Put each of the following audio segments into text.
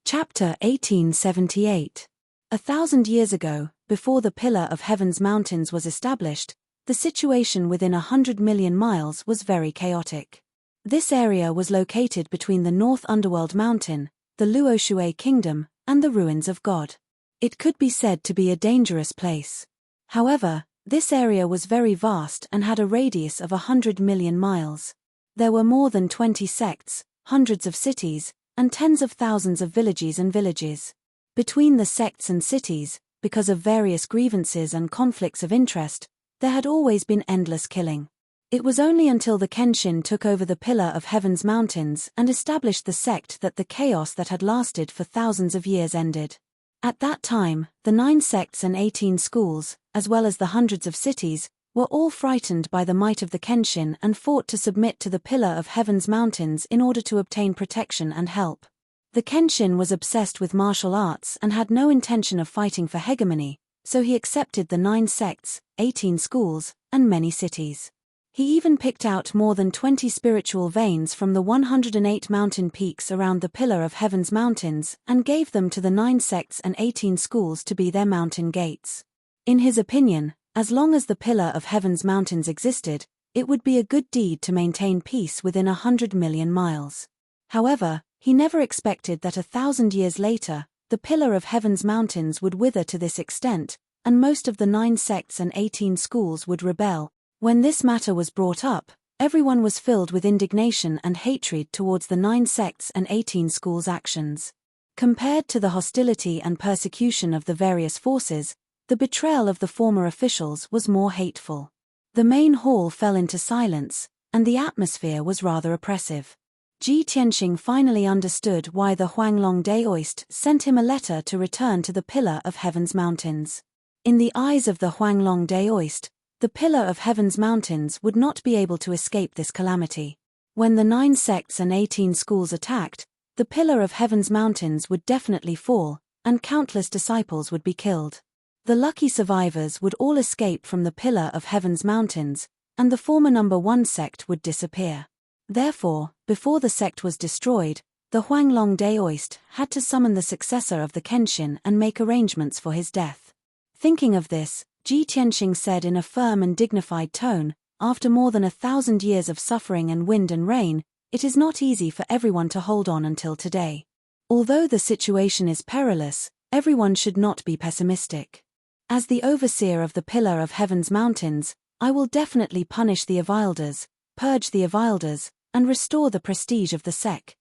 Chapter 1878. 1,000 years ago, before the Pillar of Heaven's Mountains was established, the situation within 100 million miles was very chaotic. This area was located between the North Underworld Mountain, the Luoshui Kingdom, and the ruins of God. It could be said to be a dangerous place. However, this area was very vast and had a radius of 100 million miles. There were more than 20 sects, hundreds of cities, and tens of thousands of villages. Between the sects and cities, because of various grievances and conflicts of interest, there had always been endless killing. It was only until the Kenshin took over the Pillar of Heaven's Mountains and established the sect that the chaos that had lasted for thousands of years ended. At that time, the 9 sects and 18 schools, as well as the hundreds of cities, were all frightened by the might of the Kenshin and fought to submit to the Pillar of Heaven's Mountains in order to obtain protection and help. The Kenshin was obsessed with martial arts and had no intention of fighting for hegemony, so he accepted the 9 sects, 18 schools, and many cities. He even picked out more than 20 spiritual veins from the 108 mountain peaks around the Pillar of Heaven's Mountains and gave them to the 9 sects and 18 schools to be their mountain gates. In his opinion, as long as the Pillar of Heaven's Mountains existed, it would be a good deed to maintain peace within 100 million miles. However, he never expected that 1,000 years later, the Pillar of Heaven's Mountains would wither to this extent, and most of the 9 sects and 18 schools would rebel. When this matter was brought up, everyone was filled with indignation and hatred towards the 9 sects and 18 schools' actions. Compared to the hostility and persecution of the various forces, the betrayal of the former officials was more hateful. The main hall fell into silence, and the atmosphere was rather oppressive. Ji Tianxing finally understood why the Huanglong Daoist sent him a letter to return to the Pillar of Heaven's Mountains. In the eyes of the Huanglong Daoist, the Pillar of Heaven's Mountains would not be able to escape this calamity. When the 9 sects and 18 schools attacked, the Pillar of Heaven's Mountains would definitely fall, and countless disciples would be killed. The lucky survivors would all escape from the Pillar of Heaven's Mountains, and the former number 1 sect would disappear. Therefore, before the sect was destroyed, the Huanglong Daoist had to summon the successor of the Kenshin and make arrangements for his death. Thinking of this, Ji Tianxing said in a firm and dignified tone, "After more than 1,000 years of suffering and wind and rain, it is not easy for everyone to hold on until today. Although the situation is perilous, everyone should not be pessimistic. As the overseer of the Pillar of Heaven's Mountains, I will definitely punish the Avilders, purge the Avilders, and restore the prestige of the sect."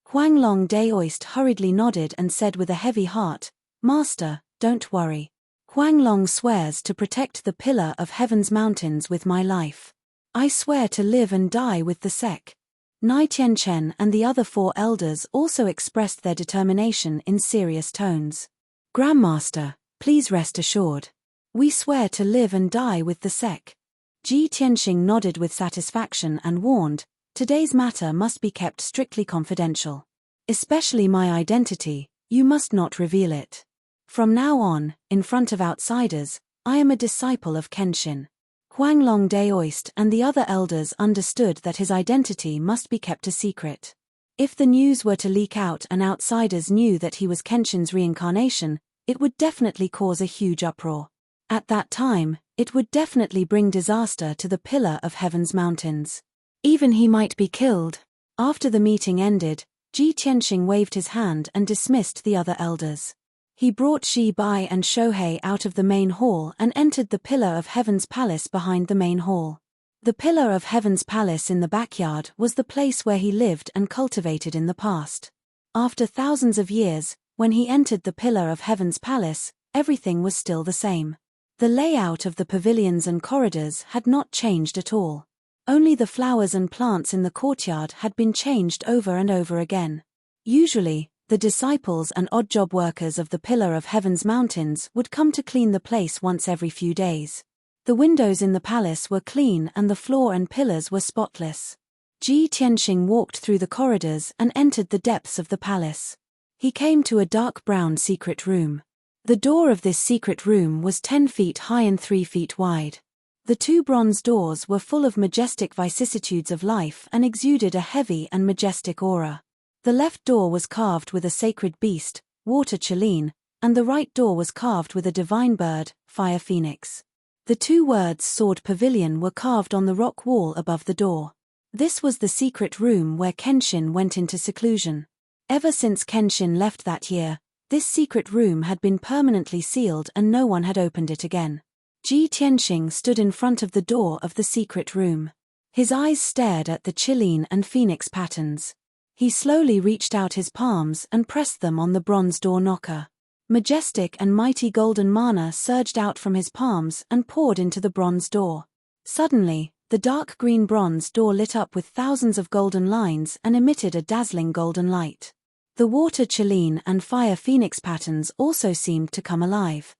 Huanglong Daoist hurriedly nodded and said with a heavy heart, "Master, don't worry. Huanglong swears to protect the Pillar of Heaven's Mountains with my life. I swear to live and die with the sect." Nai Tianchen and the other 4 elders also expressed their determination in serious tones. "Grandmaster, please rest assured. We swear to live and die with the sect." Ji Tianxing nodded with satisfaction and warned, "Today's matter must be kept strictly confidential. Especially my identity, you must not reveal it. From now on, in front of outsiders, I am a disciple of Kenshin." Huanglong Daoist and the other elders understood that his identity must be kept a secret. If the news were to leak out and outsiders knew that he was Kenshin's reincarnation, it would definitely cause a huge uproar. At that time, it would definitely bring disaster to the Pillar of Heaven's Mountains. Even he might be killed. After the meeting ended, Ji Tianxing waved his hand and dismissed the other elders. He brought Shi Bai and Shohei out of the main hall and entered the Pillar of Heaven's Palace behind the main hall. The Pillar of Heaven's Palace in the backyard was the place where he lived and cultivated in the past. After thousands of years, when he entered the Pillar of Heaven's Palace, everything was still the same. The layout of the pavilions and corridors had not changed at all. Only the flowers and plants in the courtyard had been changed over and over again. Usually, the disciples and odd job workers of the Pillar of Heaven's Mountains would come to clean the place once every few days. The windows in the palace were clean and the floor and pillars were spotless. Ji Tianxing walked through the corridors and entered the depths of the palace. He came to a dark brown secret room. The door of this secret room was 10 feet high and 3 feet wide. The 2 bronze doors were full of majestic vicissitudes of life and exuded a heavy and majestic aura. The left door was carved with a sacred beast, water Chelene, and the right door was carved with a divine bird, fire phoenix. The two words sword pavilion were carved on the rock wall above the door. This was the secret room where Kenshin went into seclusion. Ever since Kenshin left that year, this secret room had been permanently sealed and no one had opened it again. Ji Tianxing stood in front of the door of the secret room. His eyes stared at the Chelene and phoenix patterns. He slowly reached out his palms and pressed them on the bronze door knocker. Majestic and mighty golden mana surged out from his palms and poured into the bronze door. Suddenly, the dark green bronze door lit up with thousands of golden lines and emitted a dazzling golden light. The water Chelene and fire phoenix patterns also seemed to come alive.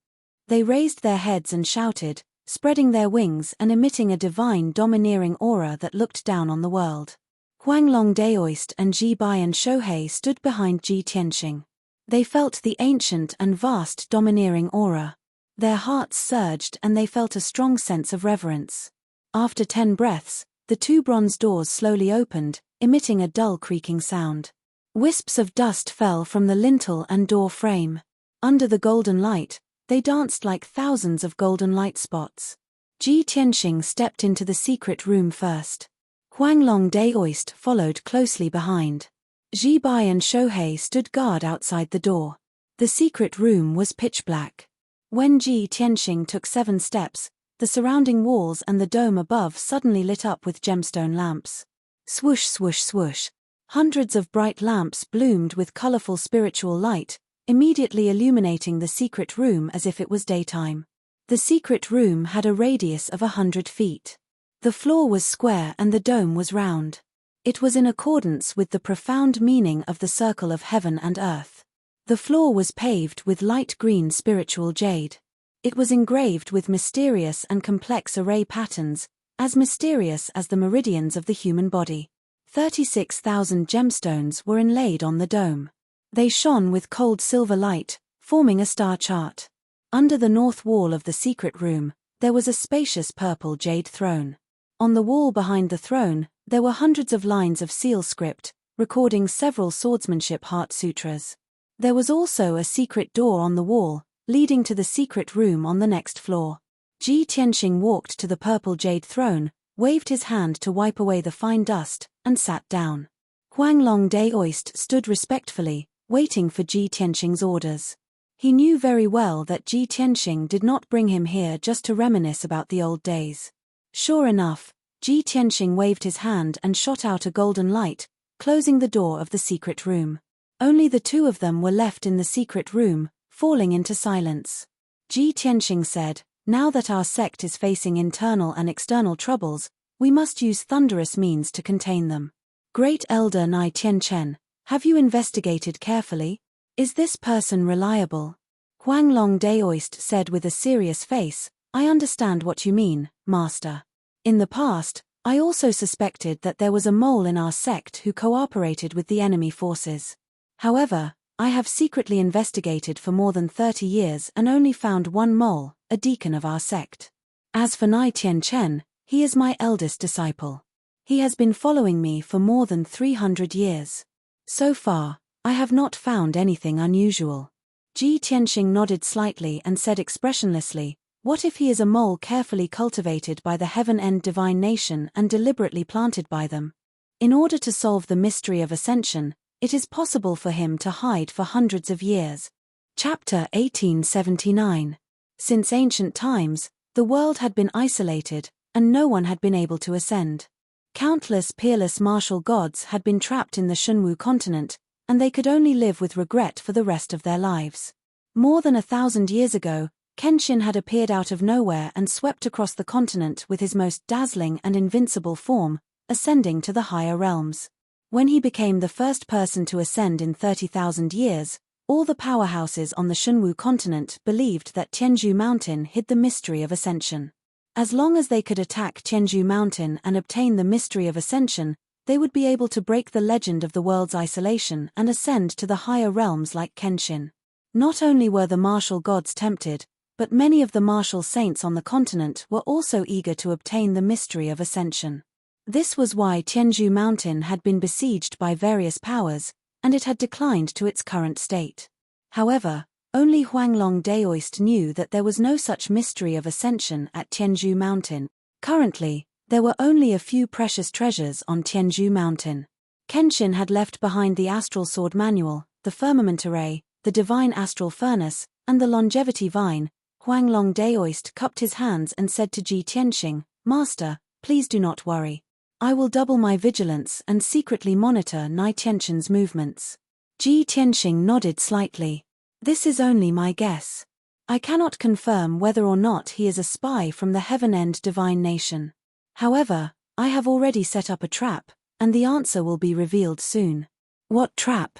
They raised their heads and shouted, spreading their wings and emitting a divine domineering aura that looked down on the world. Huanglong Daoist and Ji Bai and Shohei stood behind Ji Tianxing. They felt the ancient and vast domineering aura. Their hearts surged and they felt a strong sense of reverence. After 10 breaths, the two bronze doors slowly opened, emitting a dull creaking sound. Wisps of dust fell from the lintel and door frame. Under the golden light, they danced like thousands of golden light spots. Ji Tianxing stepped into the secret room first. Huanglong Daoist followed closely behind. Ji Bai and Shohei stood guard outside the door. The secret room was pitch black. When Ji Tianxing took 7 steps, the surrounding walls and the dome above suddenly lit up with gemstone lamps. Swoosh swoosh swoosh. Hundreds of bright lamps bloomed with colorful spiritual light, immediately illuminating the secret room as if it was daytime. The secret room had a radius of 100 feet. The floor was square and the dome was round. It was in accordance with the profound meaning of the circle of heaven and earth. The floor was paved with light green spiritual jade. It was engraved with mysterious and complex array patterns, as mysterious as the meridians of the human body. 36,000 gemstones were inlaid on the dome. They shone with cold silver light, forming a star chart. Under the north wall of the secret room, there was a spacious purple jade throne. On the wall behind the throne, there were hundreds of lines of seal script, recording several swordsmanship heart sutras. There was also a secret door on the wall, leading to the secret room on the next floor. Ji Tianxing walked to the purple jade throne, waved his hand to wipe away the fine dust, and sat down. Huanglong Daoist stood respectfully, waiting for Ji Tianxing's orders. He knew very well that Ji Tianxing did not bring him here just to reminisce about the old days. Sure enough, Ji Tianxing waved his hand and shot out a golden light, closing the door of the secret room. Only the two of them were left in the secret room, falling into silence. Ji Tianxing said, "Now that our sect is facing internal and external troubles, we must use thunderous means to contain them. Great Elder Nai Tianchen, have you investigated carefully? Is this person reliable?" Huanglong Daoist said with a serious face, "I understand what you mean, Master. In the past, I also suspected that there was a mole in our sect who cooperated with the enemy forces. However, I have secretly investigated for more than 30 years and only found one mole, a deacon of our sect. As for Nai Tianchen, he is my eldest disciple. He has been following me for more than 300 years. So far, I have not found anything unusual." Ji Tianxing nodded slightly and said expressionlessly, "What if he is a mole carefully cultivated by the Heaven-End Divine Nation and deliberately planted by them? In order to solve the mystery of ascension, it is possible for him to hide for hundreds of years." Chapter 1879. Since ancient times, the world had been isolated, and no one had been able to ascend. Countless peerless martial gods had been trapped in the Shunwu continent, and they could only live with regret for the rest of their lives. More than 1,000 years ago, Kenshin had appeared out of nowhere and swept across the continent with his most dazzling and invincible form, ascending to the higher realms. When he became the first person to ascend in 30,000 years, all the powerhouses on the Shunwu continent believed that Tianzhu Mountain hid the mystery of ascension. As long as they could attack Tianzhu Mountain and obtain the mystery of ascension, they would be able to break the legend of the world's isolation and ascend to the higher realms like Kenshin. Not only were the martial gods tempted, but many of the martial saints on the continent were also eager to obtain the mystery of ascension. This was why Tianzhu Mountain had been besieged by various powers, and it had declined to its current state. However, only Huanglong Daoist knew that there was no such mystery of ascension at Tianzhu Mountain. Currently, there were only a few precious treasures on Tianzhu Mountain. Kenshin had left behind the Astral Sword Manual, the Firmament Array, the Divine Astral Furnace, and the Longevity Vine. Huanglong Daoist cupped his hands and said to Ji Tianxing, "Master, please do not worry. I will double my vigilance and secretly monitor Nai Tianxin's movements." Ji Tianxing nodded slightly. "This is only my guess. I cannot confirm whether or not he is a spy from the Heaven End Divine Nation. However, I have already set up a trap, and the answer will be revealed soon." "What trap?"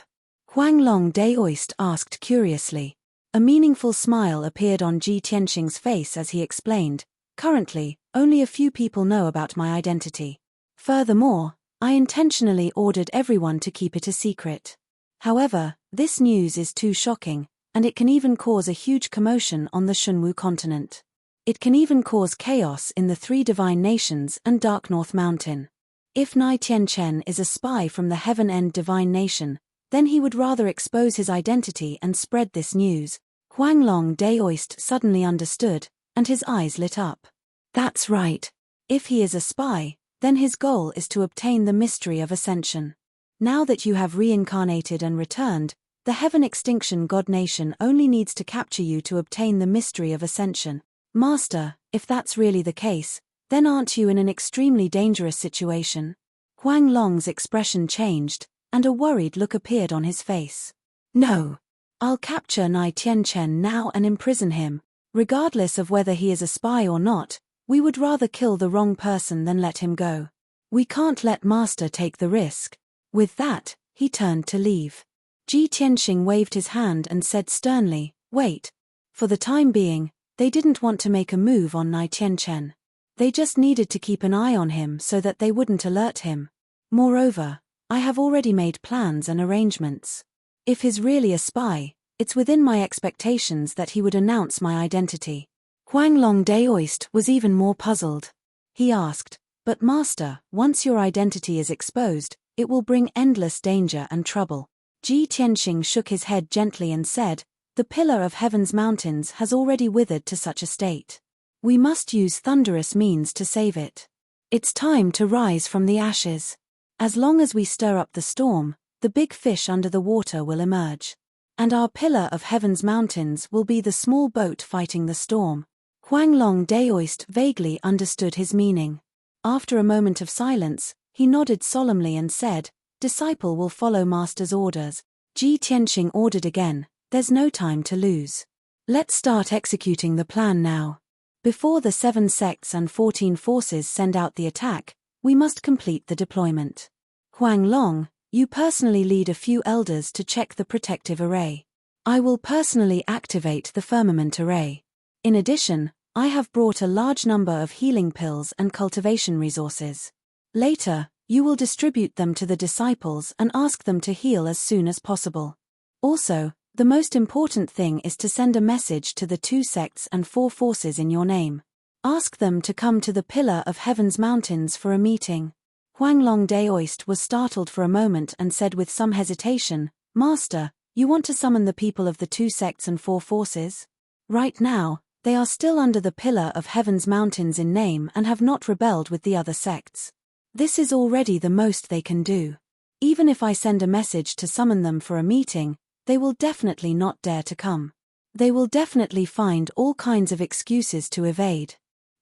Huanglong Daoist asked curiously. A meaningful smile appeared on Ji Tianxing's face as he explained, "Currently, only a few people know about my identity. Furthermore, I intentionally ordered everyone to keep it a secret. However, this news is too shocking, and it can even cause a huge commotion on the Shunwu continent. It can even cause chaos in the three divine nations and Dark North Mountain. If Nai Tianchen is a spy from the Heaven End Divine Nation, then he would rather expose his identity and spread this news." Huanglong Daoist suddenly understood, and his eyes lit up. "That's right. If he is a spy, then his goal is to obtain the mystery of ascension. Now that you have reincarnated and returned, the Heaven Extinction God Nation only needs to capture you to obtain the mystery of ascension. Master, if that's really the case, then aren't you in an extremely dangerous situation?" Huanglong's expression changed, and a worried look appeared on his face. "No. I'll capture Nai Tianchen now and imprison him. Regardless of whether he is a spy or not, we would rather kill the wrong person than let him go. We can't let Master take the risk." With that, he turned to leave. Ji Tianxing waved his hand and said sternly, "Wait." For the time being, they didn't want to make a move on Nai Tianchen. They just needed to keep an eye on him so that they wouldn't alert him. "Moreover, I have already made plans and arrangements. If he's really a spy, it's within my expectations that he would announce my identity." Huanglong Daoist was even more puzzled. He asked, "But Master, once your identity is exposed, it will bring endless danger and trouble." Ji Tianxing shook his head gently and said, "The pillar of Heaven's mountains has already withered to such a state. We must use thunderous means to save it. It's time to rise from the ashes. As long as we stir up the storm, the big fish under the water will emerge. And our pillar of Heaven's mountains will be the small boat fighting the storm." Huanglong Daoist vaguely understood his meaning. After a moment of silence, he nodded solemnly and said, "Disciple will follow Master's orders." Ji Tianxing ordered again, "There's no time to lose. Let's start executing the plan now. Before the 7 sects and 14 forces send out the attack, we must complete the deployment. Huanglong, you personally lead a few elders to check the protective array. I will personally activate the firmament array. In addition, I have brought a large number of healing pills and cultivation resources. Later, you will distribute them to the disciples and ask them to heal as soon as possible. Also, the most important thing is to send a message to the 2 sects and 4 forces in your name. Ask them to come to the Pillar of Heaven's mountains for a meeting." Huanglong Daoist was startled for a moment and said with some hesitation, "Master, you want to summon the people of the 2 sects and 4 forces? Right now, they are still under the Pillar of Heaven's mountains in name and have not rebelled with the other sects. This is already the most they can do. Even if I send a message to summon them for a meeting, they will definitely not dare to come. They will definitely find all kinds of excuses to evade."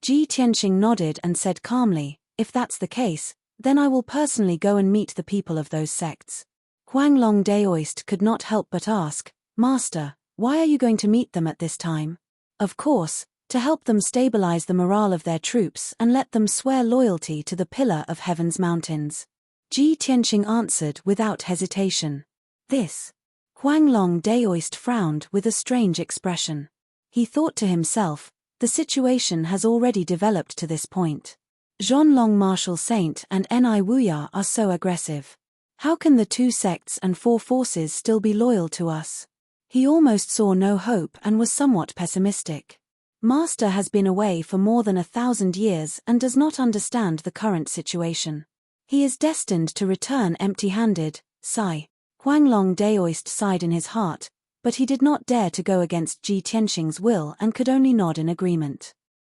Ji Tianxing nodded and said calmly, "If that's the case, then I will personally go and meet the people of those sects." Huanglong Daoist could not help but ask, "Master, why are you going to meet them at this time?" "Of course, to help them stabilize the morale of their troops and let them swear loyalty to the Pillar of Heaven's mountains." Ji Tianxing answered without hesitation. "This." Huanglong Daoist frowned with a strange expression. He thought to himself, the situation has already developed to this point. Zhonlong Martial Saint and Ni Wuya are so aggressive. How can the 2 sects and 4 forces still be loyal to us? He almost saw no hope and was somewhat pessimistic. Master has been away for more than 1,000 years and does not understand the current situation. He is destined to return empty-handed. Sigh. Huanglong Daoist sighed in his heart, but he did not dare to go against Ji Tianxing's will and could only nod in agreement.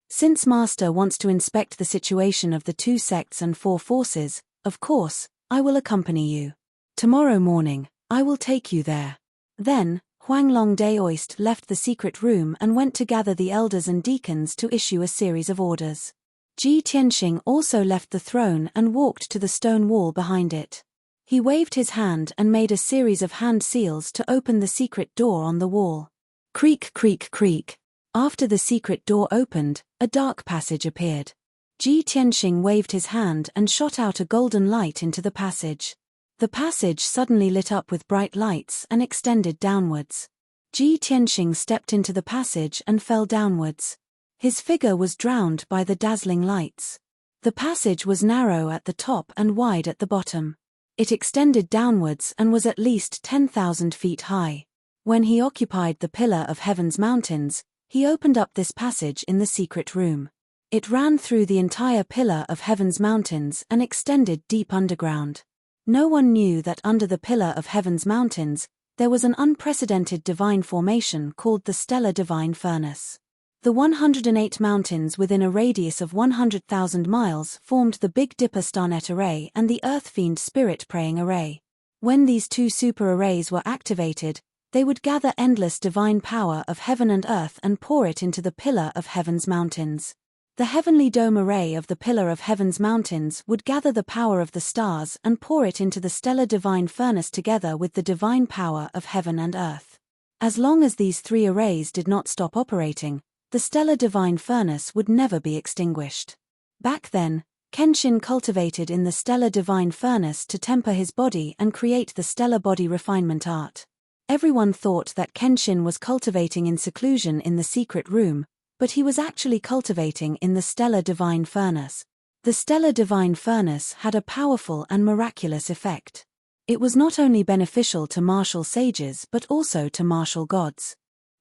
Since Master wants to inspect the situation of the 2 sects and 4 forces, of course, I will accompany you. Tomorrow morning, I will take you there. Then, Huanglong Daoist left the secret room and went to gather the elders and deacons to issue a series of orders. Ji Tianxing also left the throne and walked to the stone wall behind it. He waved his hand and made a series of hand seals to open the secret door on the wall. Creak, creak, creak. After the secret door opened, a dark passage appeared. Ji Tianxing waved his hand and shot out a golden light into the passage. The passage suddenly lit up with bright lights and extended downwards. Ji Tianxing stepped into the passage and fell downwards. His figure was drowned by the dazzling lights. The passage was narrow at the top and wide at the bottom. It extended downwards and was at least 10,000 feet high. When he occupied the pillar of Heaven's mountains, he opened up this passage in the secret room. It ran through the entire pillar of Heaven's mountains and extended deep underground. No one knew that under the pillar of Heaven's mountains, there was an unprecedented divine formation called the stellar divine furnace. The 108 mountains within a radius of 100,000 miles formed the Big Dipper Starnet Array and the Earth Fiend Spirit Praying Array. When these 2 super arrays were activated, they would gather endless divine power of heaven and earth and pour it into the pillar of Heaven's mountains. The heavenly dome array of the pillar of Heaven's mountains would gather the power of the stars and pour it into the stellar divine furnace together with the divine power of heaven and earth. As long as these 3 arrays did not stop operating, the stellar divine furnace would never be extinguished. Back then, Kenshin cultivated in the stellar divine furnace to temper his body and create the stellar body refinement art. Everyone thought that Kenshin was cultivating in seclusion in the secret room, but he was actually cultivating in the stellar divine furnace. The stellar divine furnace had a powerful and miraculous effect. It was not only beneficial to martial sages but also to martial gods.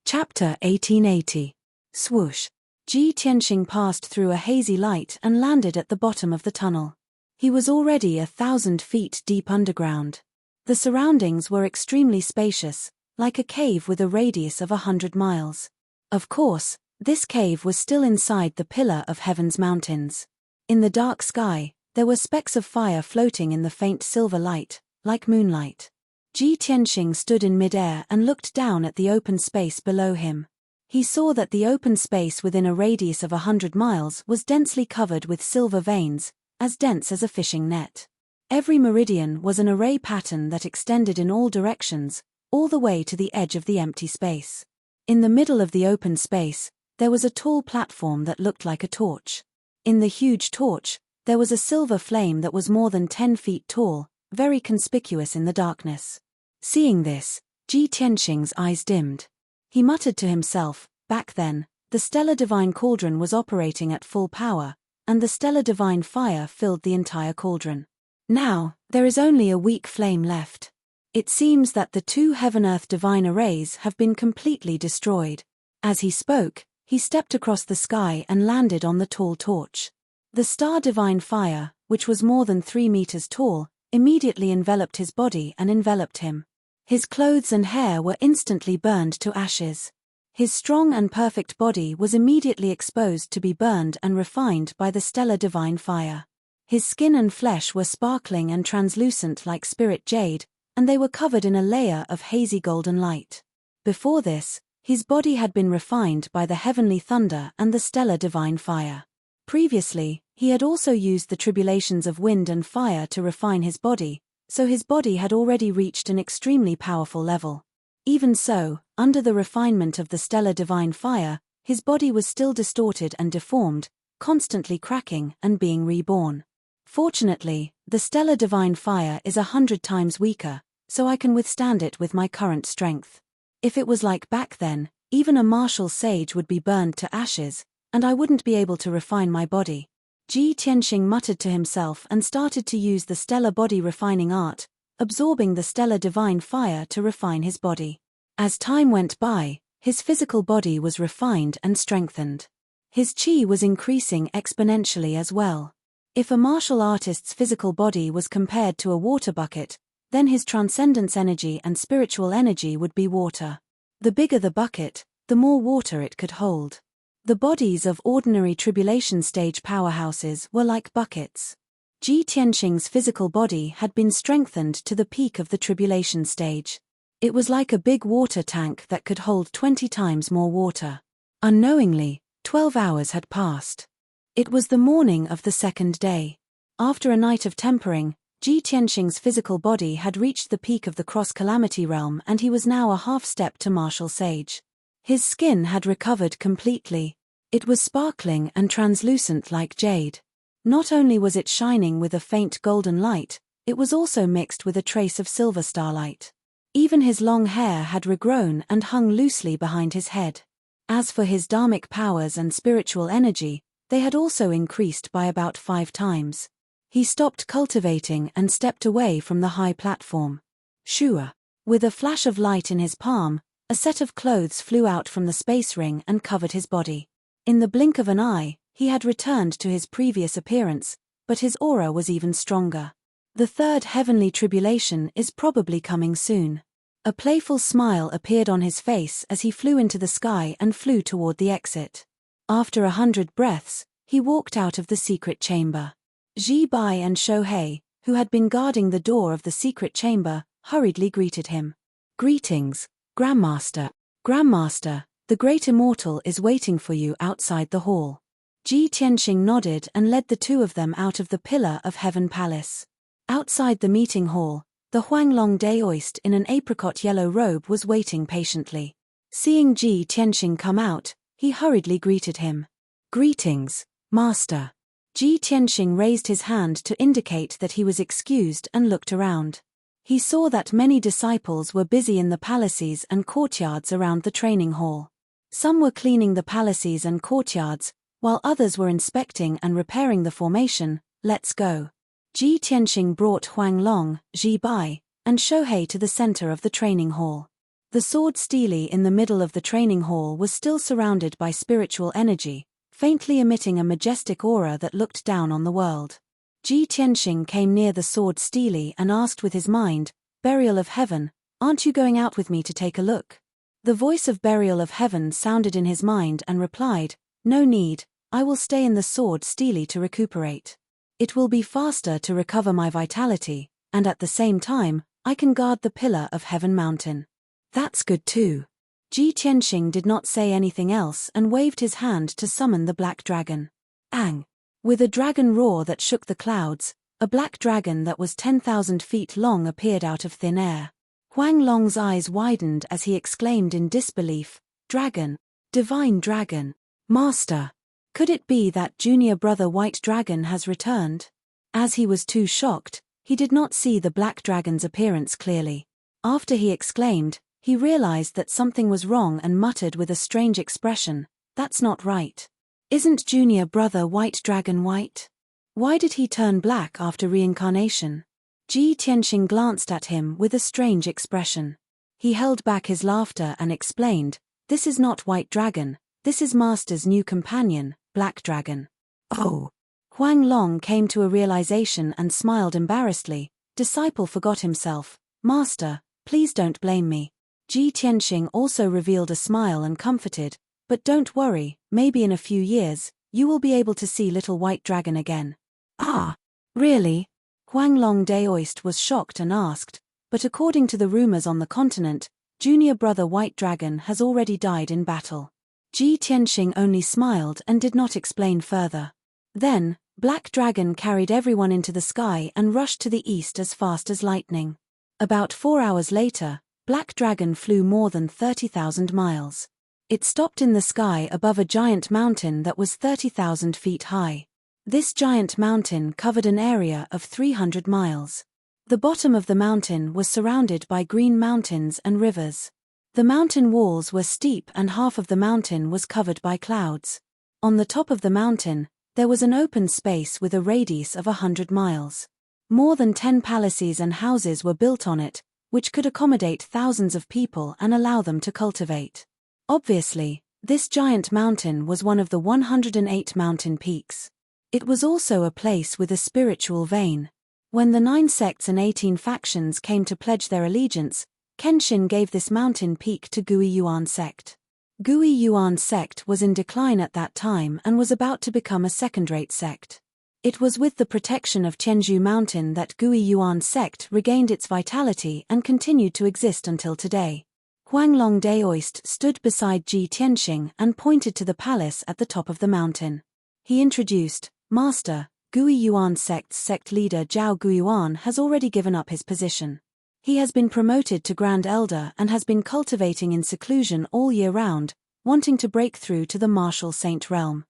Chapter 1880. Swoosh. Ji Tianxing passed through a hazy light and landed at the bottom of the tunnel. He was already 1,000 feet deep underground. The surroundings were extremely spacious, like a cave with a radius of 100 miles. Of course, this cave was still inside the pillar of Heaven's mountains. In the dark sky, there were specks of fire floating in the faint silver light, like moonlight. Ji Tianxing stood in midair and looked down at the open space below him. He saw that the open space within a radius of 100 miles was densely covered with silver veins, as dense as a fishing net. Every meridian was an array pattern that extended in all directions, all the way to the edge of the empty space. In the middle of the open space, there was a tall platform that looked like a torch. In the huge torch, there was a silver flame that was more than 10 feet tall, very conspicuous in the darkness. Seeing this, Ji Tianxing's eyes dimmed. He muttered to himself, back then, the stellar divine cauldron was operating at full power, and the stellar divine fire filled the entire cauldron. Now, there is only a weak flame left. It seems that the 2 heaven-earth divine arrays have been completely destroyed. As he spoke, he stepped across the sky and landed on the tall torch. The star divine fire, which was more than 3 meters tall, immediately enveloped his body and enveloped him. His clothes and hair were instantly burned to ashes. His strong and perfect body was immediately exposed to be burned and refined by the stellar divine fire. His skin and flesh were sparkling and translucent like spirit jade, and they were covered in a layer of hazy golden light. Before this, his body had been refined by the heavenly thunder and the stellar divine fire. Previously, he had also used the tribulations of wind and fire to refine his body, so his body had already reached an extremely powerful level. Even so, under the refinement of the stellar divine fire, his body was still distorted and deformed, constantly cracking and being reborn. Fortunately, the stellar divine fire is 100 times weaker, so I can withstand it with my current strength. If it was like back then, even a martial sage would be burned to ashes, and I wouldn't be able to refine my body. Ji Tianxing muttered to himself and started to use the stellar body refining art, absorbing the stellar divine fire to refine his body. As time went by, his physical body was refined and strengthened. His qi was increasing exponentially as well. If a martial artist's physical body was compared to a water bucket, then his transcendence energy and spiritual energy would be water. The bigger the bucket, the more water it could hold. The bodies of ordinary tribulation stage powerhouses were like buckets. Ji Tianxing's physical body had been strengthened to the peak of the tribulation stage. It was like a big water tank that could hold 20 times more water. Unknowingly, 12 hours had passed. It was the morning of the second day. After a night of tempering, Ji Tianxing's physical body had reached the peak of the cross-calamity realm and he was now a half-step to martial sage. His skin had recovered completely. It was sparkling and translucent like jade. Not only was it shining with a faint golden light, it was also mixed with a trace of silver starlight. Even his long hair had regrown and hung loosely behind his head. As for his dharmic powers and spiritual energy, they had also increased by about 5 times. He stopped cultivating and stepped away from the high platform. Shua. With a flash of light in his palm, a set of clothes flew out from the space ring and covered his body. In the blink of an eye, he had returned to his previous appearance, but his aura was even stronger. The third heavenly tribulation is probably coming soon. A playful smile appeared on his face as he flew into the sky and flew toward the exit. After 100 breaths, he walked out of the secret chamber. Ji Bai and Shohei, who had been guarding the door of the secret chamber, hurriedly greeted him. "Greetings, Grandmaster. Grandmaster, the great immortal is waiting for you outside the hall." Ji Tianxing nodded and led the two of them out of the Pillar of Heaven Palace. Outside the meeting hall, the Huanglong Daoist in an apricot yellow robe was waiting patiently. Seeing Ji Tianxing come out, he hurriedly greeted him. "Greetings, Master." Ji Tianxing raised his hand to indicate that he was excused and looked around. He saw that many disciples were busy in the palaces and courtyards around the training hall. Some were cleaning the palaces and courtyards, while others were inspecting and repairing the formation. "Let's go." Ji Tianxing brought Huanglong, Ji Bai, and Shohei to the center of the training hall. The sword stele in the middle of the training hall was still surrounded by spiritual energy, faintly emitting a majestic aura that looked down on the world. Ji Tianxing came near the sword stele and asked with his mind, "Burial of Heaven, aren't you going out with me to take a look?" The voice of Burial of Heaven sounded in his mind and replied, "No need, I will stay in the sword stele to recuperate. It will be faster to recover my vitality, and at the same time, I can guard the Pillar of Heaven mountain." "That's good too." Ji Tianxing did not say anything else and waved his hand to summon the black dragon. Ang! With a dragon roar that shook the clouds, a black dragon that was 10,000 feet long appeared out of thin air. Huanglong's eyes widened as he exclaimed in disbelief, "Dragon! Divine dragon! Master! Could it be that junior brother White Dragon has returned?" As he was too shocked, he did not see the black dragon's appearance clearly. After he exclaimed, he realized that something was wrong and muttered with a strange expression, "That's not right. Isn't junior brother White Dragon white? Why did he turn black after reincarnation?" Ji Tianxing glanced at him with a strange expression. He held back his laughter and explained, "This is not White Dragon, this is Master's new companion, Black Dragon." "Oh." Huanglong came to a realization and smiled embarrassedly. Disciple forgot himself. "Master, please don't blame me." Ji Tianxing also revealed a smile and comforted, "But don't worry, maybe in a few years, you will be able to see little White Dragon again." "Ah, really?" Huanglong Daoist was shocked and asked, "But according to the rumors on the continent, junior brother White Dragon has already died in battle." Ji Tianxing only smiled and did not explain further. Then, Black Dragon carried everyone into the sky and rushed to the east as fast as lightning. About 4 hours later, Black Dragon flew more than 30,000 miles. It stopped in the sky above a giant mountain that was 30,000 feet high. This giant mountain covered an area of 300 miles. The bottom of the mountain was surrounded by green mountains and rivers. The mountain walls were steep and half of the mountain was covered by clouds. On the top of the mountain, there was an open space with a radius of 100 miles. More than 10 palaces and houses were built on it, which could accommodate thousands of people and allow them to cultivate. Obviously, this giant mountain was one of the 108 mountain peaks. It was also a place with a spiritual vein. When the 9 sects and 18 factions came to pledge their allegiance, Kenshin gave this mountain peak to Gui Yuan sect. Gui Yuan sect was in decline at that time and was about to become a second-rate sect. It was with the protection of Tianzhu Mountain that Gui Yuan sect regained its vitality and continued to exist until today. Huanglong Daoist stood beside Ji Tianxing and pointed to the palace at the top of the mountain. He introduced, "Master, Gui Yuan sect's sect leader Zhao Guiyuan has already given up his position. He has been promoted to Grand Elder and has been cultivating in seclusion all year round, wanting to break through to the martial saint realm."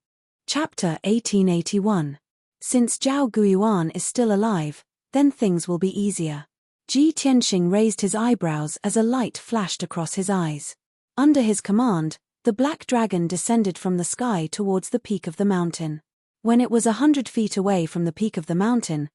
Chapter 1881. Since Zhao Guiyuan is still alive, then things will be easier. Ji Tianxing raised his eyebrows as a light flashed across his eyes. Under his command, the black dragon descended from the sky towards the peak of the mountain. When it was 100 feet away from the peak of the mountain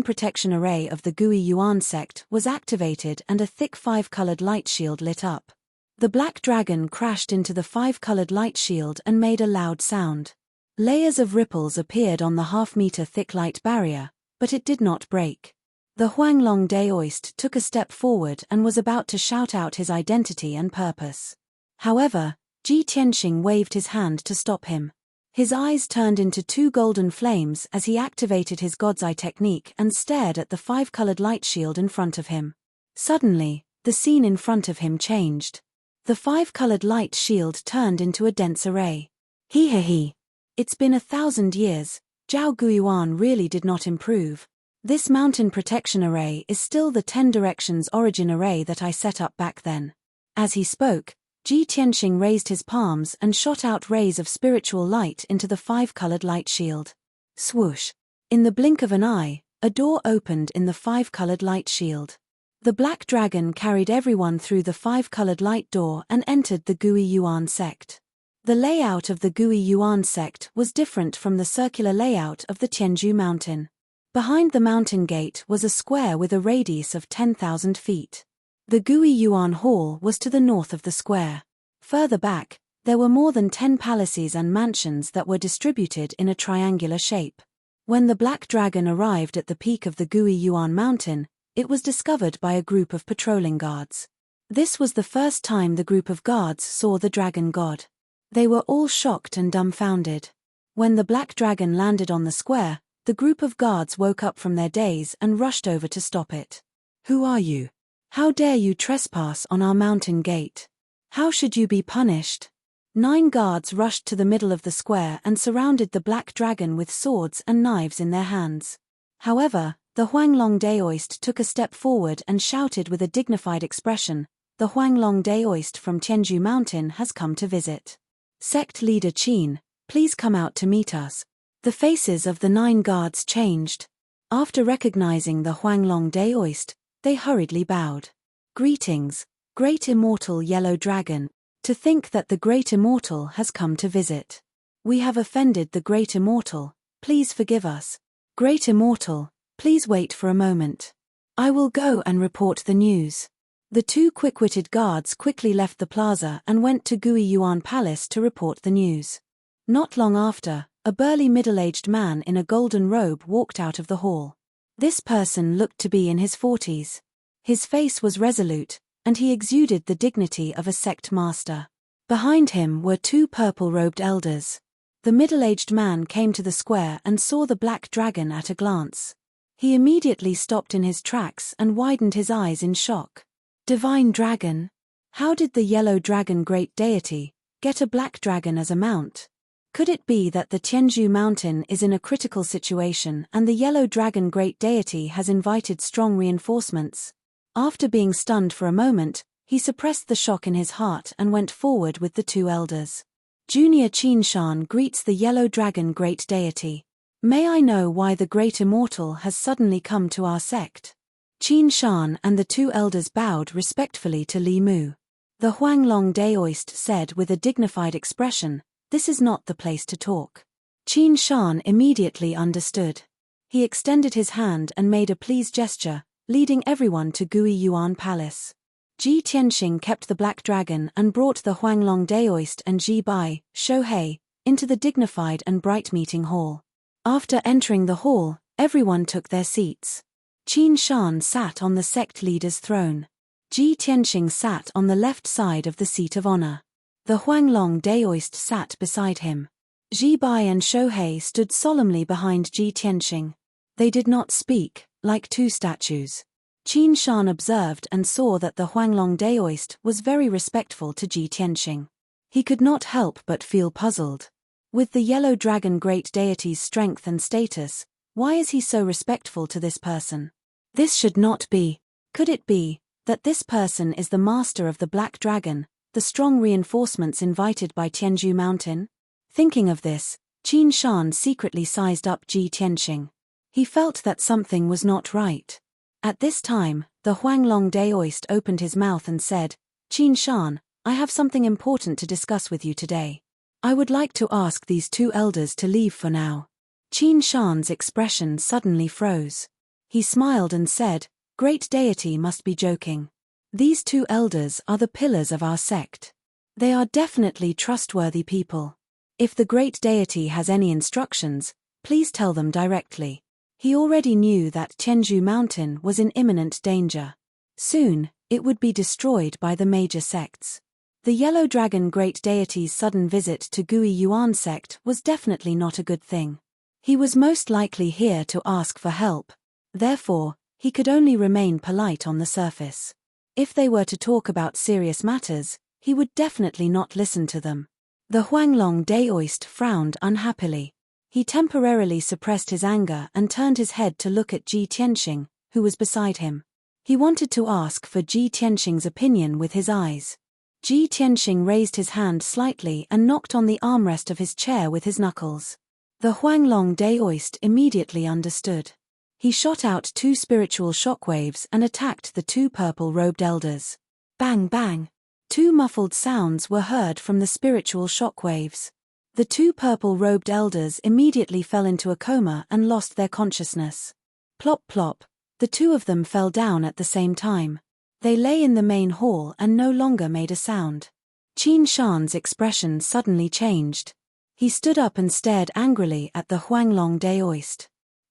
protection array of the Gui Yuan sect was activated and a thick 5-colored light shield lit up. The black dragon crashed into the 5-colored light shield and made a loud sound. Layers of ripples appeared on the half-meter thick light barrier, but it did not break. The Huanglong Daoist took a step forward and was about to shout out his identity and purpose. However, Ji Tianxing waved his hand to stop him. His eyes turned into 2 golden flames as he activated his God's Eye technique and stared at the 5-colored light shield in front of him. Suddenly, the scene in front of him changed. The 5-colored light shield turned into a dense array. He. It's been 1,000 years, Zhao Guiyuan really did not improve. This mountain protection array is still the 10 directions origin array that I set up back then. As he spoke, Ji Tianxing raised his palms and shot out rays of spiritual light into the 5-colored light shield. Swoosh! In the blink of an eye, a door opened in the 5-colored light shield. The black dragon carried everyone through the 5-colored light door and entered the Gui Yuan sect. The layout of the Gui Yuan sect was different from the circular layout of the Tianzhu Mountain. Behind the mountain gate was a square with a radius of 10,000 feet. The Gui Yuan Hall was to the north of the square. Further back, there were more than 10 palaces and mansions that were distributed in a triangular shape. When the black dragon arrived at the peak of the Gui Yuan Mountain, it was discovered by a group of patrolling guards. This was the first time the group of guards saw the dragon god. They were all shocked and dumbfounded. When the black dragon landed on the square, the group of guards woke up from their daze and rushed over to stop it. "Who are you? How dare you trespass on our mountain gate? How should you be punished?" 9 guards rushed to the middle of the square and surrounded the black dragon with swords and knives in their hands. However, the Huanglong Daoist took a step forward and shouted with a dignified expression, "The Huanglong Daoist from Tianzhu Mountain has come to visit. Sect leader Qin, please come out to meet us." The faces of the 9 guards changed. After recognizing the Huanglong Daoist, they hurriedly bowed. "Greetings, great immortal yellow dragon. To think that the great immortal has come to visit. We have offended the great immortal, please forgive us. Great immortal, please wait for a moment. I will go and report the news." The 2 quick-witted guards quickly left the plaza and went to Gui Yuan Palace to report the news. Not long after, a burly middle-aged man in a golden robe walked out of the hall. This person looked to be in his 40s. His face was resolute, and he exuded the dignity of a sect master. Behind him were 2 purple-robed elders. The middle-aged man came to the square and saw the black dragon at a glance. He immediately stopped in his tracks and widened his eyes in shock. "Divine dragon? How did the yellow dragon great deity get a black dragon as a mount? Could it be that the Tianzhu Mountain is in a critical situation and the yellow dragon great deity has invited strong reinforcements?" After being stunned for a moment, he suppressed the shock in his heart and went forward with the 2 elders. "Junior Qin Shan greets the yellow dragon great deity. May I know why the great immortal has suddenly come to our sect?" Qin Shan and the 2 elders bowed respectfully to Li Mu. The Huanglong Daoist said with a dignified expression, "This is not the place to talk." Qin Shan immediately understood. He extended his hand and made a please gesture, leading everyone to Gui Yuan Palace. Ji Tianxing kept the black dragon and brought the Huanglong Daoist and Ji Bai, Shohei, into the dignified and bright meeting hall. After entering the hall, everyone took their seats. Qin Shan sat on the sect leader's throne. Ji Tianxing sat on the left side of the seat of honor. The Huanglong Daoist sat beside him. Ji Bai and Shohei stood solemnly behind Ji Tianxing. They did not speak, like two statues. Qin Shan observed and saw that the Huanglong Daoist was very respectful to Ji Tianxing. He could not help but feel puzzled. With the yellow dragon great deity's strength and status, why is he so respectful to this person? This should not be. Could it be that this person is the master of the Black Dragon, the strong reinforcements invited by Tianzhu Mountain? Thinking of this, Qin Shan secretly sized up Ji Tianxing. He felt that something was not right. At this time, the Huanglong Daoist opened his mouth and said, Qin Shan, I have something important to discuss with you today. I would like to ask these two elders to leave for now. Qin Shan's expression suddenly froze. He smiled and said, Great deity must be joking. These two elders are the pillars of our sect. They are definitely trustworthy people. If the great deity has any instructions, please tell them directly. He already knew that Tianzhu Mountain was in imminent danger. Soon, it would be destroyed by the major sects. The Yellow Dragon Great Deity's sudden visit to Gui Yuan sect was definitely not a good thing. He was most likely here to ask for help. Therefore, he could only remain polite on the surface. If they were to talk about serious matters, he would definitely not listen to them. The Huanglong Daoist frowned unhappily. He temporarily suppressed his anger and turned his head to look at Ji Tianxing, who was beside him. He wanted to ask for Ji Tianxing's opinion with his eyes. Ji Tianxing raised his hand slightly and knocked on the armrest of his chair with his knuckles. The Huanglong Daoist immediately understood. He shot out two spiritual shockwaves and attacked the two purple-robed elders. Bang bang! Two muffled sounds were heard from the spiritual shockwaves. The two purple-robed elders immediately fell into a coma and lost their consciousness. Plop plop, the two of them fell down at the same time. They lay in the main hall and no longer made a sound. Qin Shan's expression suddenly changed. He stood up and stared angrily at the Huanglong Daoist.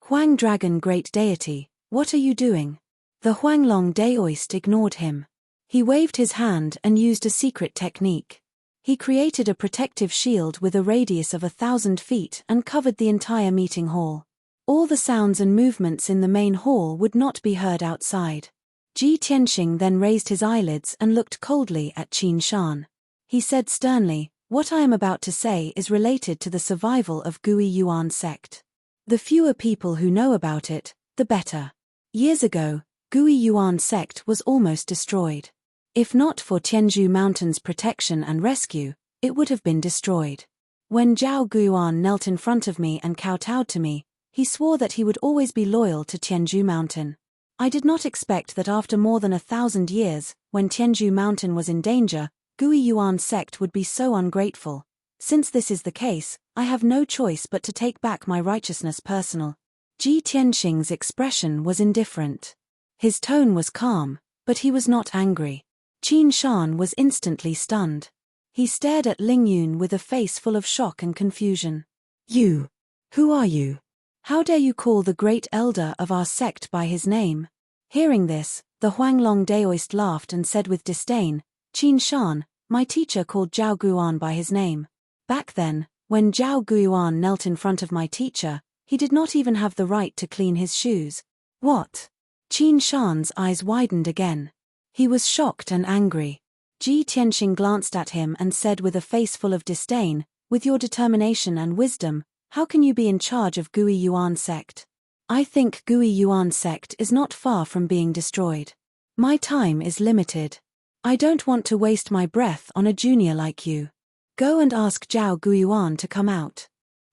Huang Dragon Great Deity, what are you doing? The Huanglong Daoist ignored him. He waved his hand and used a secret technique. He created a protective shield with a radius of 1,000 feet and covered the entire meeting hall. All the sounds and movements in the main hall would not be heard outside. Ji Tianxing then raised his eyelids and looked coldly at Qin Shan. He said sternly, What I am about to say is related to the survival of Gui Yuan sect. The fewer people who know about it, the better. Years ago, Gui Yuan sect was almost destroyed. If not for Tianzhu Mountain's protection and rescue, it would have been destroyed. When Zhao Guiyuan knelt in front of me and kowtowed to me, he swore that he would always be loyal to Tianzhu Mountain. I did not expect that after more than 1,000 years, when Tianzhu Mountain was in danger, Gui Yuan sect would be so ungrateful. Since this is the case, I have no choice but to take back my righteousness personal. Ji Tianxing's expression was indifferent. His tone was calm, but he was not angry. Qin Shan was instantly stunned. He stared at Ling Yun with a face full of shock and confusion. You! Who are you? How dare you call the great elder of our sect by his name? Hearing this, the Huanglong Daoist laughed and said with disdain, Qin Shan, my teacher called Zhao Guiyuan by his name. Back then, when Zhao Guiyuan knelt in front of my teacher, he did not even have the right to clean his shoes. What? Qin Shan's eyes widened again. He was shocked and angry. Ji Tianxing glanced at him and said with a face full of disdain, with your determination and wisdom, how can you be in charge of Gui Yuan sect? I think Gui Yuan sect is not far from being destroyed. My time is limited. I don't want to waste my breath on a junior like you. Go and ask Zhao Guiyuan to come out.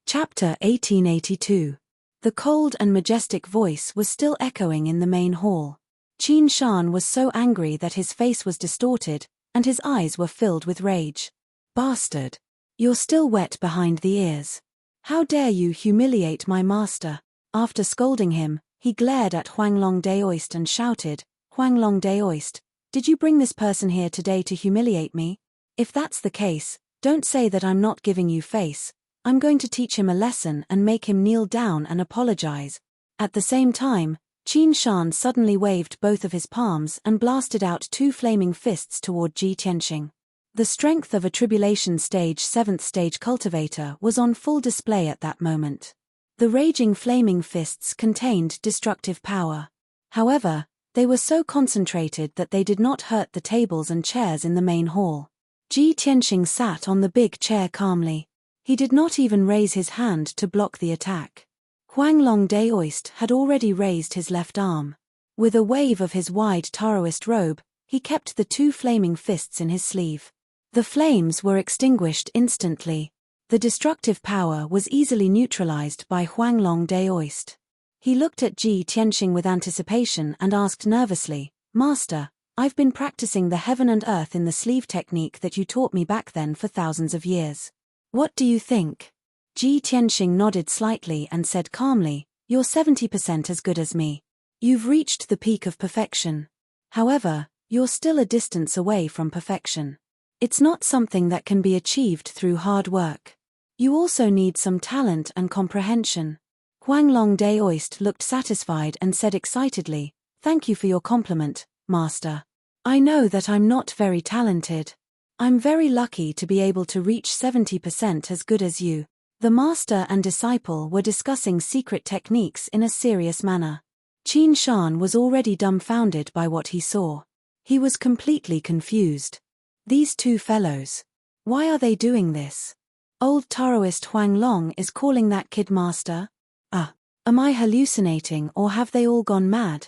Chapter 1882. The cold and majestic voice was still echoing in the main hall. Qin Shan was so angry that his face was distorted, and his eyes were filled with rage. Bastard! You're still wet behind the ears. How dare you humiliate my master? After scolding him, he glared at Huanglong Daoist and shouted, Huanglong Daoist, did you bring this person here today to humiliate me? If that's the case, don't say that I'm not giving you face. I'm going to teach him a lesson and make him kneel down and apologize. At the same time, Qin Shan suddenly waved both of his palms and blasted out 2 flaming fists toward Ji Tianxing. The strength of a Tribulation Stage 7th stage cultivator was on full display at that moment. The raging flaming fists contained destructive power. However, they were so concentrated that they did not hurt the tables and chairs in the main hall. Ji Tianxing sat on the big chair calmly. He did not even raise his hand to block the attack. Huanglong Daoist had already raised his left arm. With a wave of his wide Taoist robe, he kept the 2 flaming fists in his sleeve. The flames were extinguished instantly. The destructive power was easily neutralized by Huanglong Daoist. He looked at Ji Tianxing with anticipation and asked nervously, "Master, I've been practicing the heaven and earth in the sleeve technique that you taught me back then for thousands of years. What do you think?" Ji Tianxing nodded slightly and said calmly, "You're 70% as good as me. You've reached the peak of perfection. However, you're still a distance away from perfection. It's not something that can be achieved through hard work. You also need some talent and comprehension." Huanglong Daoist looked satisfied and said excitedly, "Thank you for your compliment, Master. I know that I'm not very talented. I'm very lucky to be able to reach 70% as good as you." The master and disciple were discussing secret techniques in a serious manner. Qin Shan was already dumbfounded by what he saw. He was completely confused. These 2 fellows. Why are they doing this? Old Taoist Huanglong is calling that kid master? Am I hallucinating or have they all gone mad?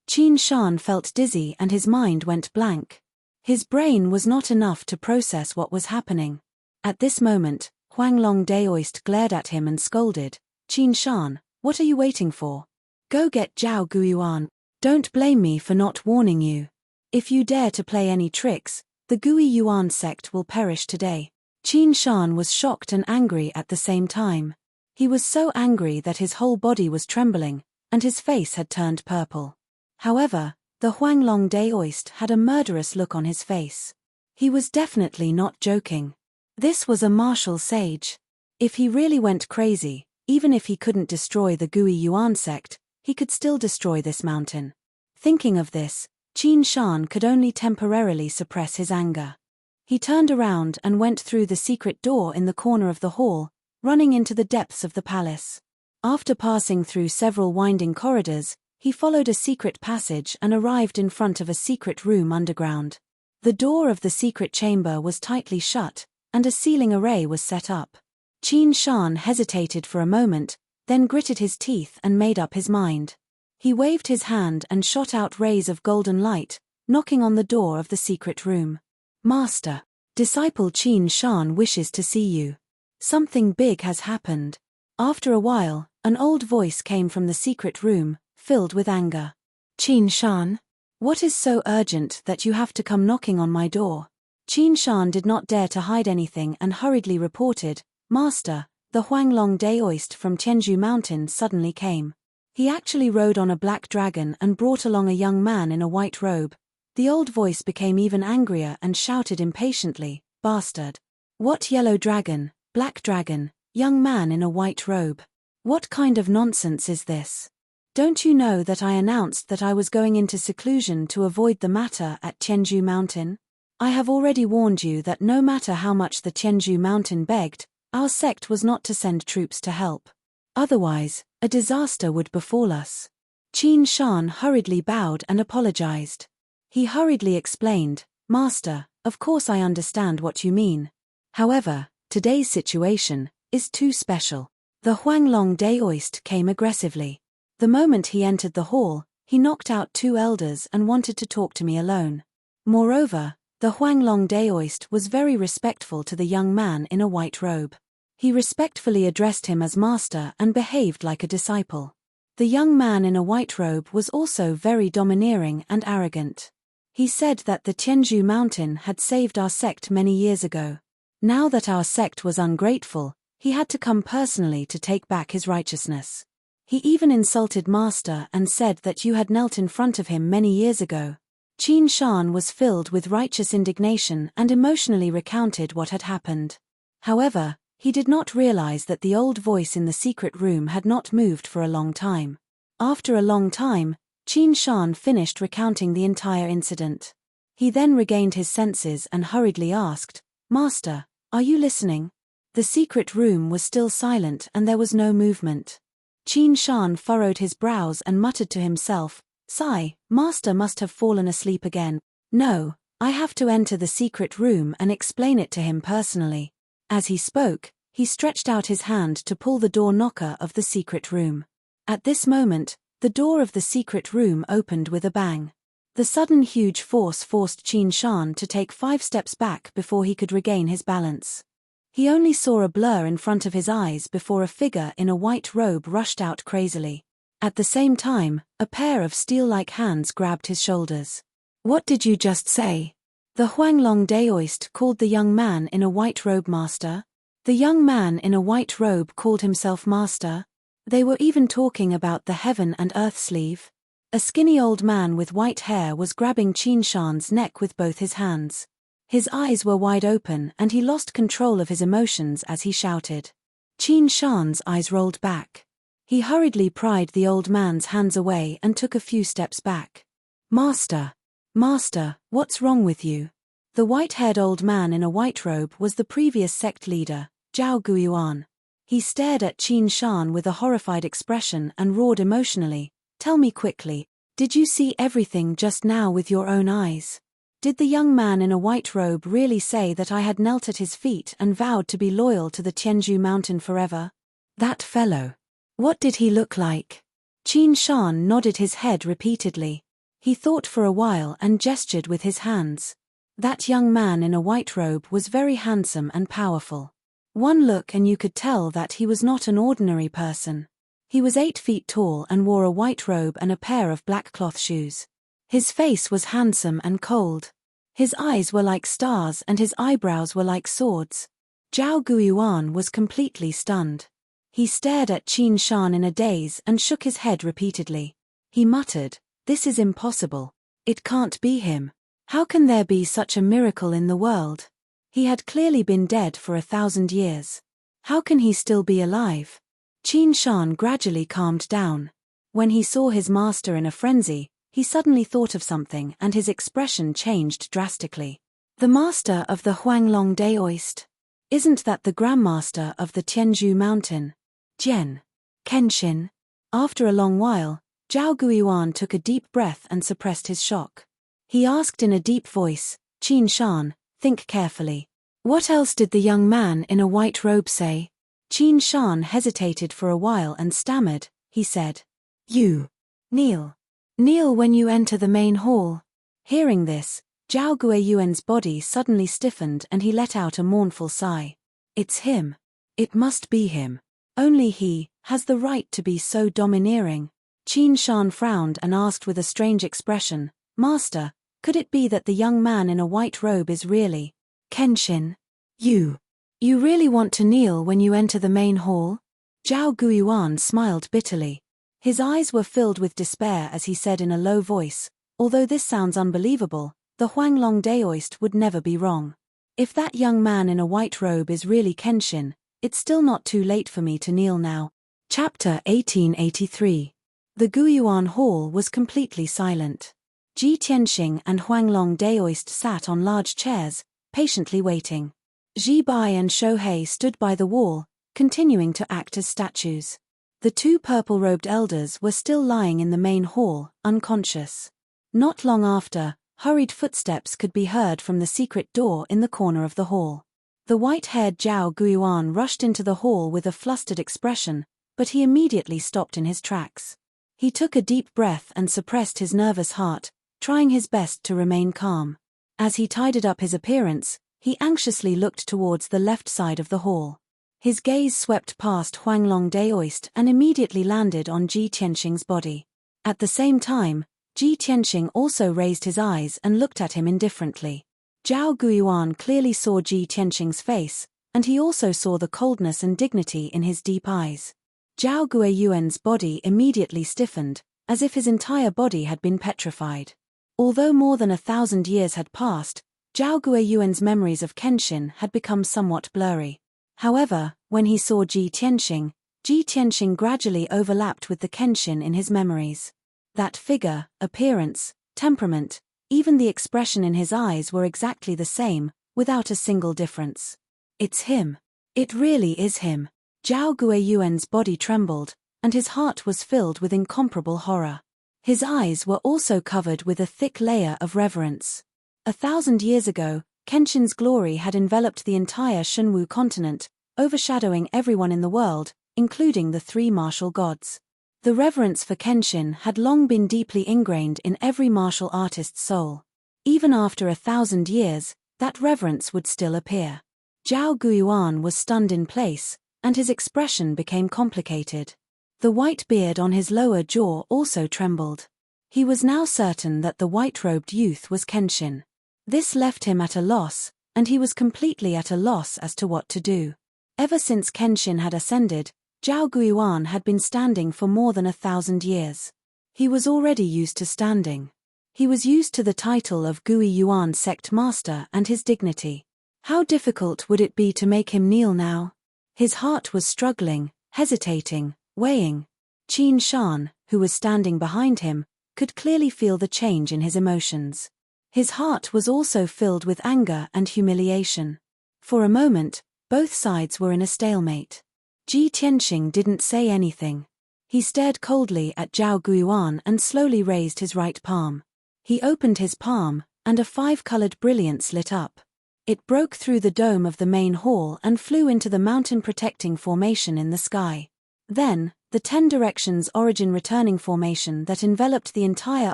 Qin Shan felt dizzy and his mind went blank. His brain was not enough to process what was happening. At this moment, Huanglong Daoist glared at him and scolded, "Qin Shan, what are you waiting for? Go get Zhao Guiyuan. Don't blame me for not warning you. If you dare to play any tricks, the Gui Yuan sect will perish today." Qin Shan was shocked and angry at the same time. He was so angry that his whole body was trembling, and his face had turned purple. However, the Huanglong Daoist had a murderous look on his face. He was definitely not joking. This was a martial sage. If he really went crazy, even if he couldn't destroy the Gui Yuan sect, he could still destroy this mountain. Thinking of this, Qin Shan could only temporarily suppress his anger. He turned around and went through the secret door in the corner of the hall, running into the depths of the palace. After passing through several winding corridors, he followed a secret passage and arrived in front of a secret room underground. The door of the secret chamber was tightly shut, and a ceiling array was set up. Qin Shan hesitated for a moment, then gritted his teeth and made up his mind. He waved his hand and shot out rays of golden light, knocking on the door of the secret room. "Master, disciple Qin Shan wishes to see you. Something big has happened." After a while, an old voice came from the secret room, filled with anger. "Qin Shan, what is so urgent that you have to come knocking on my door?" Qin Shan did not dare to hide anything and hurriedly reported, "Master, the Huanglong Daoist from Tianzhu Mountain suddenly came. He actually rode on a black dragon and brought along a young man in a white robe." The old voice became even angrier and shouted impatiently, "Bastard! What yellow dragon, black dragon, young man in a white robe? What kind of nonsense is this? Don't you know that I announced that I was going into seclusion to avoid the matter at Tianzhu Mountain? I have already warned you that no matter how much the Tianzhu Mountain begged, our sect was not to send troops to help. Otherwise, a disaster would befall us." Qin Shan hurriedly bowed and apologized. He hurriedly explained, "Master, of course I understand what you mean. However, today's situation is too special." The Huanglong Daoist came aggressively. The moment he entered the hall, he knocked out 2 elders and wanted to talk to me alone. Moreover, the Huanglong Daoist was very respectful to the young man in a white robe. He respectfully addressed him as master and behaved like a disciple. The young man in a white robe was also very domineering and arrogant. He said that the Tianzhu Mountain had saved our sect many years ago. Now that our sect was ungrateful, he had to come personally to take back his righteousness. He even insulted Master and said that you had knelt in front of him many years ago. Qin Shan was filled with righteous indignation and emotionally recounted what had happened. However, he did not realize that the old voice in the secret room had not moved for a long time. After a long time, Qin Shan finished recounting the entire incident. He then regained his senses and hurriedly asked, "Master, are you listening?" The secret room was still silent and there was no movement. Qin Shan furrowed his brows and muttered to himself, "Sigh, Master must have fallen asleep again. No, I have to enter the secret room and explain it to him personally." As he spoke, he stretched out his hand to pull the door knocker of the secret room. At this moment, the door of the secret room opened with a bang. The sudden huge force forced Qin Shan to take 5 steps back before he could regain his balance. He only saw a blur in front of his eyes before a figure in a white robe rushed out crazily. At the same time, a pair of steel-like hands grabbed his shoulders. "What did you just say?" The Huanglong Daoist called the young man in a white robe master. The young man in a white robe called himself master. They were even talking about the heaven and earth sleeve. A skinny old man with white hair was grabbing Qin Shan's neck with both his hands. His eyes were wide open and he lost control of his emotions as he shouted. Qin Shan's eyes rolled back. He hurriedly pried the old man's hands away and took a few steps back. "Master! Master, what's wrong with you?" The white-haired old man in a white robe was the previous sect leader, Zhao Guiyuan. He stared at Qin Shan with a horrified expression and roared emotionally, "Tell me quickly, did you see everything just now with your own eyes? Did the young man in a white robe really say that I had knelt at his feet and vowed to be loyal to the Tianzhu mountain forever? That fellow. What did he look like?" Qin Shan nodded his head repeatedly. He thought for a while and gestured with his hands. That young man in a white robe was very handsome and powerful. One look and you could tell that he was not an ordinary person. He was 8 feet tall and wore a white robe and a pair of black cloth shoes. His face was handsome and cold. His eyes were like stars and his eyebrows were like swords. Zhao Guiyuan was completely stunned. He stared at Qin Shan in a daze and shook his head repeatedly. He muttered, "This is impossible. It can't be him. How can there be such a miracle in the world? He had clearly been dead for 1,000 years. How can he still be alive?" Qin Shan gradually calmed down. When he saw his master in a frenzy, he suddenly thought of something and his expression changed drastically. "The master of the Huanglong Daoist? Isn't that the grandmaster of the Tianzhu mountain? Jian. Kenshin?" After a long while, Zhao Guiyuan took a deep breath and suppressed his shock. He asked in a deep voice, "Qin Shan, think carefully. What else did the young man in a white robe say?" Qin Shan hesitated for a while and stammered. He said, "You. Kneel. Kneel when you enter the main hall." Hearing this, Zhao Guiyuan's body suddenly stiffened and he let out a mournful sigh. "It's him. It must be him. Only he has the right to be so domineering." Qin Shan frowned and asked with a strange expression, "Master, could it be that the young man in a white robe is really Kenshin? You really want to kneel when you enter the main hall?" Zhao Guiyuan smiled bitterly. His eyes were filled with despair as he said in a low voice, "Although this sounds unbelievable, the Huanglong Daoist would never be wrong. If that young man in a white robe is really Kenshin, it's still not too late for me to kneel now." Chapter 1883. The Guiyuan Hall was completely silent. Ji Tianxing and Huanglong Daoist sat on large chairs, patiently waiting. Ji Bai and Shohei stood by the wall, continuing to act as statues. The 2 purple-robed elders were still lying in the main hall, unconscious. Not long after, hurried footsteps could be heard from the secret door in the corner of the hall. The white-haired Zhao Guiyuan rushed into the hall with a flustered expression, but he immediately stopped in his tracks. He took a deep breath and suppressed his nervous heart, trying his best to remain calm. As he tidied up his appearance, he anxiously looked towards the left side of the hall. His gaze swept past Huanglong Daoist and immediately landed on Ji Tianxing's body. At the same time, Ji Tianxing also raised his eyes and looked at him indifferently. Zhao Guiyuan clearly saw Ji Tianxing's face, and he also saw the coldness and dignity in his deep eyes. Zhao Guiyuan's body immediately stiffened, as if his entire body had been petrified. Although more than 1,000 years had passed, Zhao Guiyuan's memories of Kenshin had become somewhat blurry. However, when he saw Ji Tianxing gradually overlapped with the Kenshin in his memories. That figure, appearance, temperament, even the expression in his eyes were exactly the same, without a single difference. It's him. It really is him. Zhao Guiyuan's body trembled, and his heart was filled with incomparable horror. His eyes were also covered with a thick layer of reverence. 1,000 years ago, Kenshin's glory had enveloped the entire Shenwu continent, overshadowing everyone in the world, including the three martial gods. The reverence for Kenshin had long been deeply ingrained in every martial artist's soul. Even after 1,000 years, that reverence would still appear. Zhao Guiyuan was stunned in place, and his expression became complicated. The white beard on his lower jaw also trembled. He was now certain that the white-robed youth was Kenshin. This left him at a loss, and he was completely at a loss as to what to do. Ever since Kenshin had ascended, Zhao Guiyuan had been standing for more than 1,000 years. He was already used to standing. He was used to the title of Guiyuan sect master and his dignity. How difficult would it be to make him kneel now? His heart was struggling, hesitating, weighing. Qin Shan, who was standing behind him, could clearly feel the change in his emotions. His heart was also filled with anger and humiliation. For a moment, both sides were in a stalemate. Ji Tianxing didn't say anything. He stared coldly at Zhao Guiyuan and slowly raised his right palm. He opened his palm, and a five-colored brilliance lit up. It broke through the dome of the main hall and flew into the mountain-protecting formation in the sky. Then, the 10 directions origin-returning formation that enveloped the entire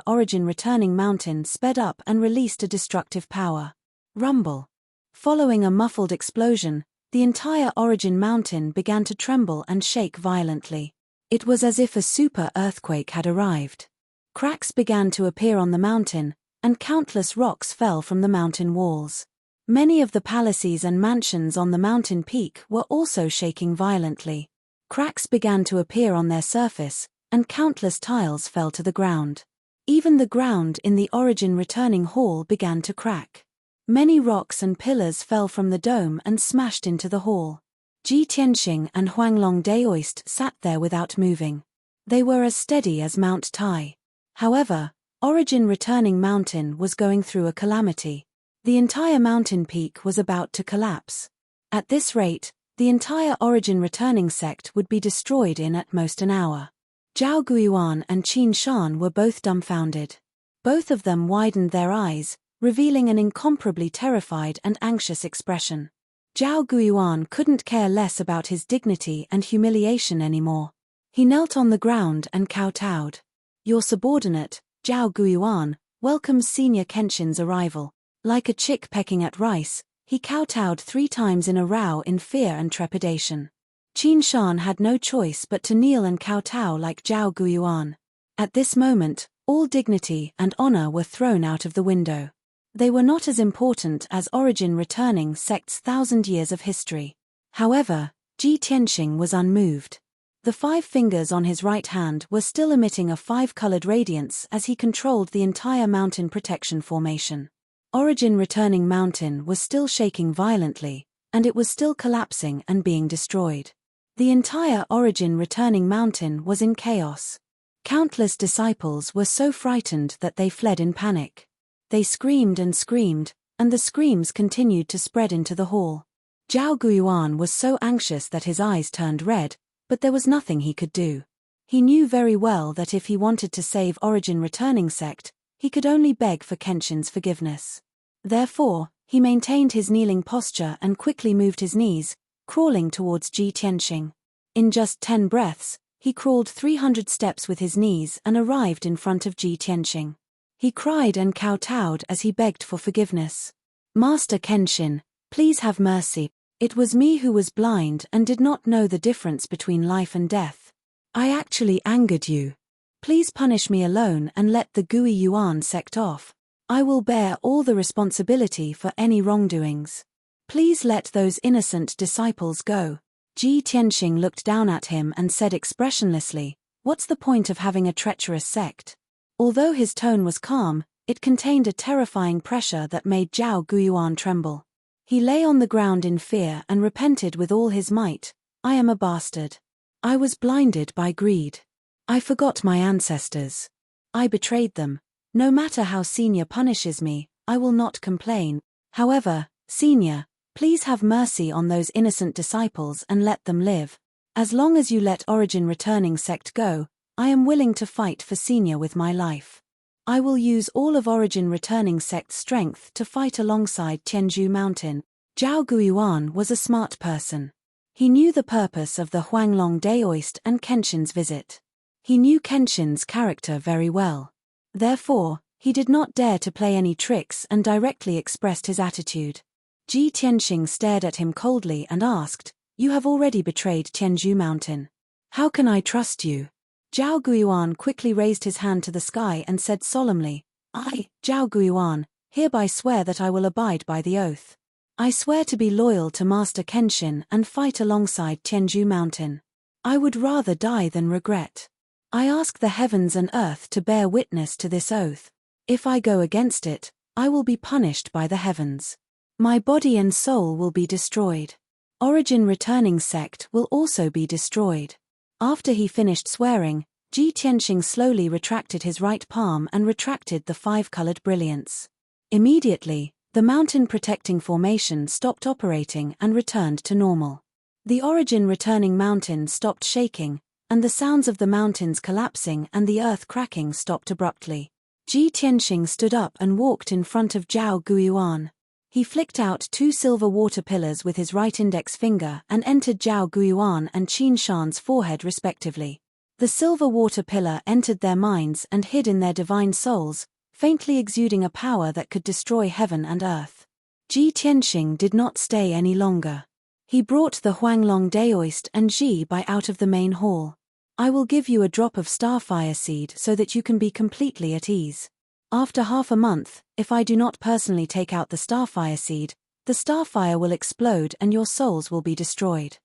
origin-returning mountain sped up and released a destructive power. Rumble. Following a muffled explosion, the entire origin mountain began to tremble and shake violently. It was as if a super earthquake had arrived. Cracks began to appear on the mountain, and countless rocks fell from the mountain walls. Many of the palaces and mansions on the mountain peak were also shaking violently. Cracks began to appear on their surface, and countless tiles fell to the ground. Even the ground in the origin returning hall began to crack. Many rocks and pillars fell from the dome and smashed into the hall. Ji Tianxing and Huanglong Daoist sat there without moving. They were as steady as Mount Tai. However, Origin Returning Mountain was going through a calamity. The entire mountain peak was about to collapse. At this rate, the entire Origin Returning sect would be destroyed in at most an hour. Zhao Guiyuan and Qin Shan were both dumbfounded. Both of them widened their eyes, revealing an incomparably terrified and anxious expression. Zhao Guiyuan couldn't care less about his dignity and humiliation anymore. He knelt on the ground and kowtowed. Your subordinate, Zhao Guiyuan, welcomes Senior Kenshin's arrival. Like a chick pecking at rice, he kowtowed 3 times in a row in fear and trepidation. Qin Shan had no choice but to kneel and kowtow like Zhao Guiyuan. At this moment, all dignity and honor were thrown out of the window. They were not as important as Origin Returning sect's 1,000 years of history. However, Ji Tianxing was unmoved. The 5 fingers on his right hand were still emitting a 5-colored radiance as he controlled the entire mountain protection formation. Origin Returning Mountain was still shaking violently, and it was still collapsing and being destroyed. The entire Origin Returning Mountain was in chaos. Countless disciples were so frightened that they fled in panic. They screamed, and the screams continued to spread into the hall. Zhao Guiyuan was so anxious that his eyes turned red, but there was nothing he could do. He knew very well that if he wanted to save Origin Returning sect, he could only beg for Kenshin's forgiveness. Therefore, he maintained his kneeling posture and quickly moved his knees, crawling towards Ji Tianxing. In just 10 breaths, he crawled 300 steps with his knees and arrived in front of Ji Tianxing. He cried and kowtowed as he begged for forgiveness. Master Kenshin, please have mercy. It was me who was blind and did not know the difference between life and death. I actually angered you. Please punish me alone and let the Guiyuan sect off. I will bear all the responsibility for any wrongdoings. Please let those innocent disciples go. Ji Tianxing looked down at him and said expressionlessly, "What's the point of having a treacherous sect?" Although his tone was calm, it contained a terrifying pressure that made Zhao Guiyuan tremble. He lay on the ground in fear and repented with all his might. I am a bastard. I was blinded by greed. I forgot my ancestors. I betrayed them. No matter how Senior punishes me, I will not complain. However, Senior, please have mercy on those innocent disciples and let them live. As long as you let Origin Returning Sect go, I am willing to fight for Senior with my life. I will use all of Origin Returning Sect's strength to fight alongside Tianzhu Mountain. Zhao Guiyuan was a smart person. He knew the purpose of the Huanglong Daoist and Kenshin's visit. He knew Kenshin's character very well. Therefore, he did not dare to play any tricks and directly expressed his attitude. Ji Tianxing stared at him coldly and asked, "You have already betrayed Tianzhu Mountain. How can I trust you?" Zhao Guiyuan quickly raised his hand to the sky and said solemnly, "I, Zhao Guiyuan, hereby swear that I will abide by the oath. I swear to be loyal to Master Kenshin and fight alongside Tianzhu Mountain. I would rather die than regret. I ask the heavens and earth to bear witness to this oath. If I go against it, I will be punished by the heavens. My body and soul will be destroyed. Origin Returning Sect will also be destroyed." After he finished swearing, Ji Tianxing slowly retracted his right palm and retracted the five-colored brilliance. Immediately, the mountain protecting formation stopped operating and returned to normal. The Origin Returning Mountain stopped shaking, and the sounds of the mountains collapsing and the earth cracking stopped abruptly. Ji Tianxing stood up and walked in front of Zhao Guiyuan. He flicked out two silver water pillars with his right index finger and entered Zhao Guiyuan and Qin Shan's forehead respectively. The silver water pillar entered their minds and hid in their divine souls, faintly exuding a power that could destroy heaven and earth. Ji Tianxing did not stay any longer. He brought the Huanglong Daoist and Ji Bai out of the main hall. "I will give you a drop of starfire seed so that you can be completely at ease. After half a month, if I do not personally take out the starfire seed, the starfire will explode and your souls will be destroyed."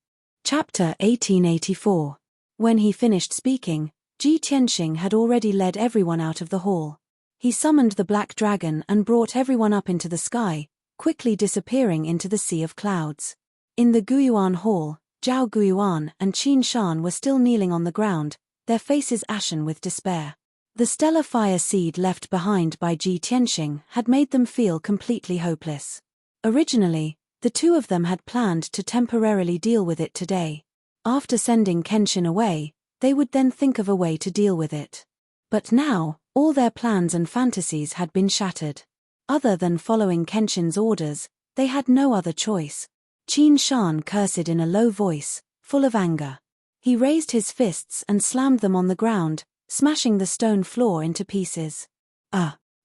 Chapter 1884. When he finished speaking, Ji Tianxing had already led everyone out of the hall. He summoned the black dragon and brought everyone up into the sky, quickly disappearing into the sea of clouds. In the Guiyuan Hall, Zhao Guiyuan and Qin Shan were still kneeling on the ground, their faces ashen with despair. The stellar fire seed left behind by Ji Tianxing had made them feel completely hopeless. Originally, the two of them had planned to temporarily deal with it today. After sending Kenshin away, they would then think of a way to deal with it. But now, all their plans and fantasies had been shattered. Other than following Kenshin's orders, they had no other choice. Qin Shan cursed in a low voice, full of anger. He raised his fists and slammed them on the ground, smashing the stone floor into pieces.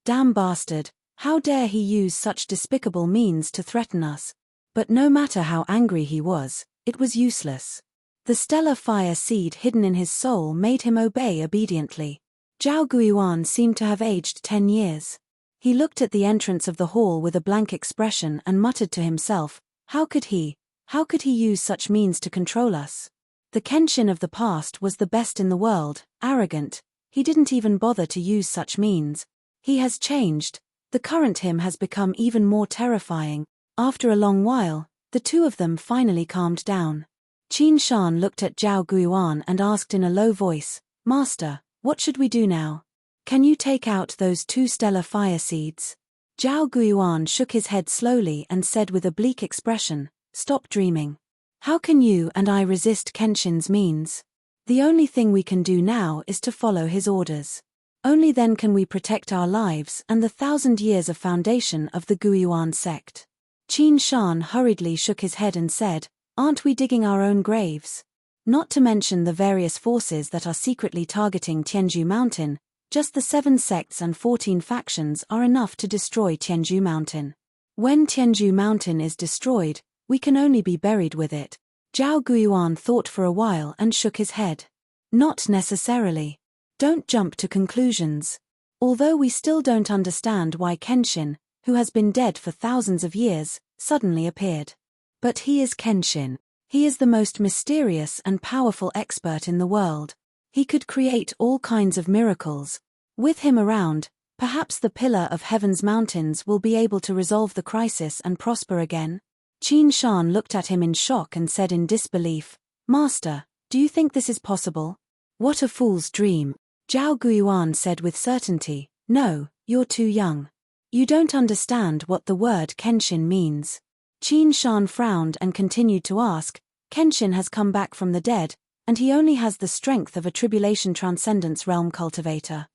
Damn bastard, how dare he use such despicable means to threaten us? But no matter how angry he was, it was useless. The stellar fire seed hidden in his soul made him obey obediently. Zhao Guiyuan seemed to have aged 10 years. He looked at the entrance of the hall with a blank expression and muttered to himself, how could he use such means to control us? The Kenshin of the past was the best in the world, arrogant, he didn't even bother to use such means. He has changed, the current him has become even more terrifying. After a long while, the two of them finally calmed down. Qin Shan looked at Zhao Guiyuan and asked in a low voice, "Master, what should we do now? Can you take out those two stellar fire seeds?" Zhao Guiyuan shook his head slowly and said with a bleak expression, "Stop dreaming. How can you and I resist Kenshin's means? The only thing we can do now is to follow his orders. Only then can we protect our lives and the 1,000 years of foundation of the Guiyuan sect." Qin Shan hurriedly shook his head and said, "Aren't we digging our own graves? Not to mention the various forces that are secretly targeting Tianzhu Mountain, just the 7 sects and 14 factions are enough to destroy Tianzhu Mountain. When Tianzhu Mountain is destroyed, we can only be buried with it." Zhao Guiyuan thought for a while and shook his head. "Not necessarily. Don't jump to conclusions. Although we still don't understand why Kenshin, who has been dead for thousands of years, suddenly appeared. But he is Kenshin. He is the most mysterious and powerful expert in the world. He could create all kinds of miracles. With him around, perhaps the pillar of Heaven's mountains will be able to resolve the crisis and prosper again." Qin Shan looked at him in shock and said in disbelief, "Master, do you think this is possible? What a fool's dream." Zhao Guiyuan said with certainty, "No, you're too young. You don't understand what the word Kenshin means." Qin Shan frowned and continued to ask, "Kenshin has come back from the dead, and he only has the strength of a tribulation transcendence realm cultivator.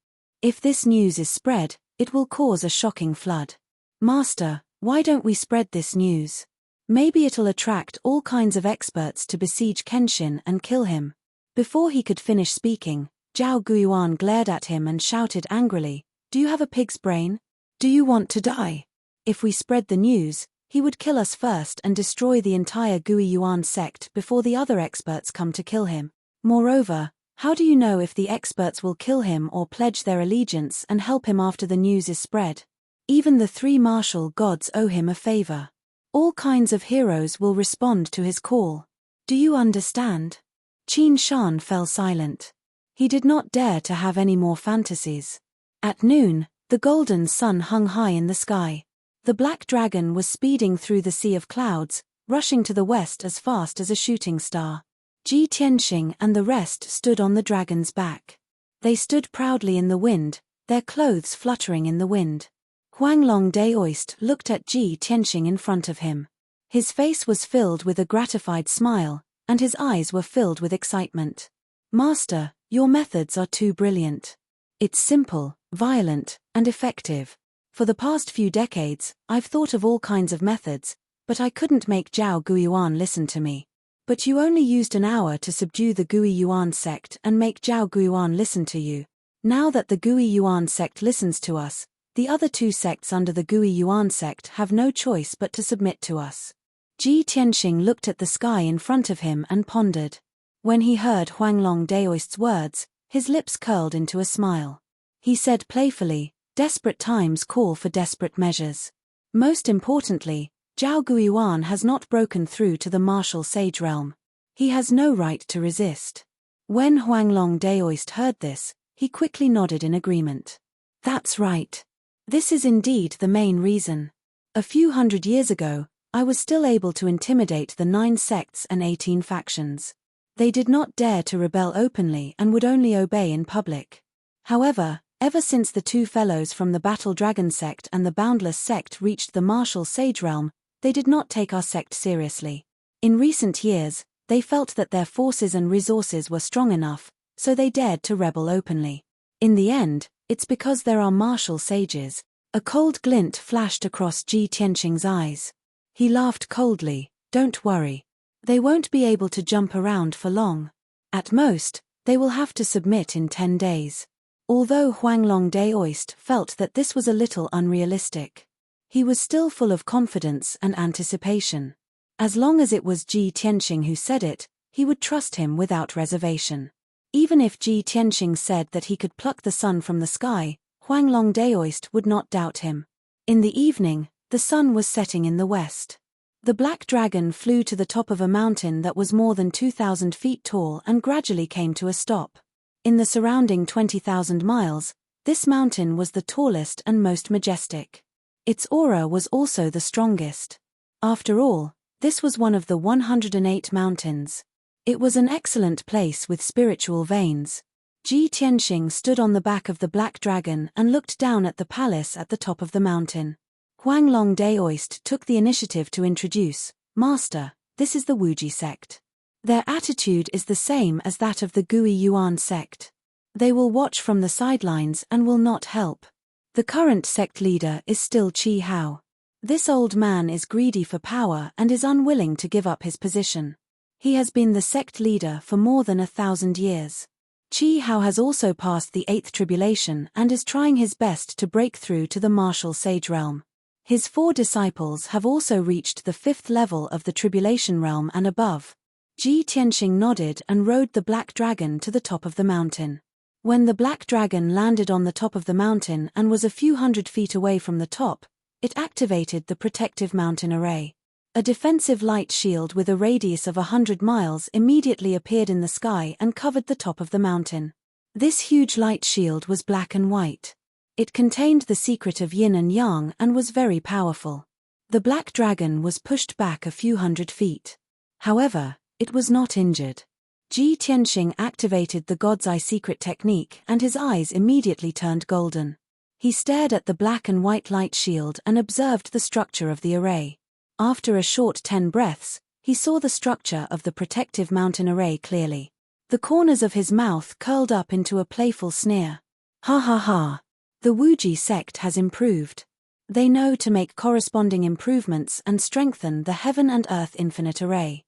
If this news is spread, it will cause a shocking flood. Master, why don't we spread this news? Maybe it'll attract all kinds of experts to besiege Kenshin and kill him." Before he could finish speaking, Zhao Guiyuan glared at him and shouted angrily, "Do you have a pig's brain? Do you want to die? If we spread the news, he would kill us first and destroy the entire Guiyuan sect before the other experts come to kill him. Moreover, how do you know if the experts will kill him or pledge their allegiance and help him after the news is spread? Even the three martial gods owe him a favor. All kinds of heroes will respond to his call. Do you understand?" Qin Shan fell silent. He did not dare to have any more fantasies. At noon, the golden sun hung high in the sky. The black dragon was speeding through the sea of clouds, rushing to the west as fast as a shooting star. Ji Tianxing and the rest stood on the dragon's back. They stood proudly in the wind, their clothes fluttering in the wind. Huanglong Daoist looked at Ji Tianxing in front of him. His face was filled with a gratified smile, and his eyes were filled with excitement. "Master, your methods are too brilliant. It's simple, violent, and effective. For the past few decades, I've thought of all kinds of methods, but I couldn't make Zhao Guiyuan listen to me. But you only used an hour to subdue the Guiyuan sect and make Zhao Guiyuan listen to you. Now that the Guiyuan sect listens to us, the other two sects under the Guiyuan sect have no choice but to submit to us." Ji Tianxing looked at the sky in front of him and pondered. When he heard Huanglong Daoist's words, his lips curled into a smile. He said playfully, "Desperate times call for desperate measures. Most importantly, Zhao Guiyuan has not broken through to the martial sage realm. He has no right to resist." When Huanglong Daoist heard this, he quickly nodded in agreement. "That's right. This is indeed the main reason. A few hundred years ago, I was still able to intimidate the 9 sects and 18 factions. They did not dare to rebel openly and would only obey in public. However, ever since the two fellows from the Battle Dragon sect and the Boundless sect reached the martial sage realm, they did not take our sect seriously. In recent years, they felt that their forces and resources were strong enough, so they dared to rebel openly. In the end, it's because there are martial sages." A cold glint flashed across Ji Tianxing's eyes. He laughed coldly, "Don't worry. They won't be able to jump around for long. At most, they will have to submit in 10 days. Although Huanglong Daoist felt that this was a little unrealistic, he was still full of confidence and anticipation. As long as it was Ji Tianxing who said it, he would trust him without reservation. Even if Ji Tianxing said that he could pluck the sun from the sky, Huanglong Daoist would not doubt him. In the evening, the sun was setting in the west. The black dragon flew to the top of a mountain that was more than 2,000 feet tall and gradually came to a stop. In the surrounding 20,000 miles, this mountain was the tallest and most majestic. Its aura was also the strongest. After all, this was one of the 108 mountains. It was an excellent place with spiritual veins. Ji Tianxing stood on the back of the black dragon and looked down at the palace at the top of the mountain. Huanglong Daoist took the initiative to introduce, "Master, this is the Wuji sect. Their attitude is the same as that of the Guiyuan sect. They will watch from the sidelines and will not help. The current sect leader is still Qi Hao. This old man is greedy for power and is unwilling to give up his position. He has been the sect leader for more than 1,000 years. Qi Hao has also passed the 8th tribulation and is trying his best to break through to the martial sage realm. His 4 disciples have also reached the 5th level of the tribulation realm and above." Ji Tianxing nodded and rode the black dragon to the top of the mountain. When the black dragon landed on the top of the mountain and was a few hundred feet away from the top, it activated the protective mountain array. A defensive light shield with a radius of 100 miles immediately appeared in the sky and covered the top of the mountain. This huge light shield was black and white. It contained the secret of yin and yang and was very powerful. The black dragon was pushed back a few hundred feet. However, it was not injured. Ji Tianxing activated the God's Eye secret technique and his eyes immediately turned golden. He stared at the black and white light shield and observed the structure of the array. After a short 10 breaths, he saw the structure of the protective mountain array clearly. The corners of his mouth curled up into a playful sneer. Ha ha ha! The Wuji sect has improved. They know to make corresponding improvements and strengthen the Heaven and Earth Infinite Array.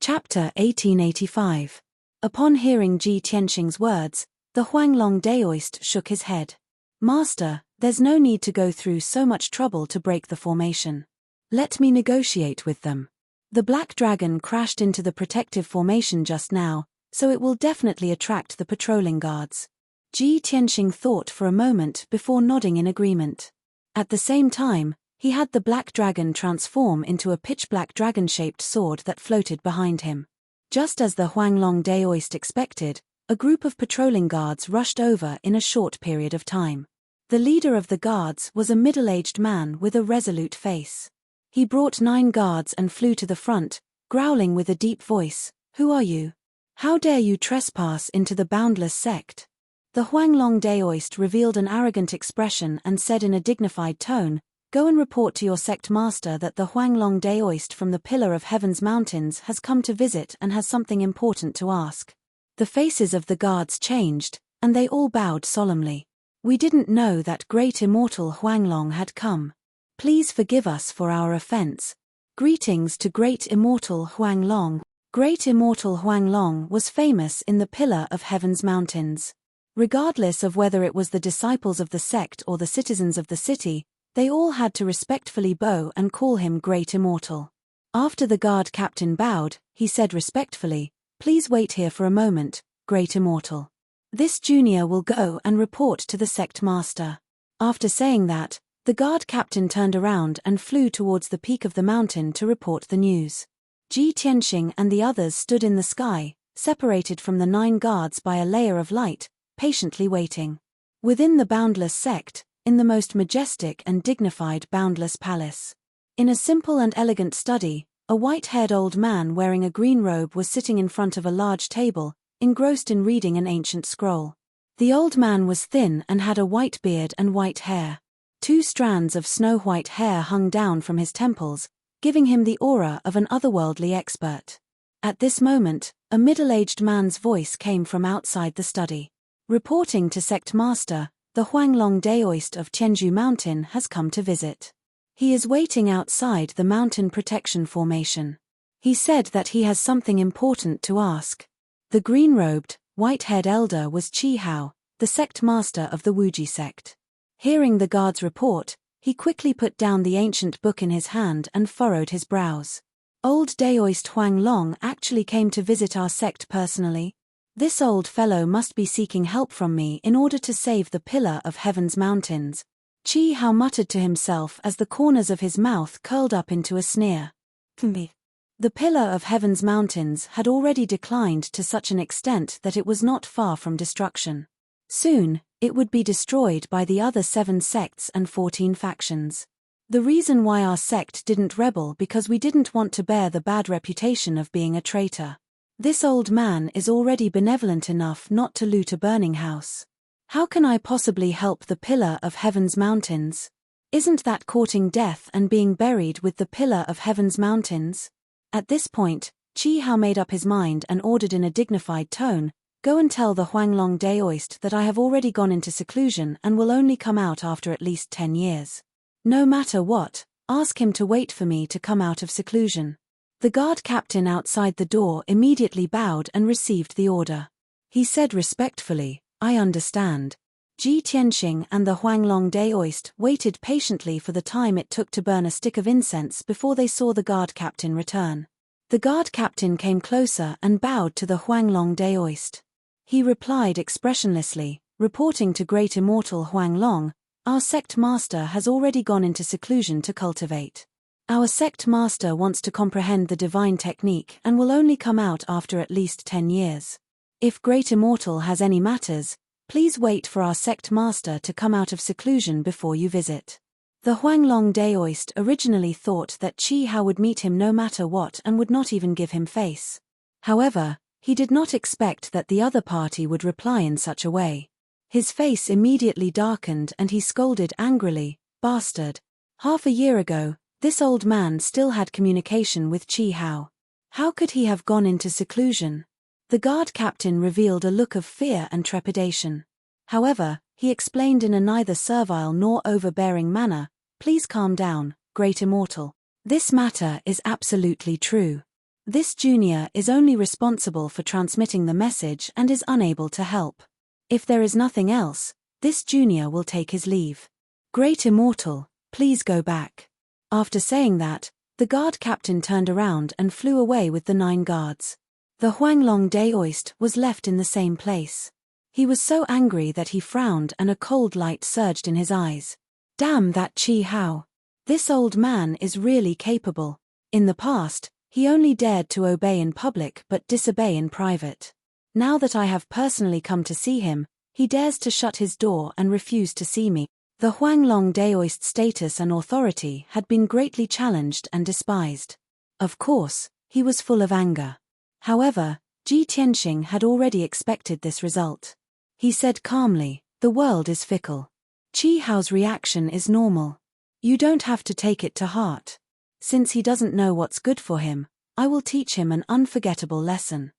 Chapter 1885. Upon hearing Ji Tianxing's words, the Huanglong Daoist shook his head. Master, there's no need to go through so much trouble to break the formation. Let me negotiate with them. The black dragon crashed into the protective formation just now, so it will definitely attract the patrolling guards. Ji Tianxing thought for a moment before nodding in agreement. At the same time, he had the black dragon transform into a pitch-black dragon-shaped sword that floated behind him. Just as the Huanglong Daoist expected, a group of patrolling guards rushed over in a short period of time. The leader of the guards was a middle-aged man with a resolute face. He brought 9 guards and flew to the front, growling with a deep voice, "Who are you? How dare you trespass into the boundless sect?" The Huanglong Daoist revealed an arrogant expression and said in a dignified tone, "Go and report to your sect master that the Huanglong Daoist from the Pillar of Heaven's Mountains has come to visit and has something important to ask." The faces of the guards changed, and they all bowed solemnly. "We didn't know that great immortal Huanglong had come. Please forgive us for our offense. Greetings to great immortal Huanglong." Great immortal Huanglong was famous in the Pillar of Heaven's Mountains. Regardless of whether it was the disciples of the sect or the citizens of the city, they all had to respectfully bow and call him Great Immortal. After the guard captain bowed, he said respectfully, "Please wait here for a moment, Great Immortal. This junior will go and report to the sect master." After saying that, the guard captain turned around and flew towards the peak of the mountain to report the news. Ji Tianxing and the others stood in the sky, separated from the 9 guards by a layer of light, patiently waiting. Within the boundless sect, in the most majestic and dignified boundless palace. In a simple and elegant study, a white-haired old man wearing a green robe was sitting in front of a large table, engrossed in reading an ancient scroll. The old man was thin and had a white beard and white hair. 2 strands of snow-white hair hung down from his temples, giving him the aura of an otherworldly expert. At this moment, a middle-aged man's voice came from outside the study. Reporting to Sect Master, the Huanglong Daoist of Tianzhu Mountain has come to visit. He is waiting outside the mountain protection formation. He said that he has something important to ask. The green-robed, white-haired elder was Qi Hao, the sect master of the Wuji sect. Hearing the guard's report, he quickly put down the ancient book in his hand and furrowed his brows. "Old Daoist Huanglong actually came to visit our sect personally? This old fellow must be seeking help from me in order to save the Pillar of Heaven's Mountains." Qi Hao muttered to himself as the corners of his mouth curled up into a sneer. The Pillar of Heaven's Mountains had already declined to such an extent that it was not far from destruction. Soon, it would be destroyed by the other 7 sects and 14 factions. The reason why our sect didn't rebel because we didn't want to bear the bad reputation of being a traitor. This old man is already benevolent enough not to loot a burning house. How can I possibly help the Pillar of Heaven's Mountains? Isn't that courting death and being buried with the Pillar of Heaven's Mountains? At this point, Qi Hao made up his mind and ordered in a dignified tone, "Go and tell the Huanglong Daoist that I have already gone into seclusion and will only come out after at least 10 years. No matter what, ask him to wait for me to come out of seclusion." The guard captain outside the door immediately bowed and received the order. He said respectfully, "I understand." Ji Tianxing and the Huanglong Daoist waited patiently for the time it took to burn a stick of incense before they saw the guard captain return. The guard captain came closer and bowed to the Huanglong Daoist. He replied expressionlessly, reporting to Great Immortal Huanglong, "Our sect master has already gone into seclusion to cultivate. Our sect master wants to comprehend the divine technique and will only come out after at least 10 years. If Great Immortal has any matters, please wait for our sect master to come out of seclusion before you visit." The Huanglong Daoist originally thought that Qi Hao would meet him no matter what and would not even give him face. However, He did not expect that the other party would reply in such a way. His face immediately darkened and he scolded angrily, "Bastard! Half a year ago, this old man still had communication with Chi Hao. How could he have gone into seclusion?" The guard captain revealed a look of fear and trepidation. However, he explained in a neither servile nor overbearing manner, "Please calm down, great immortal. This matter is absolutely true. This junior is only responsible for transmitting the message and is unable to help. If there is nothing else, this junior will take his leave. Great immortal, please go back." After saying that, the guard captain turned around and flew away with the 9 guards. The Huanglong Daoist was left in the same place. He was so angry that he frowned and a cold light surged in his eyes. Damn that Chi Hao. This old man is really capable. In the past, he only dared to obey in public but disobey in private. Now that I have personally come to see him, he dares to shut his door and refuse to see me. The Huanglong Daoist's status and authority had been greatly challenged and despised. Of course, he was full of anger. However, Ji Tianxing had already expected this result. He said calmly, "The world is fickle. Chi Hao's reaction is normal. You don't have to take it to heart. Since he doesn't know what's good for him, I will teach him an unforgettable lesson."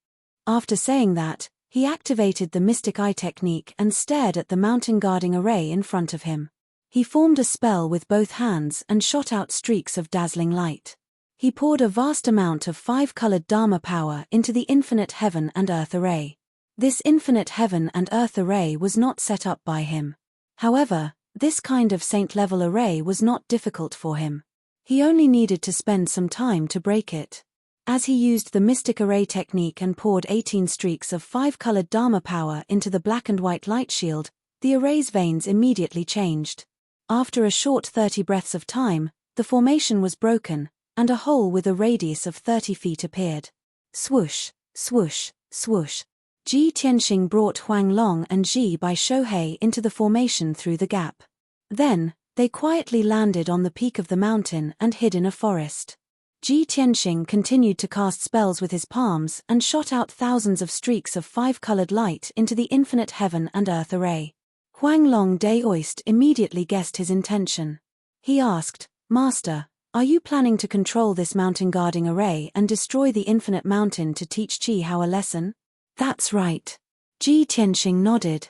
After saying that, he activated the mystic eye technique and stared at the mountain guarding array in front of him. He formed a spell with both hands and shot out streaks of dazzling light. He poured a vast amount of 5-colored Dharma power into the infinite heaven and earth array. This infinite heaven and earth array was not set up by him. However, this kind of saint-level array was not difficult for him. He only needed to spend some time to break it. As he used the mystic array technique and poured 18 streaks of 5-colored Dharma power into the black and white light shield, the array's veins immediately changed. After a short 30 breaths of time, the formation was broken, and a hole with a radius of 30 feet appeared. Swoosh, swoosh, swoosh. Ji Tianxing brought Huanglong and Ji Bai Shouhei into the formation through the gap. Then, they quietly landed on the peak of the mountain and hid in a forest. Ji Tianxing continued to cast spells with his palms and shot out thousands of streaks of 5-colored light into the infinite heaven and earth array. Huanglong Daoist immediately guessed his intention. He asked, "Master, are you planning to control this mountain guarding array and destroy the infinite mountain to teach Chi Hao a lesson?" "That's right." Ji Tianxing nodded.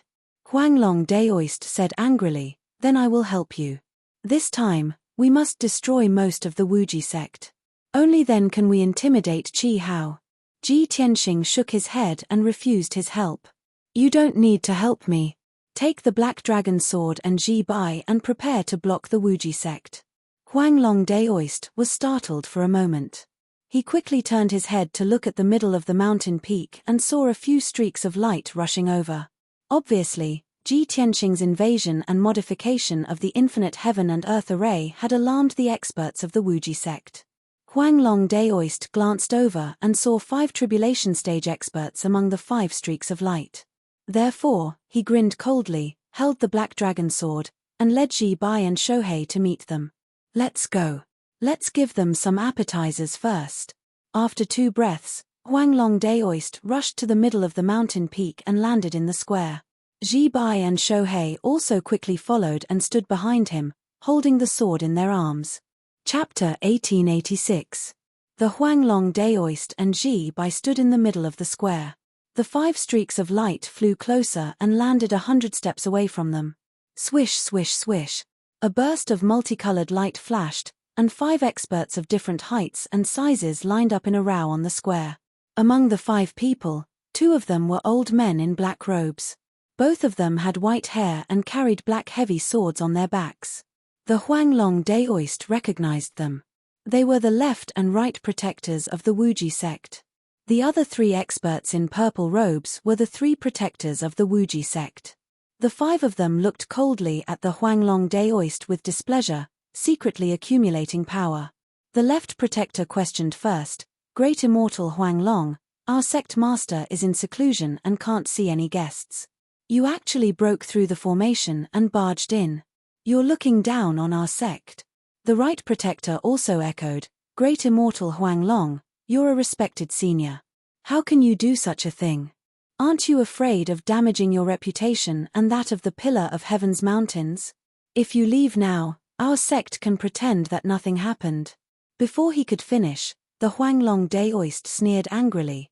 Huanglong Daoist said angrily, "Then I will help you. This time, we must destroy most of the Wuji sect. Only then can we intimidate Chi Hao." Ji Tianxing shook his head and refused his help. "You don't need to help me. Take the Black Dragon Sword and Ji Bai and prepare to block the Wuji sect." Huanglong Daoist was startled for a moment. He quickly turned his head to look at the middle of the mountain peak and saw a few streaks of light rushing over. Obviously, Ji Tianxing's invasion and modification of the infinite heaven and earth array had alarmed the experts of the Wuji sect. Huanglong Daoist glanced over and saw 5 tribulation stage experts among the 5 streaks of light. Therefore, he grinned coldly, held the Black Dragon Sword, and led Ji Bai and Shouhei to meet them. "Let's go. Let's give them some appetizers first." After 2 breaths, Huanglong Daoist rushed to the middle of the mountain peak and landed in the square. Ji Bai and Shouhei also quickly followed and stood behind him, holding the sword in their arms. Chapter 1886. The Huanglong Daoist and Ji Bai stood in the middle of the square. The 5 streaks of light flew closer and landed 100 steps away from them. Swish, swish, swish. A burst of multicolored light flashed, and 5 experts of different heights and sizes lined up in a row on the square. Among the 5 people, 2 of them were old men in black robes. Both of them had white hair and carried black heavy swords on their backs. The Huanglong Daoist recognized them. They were the left and right protectors of the Wuji sect. The other 3 experts in purple robes were the 3 protectors of the Wuji sect. The 5 of them looked coldly at the Huanglong Daoist with displeasure, secretly accumulating power. The left protector questioned first, "Great Immortal Huanglong, our sect master is in seclusion and can't see any guests. You actually broke through the formation and barged in. You're looking down on our sect." The right protector also echoed, "Great Immortal Huanglong, you're a respected senior. How can you do such a thing? Aren't you afraid of damaging your reputation and that of the Pillar of Heaven's Mountains? If you leave now, our sect can pretend that nothing happened. Before he could finish, the Huanglong Daoist sneered angrily.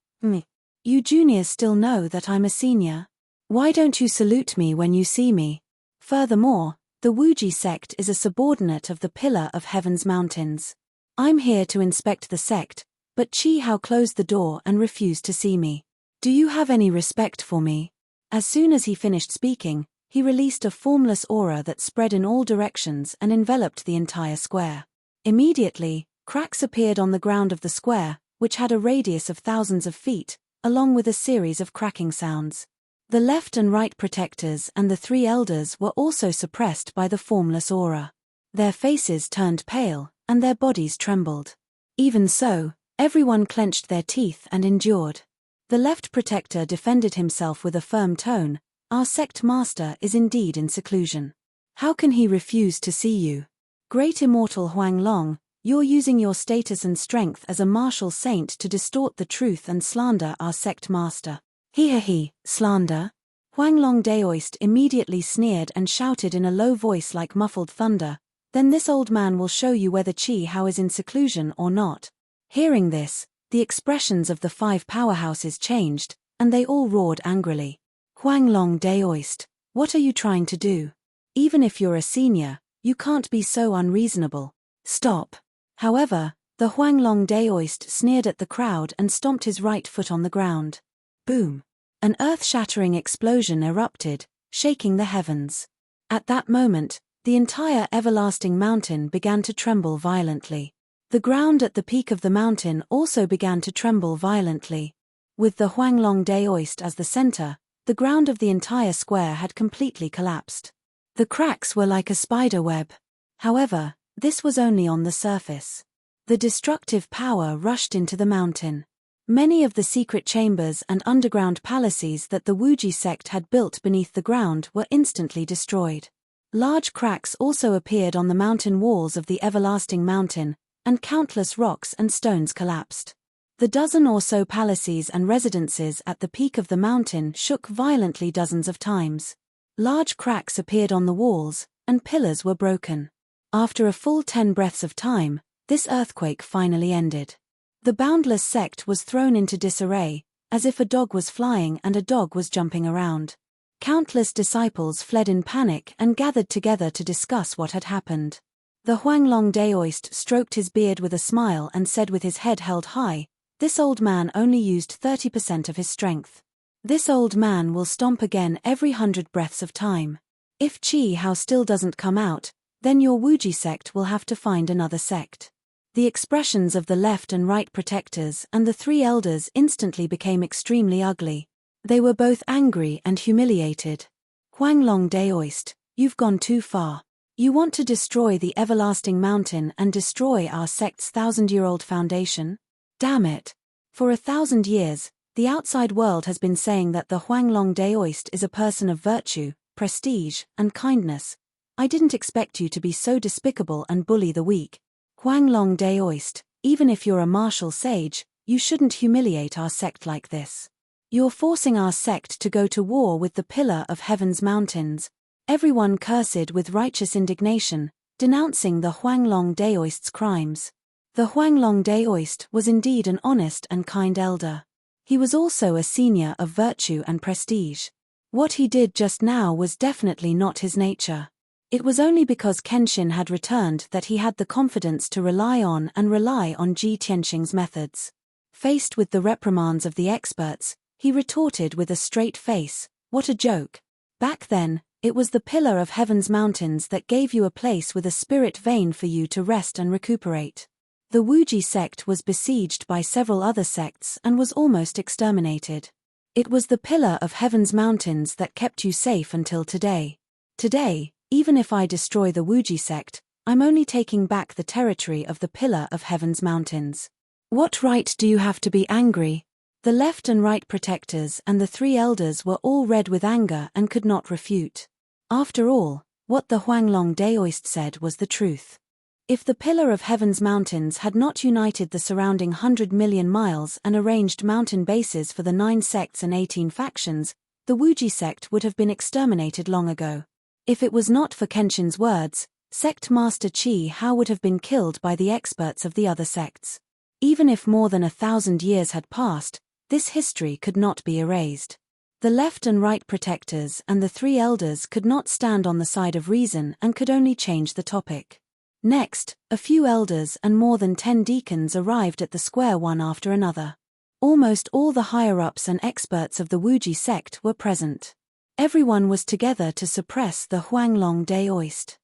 You juniors still know that I'm a senior? Why don't you salute me when you see me? Furthermore, the Wuji sect is a subordinate of the Pillar of Heaven's Mountains. I'm here to inspect the sect, but Chi Hao closed the door and refused to see me. Do you have any respect for me? As soon as he finished speaking, he released a formless aura that spread in all directions and enveloped the entire square. Immediately, cracks appeared on the ground of the square, which had a radius of thousands of feet, along with a series of cracking sounds. The left and right protectors and the three elders were also suppressed by the formless aura. Their faces turned pale, and their bodies trembled. Even so, everyone clenched their teeth and endured. The left protector defended himself with a firm tone. Our sect master is indeed in seclusion. How can he refuse to see you? Great immortal Huanglong, you're using your status and strength as a martial saint to distort the truth and slander our sect master. He, slander? Huanglong Daoist immediately sneered and shouted in a low voice like muffled thunder, then this old man will show you whether Chi Hao is in seclusion or not. Hearing this, the expressions of the five powerhouses changed, and they all roared angrily. Huanglong Daoist, what are you trying to do? Even if you're a senior, you can't be so unreasonable. Stop. However, the Huanglong Daoist sneered at the crowd and stomped his right foot on the ground. Boom. An earth-shattering explosion erupted, shaking the heavens. At that moment, the entire everlasting mountain began to tremble violently. The ground at the peak of the mountain also began to tremble violently. With the Huanglong Daoist as the center, the ground of the entire square had completely collapsed. The cracks were like a spider web. However, this was only on the surface. The destructive power rushed into the mountain. Many of the secret chambers and underground palaces that the Wuji sect had built beneath the ground were instantly destroyed. Large cracks also appeared on the mountain walls of the everlasting mountain, and countless rocks and stones collapsed. The dozen or so palaces and residences at the peak of the mountain shook violently dozens of times. Large cracks appeared on the walls, and pillars were broken. After a full 10 breaths of time, this earthquake finally ended. The boundless sect was thrown into disarray, as if a dog was flying and a dog was jumping around. Countless disciples fled in panic and gathered together to discuss what had happened. The Huanglong Daoist stroked his beard with a smile and said with his head held high, "This old man only used 30% of his strength. This old man will stomp again every 100 breaths of time. If Chi Hao still doesn't come out, then your Wuji sect will have to find another sect." The expressions of the left and right protectors and the three elders instantly became extremely ugly. They were both angry and humiliated. Huanglong Daoist, you've gone too far. You want to destroy the everlasting mountain and destroy our sect's 1,000-year-old foundation? Damn it. For 1,000 years, the outside world has been saying that the Huanglong Daoist is a person of virtue, prestige, and kindness. I didn't expect you to be so despicable and bully the weak. Huanglong Daoist, even if you're a martial sage, you shouldn't humiliate our sect like this. You're forcing our sect to go to war with the Pillar of Heaven's Mountains. Everyone cursed with righteous indignation, denouncing the Huanglong Daoist's crimes. The Huanglong Daoist was indeed an honest and kind elder. He was also a senior of virtue and prestige. What he did just now was definitely not his nature. It was only because Kenshin had returned that he had the confidence to rely on Ji Tianxing's methods. Faced with the reprimands of the experts, he retorted with a straight face, "What a joke. Back then, it was the Pillar of Heaven's Mountains that gave you a place with a spirit vein for you to rest and recuperate. The Wuji sect was besieged by several other sects and was almost exterminated. It was the Pillar of Heaven's Mountains that kept you safe until today. Today, even if I destroy the Wuji sect, I'm only taking back the territory of the Pillar of Heaven's Mountains. What right do you have to be angry?" The left and right protectors and the three elders were all red with anger and could not refute. After all, what the Huanglong Daoist said was the truth. If the Pillar of Heaven's Mountains had not united the surrounding 100 million miles and arranged mountain bases for the 9 sects and 18 factions, the Wuji sect would have been exterminated long ago. If it was not for Kenshin's words, Sect Master Chi Hao would have been killed by the experts of the other sects. Even if more than 1,000 years had passed, this history could not be erased. The left and right protectors and the 3 elders could not stand on the side of reason and could only change the topic. Next, a few elders and more than 10 deacons arrived at the square one after another. Almost all the higher-ups and experts of the Wuji sect were present. Everyone was together to suppress the Huanglong Daoist.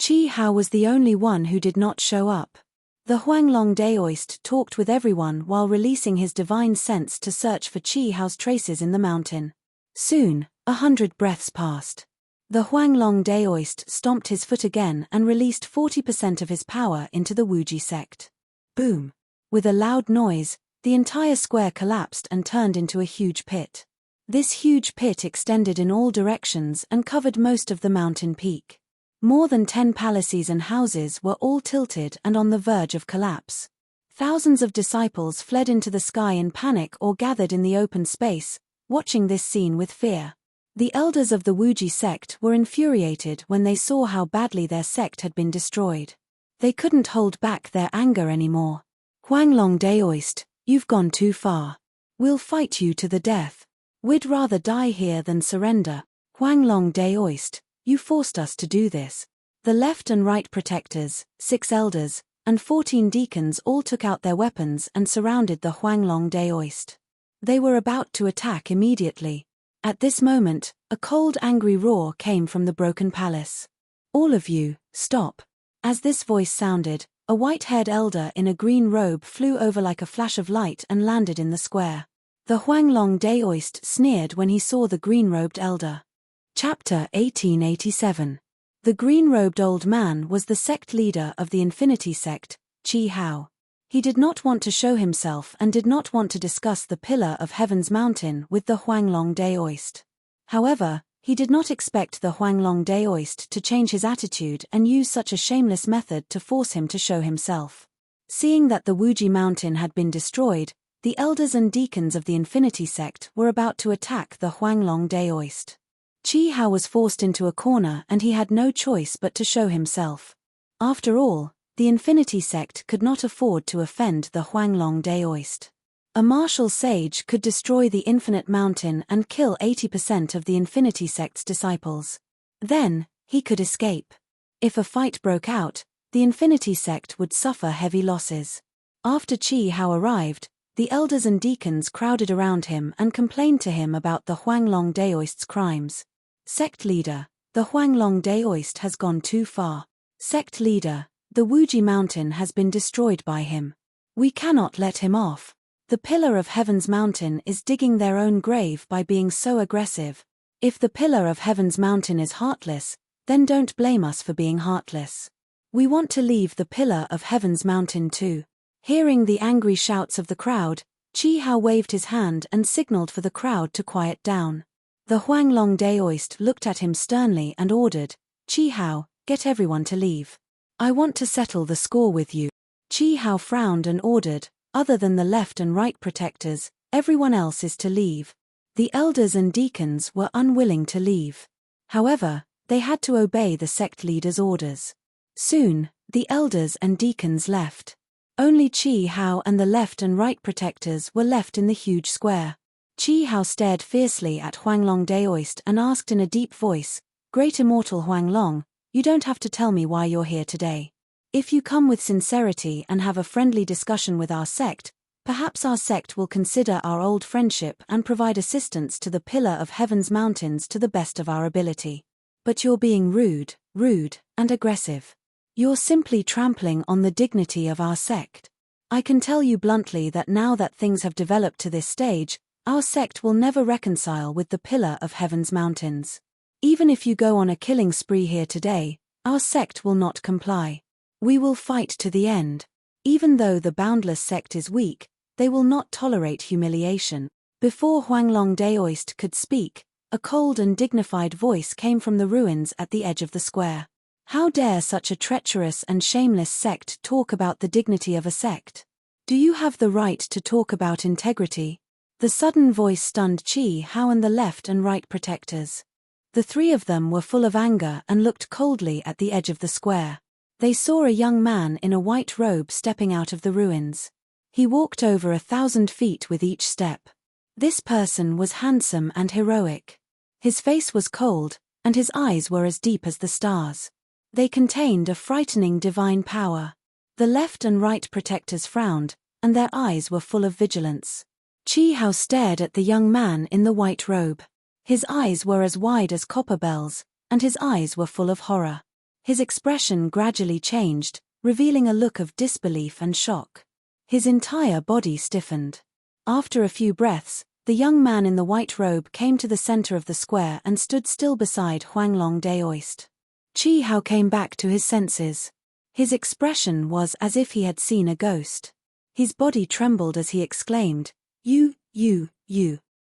Chi Hao was the only one who did not show up. The Huanglong Daoist talked with everyone while releasing his divine sense to search for Chi Hao's traces in the mountain. Soon, 100 breaths passed. The Huanglong Daoist stomped his foot again and released 40% of his power into the Wuji sect. Boom! With a loud noise, the entire square collapsed and turned into a huge pit. This huge pit extended in all directions and covered most of the mountain peak. More than 10 palaces and houses were all tilted and on the verge of collapse. Thousands of disciples fled into the sky in panic or gathered in the open space, watching this scene with fear. The elders of the Wuji sect were infuriated when they saw how badly their sect had been destroyed. They couldn't hold back their anger anymore. Huanglong Daoist, you've gone too far. We'll fight you to the death. We'd rather die here than surrender. Huanglong Daoist, you forced us to do this. The left and right protectors, 6 elders, and 14 deacons all took out their weapons and surrounded the Huanglong Daoist. They were about to attack immediately. At this moment, a cold, angry roar came from the broken palace. All of you, stop. As this voice sounded, a white-haired elder in a green robe flew over like a flash of light and landed in the square. The Huanglong Daoist sneered when he saw the green-robed elder. Chapter 1887. The green-robed old man was the sect leader of the Infinity sect, Chi Hao. He did not want to show himself and did not want to discuss the Pillar of Heaven's Mountain with the Huanglong Daoist. However, he did not expect the Huanglong Daoist to change his attitude and use such a shameless method to force him to show himself. Seeing that the Wuji mountain had been destroyed, the elders and deacons of the Infinity sect were about to attack the Huanglong Daoist. Chi Hao was forced into a corner and he had no choice but to show himself. After all, the Infinity sect could not afford to offend the Huanglong Daoist. A martial sage could destroy the Infinite Mountain and kill 80% of the Infinity sect's disciples. Then, he could escape. If a fight broke out, the Infinity sect would suffer heavy losses. After Chi Hao arrived, the elders and deacons crowded around him and complained to him about the Huanglong Daoist's crimes. Sect leader, the Huanglong Daoist has gone too far. Sect leader, the Wuji mountain has been destroyed by him. We cannot let him off. The Pillar of Heaven's Mountain is digging their own grave by being so aggressive. If the Pillar of Heaven's Mountain is heartless, then don't blame us for being heartless. We want to leave the Pillar of Heaven's Mountain too. Hearing the angry shouts of the crowd, Chi Hao waved his hand and signaled for the crowd to quiet down. The Huanglong Daoist looked at him sternly and ordered, Chi Hao, get everyone to leave. I want to settle the score with you. Chi Hao frowned and ordered, other than the left and right protectors, everyone else is to leave. The elders and deacons were unwilling to leave. However, they had to obey the sect leader's orders. Soon, the elders and deacons left. Only Chi Hao and the left and right protectors were left in the huge square. Chi Hao stared fiercely at Huanglong Daoist and asked in a deep voice, Great Immortal Huanglong, you don't have to tell me why you're here today. If you come with sincerity and have a friendly discussion with our sect, perhaps our sect will consider our old friendship and provide assistance to the Pillar of Heaven's Mountains to the best of our ability. But you're being rude, and aggressive. You're simply trampling on the dignity of our sect. I can tell you bluntly that now that things have developed to this stage, our sect will never reconcile with the Pillar of Heaven's Mountains. Even if you go on a killing spree here today, our sect will not comply. We will fight to the end. Even though the Boundless sect is weak, they will not tolerate humiliation. Before Huanglong Daoist could speak, a cold and dignified voice came from the ruins at the edge of the square. How dare such a treacherous and shameless sect talk about the dignity of a sect? Do you have the right to talk about integrity? The sudden voice stunned Chi Hao and the left and right protectors. The three of them were full of anger and looked coldly at the edge of the square. They saw a young man in a white robe stepping out of the ruins. He walked over 1,000 feet with each step. This person was handsome and heroic. His face was cold, and his eyes were as deep as the stars. They contained a frightening divine power. The left and right protectors frowned, and their eyes were full of vigilance. Chi Hao stared at the young man in the white robe. His eyes were as wide as copper bells, and his eyes were full of horror. His expression gradually changed, revealing a look of disbelief and shock. His entire body stiffened. After a few breaths, the young man in the white robe came to the center of the square and stood still beside Huanglong Daoist. Chi Hao came back to his senses. His expression was as if he had seen a ghost. His body trembled as he exclaimed, You,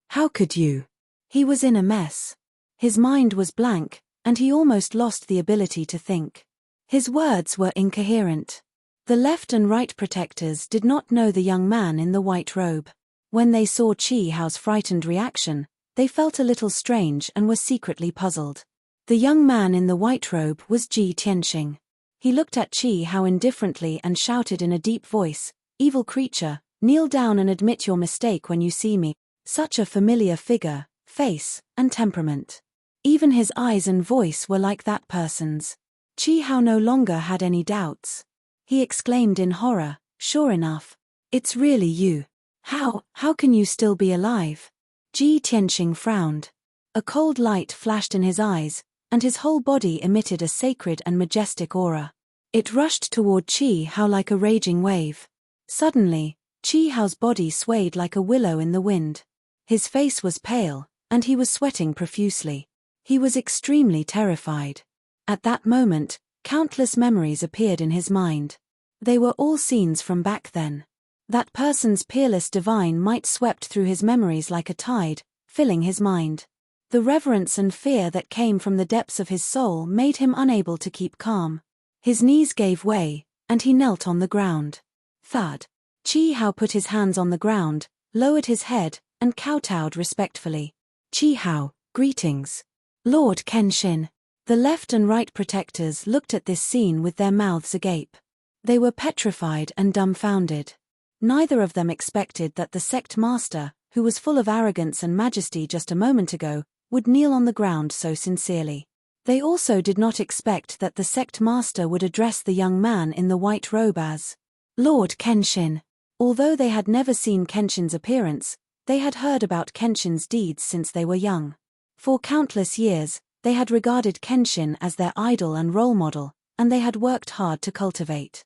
how could you? He was in a mess. His mind was blank, and he almost lost the ability to think. His words were incoherent. The left and right protectors did not know the young man in the white robe. When they saw Chi Hao's frightened reaction, they felt a little strange and were secretly puzzled. The young man in the white robe was Ji Tianxing. He looked at Chi Hao indifferently and shouted in a deep voice, Evil creature, kneel down and admit your mistake when you see me. Such a familiar figure, face, and temperament. Even his eyes and voice were like that person's. Chi Hao no longer had any doubts. He exclaimed in horror, Sure enough. It's really you. How can you still be alive? Ji Tianxing frowned. A cold light flashed in his eyes, and his whole body emitted a sacred and majestic aura. It rushed toward Chi Hao like a raging wave. Suddenly, Chi Hao's body swayed like a willow in the wind. His face was pale, and he was sweating profusely. He was extremely terrified. At that moment, countless memories appeared in his mind. They were all scenes from back then. That person's peerless divine might swept through his memories like a tide, filling his mind. The reverence and fear that came from the depths of his soul made him unable to keep calm. His knees gave way, and he knelt on the ground. Thud. Chi Hao put his hands on the ground, lowered his head, and kowtowed respectfully. Chi Hao, greetings. Lord Kenshin. The left and right protectors looked at this scene with their mouths agape. They were petrified and dumbfounded. Neither of them expected that the sect master, who was full of arrogance and majesty just a moment ago, would kneel on the ground so sincerely. They also did not expect that the sect master would address the young man in the white robe as Lord Kenshin. Although they had never seen Kenshin's appearance, they had heard about Kenshin's deeds since they were young. For countless years, they had regarded Kenshin as their idol and role model, and they had worked hard to cultivate.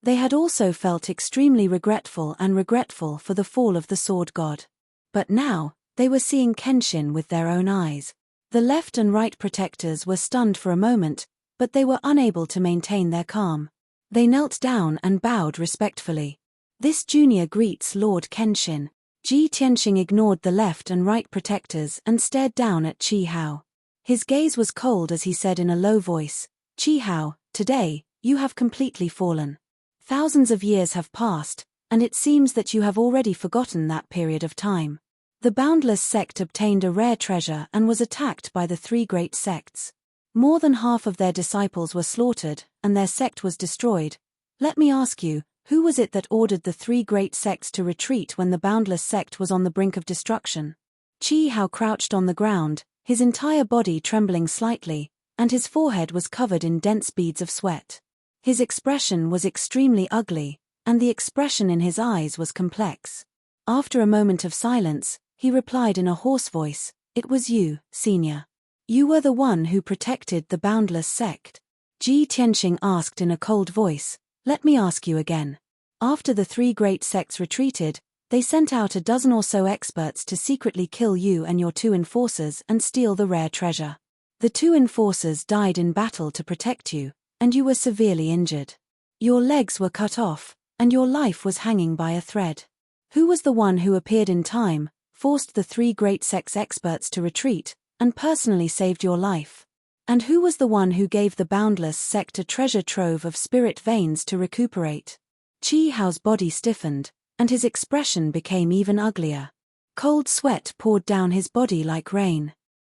They had also felt extremely regretful for the fall of the sword god. But now, they were seeing Kenshin with their own eyes. The left and right protectors were stunned for a moment, but they were unable to maintain their calm. They knelt down and bowed respectfully. This junior greets Lord Kenshin. Ji Tianxing ignored the left and right protectors and stared down at Chi Hao. His gaze was cold as he said in a low voice, Chi Hao, today, you have completely fallen. Thousands of years have passed, and it seems that you have already forgotten that period of time. The Boundless sect obtained a rare treasure and was attacked by the three great sects. More than half of their disciples were slaughtered, and their sect was destroyed. Let me ask you, who was it that ordered the three great sects to retreat when the Boundless sect was on the brink of destruction? Chi Hao crouched on the ground, his entire body trembling slightly, and his forehead was covered in dense beads of sweat. His expression was extremely ugly, and the expression in his eyes was complex. After a moment of silence, he replied in a hoarse voice, It was you, Senior. You were the one who protected the Boundless sect. Ji Tianxing asked in a cold voice, Let me ask you again. After the three great sects retreated, they sent out a dozen or so experts to secretly kill you and your two enforcers and steal the rare treasure. The two enforcers died in battle to protect you, and you were severely injured. Your legs were cut off, and your life was hanging by a thread. Who was the one who appeared in time, forced the three great sects experts to retreat, and personally saved your life? And who was the one who gave the boundless sect a treasure trove of spirit veins to recuperate? Chi Hao's body stiffened, and his expression became even uglier. Cold sweat poured down his body like rain.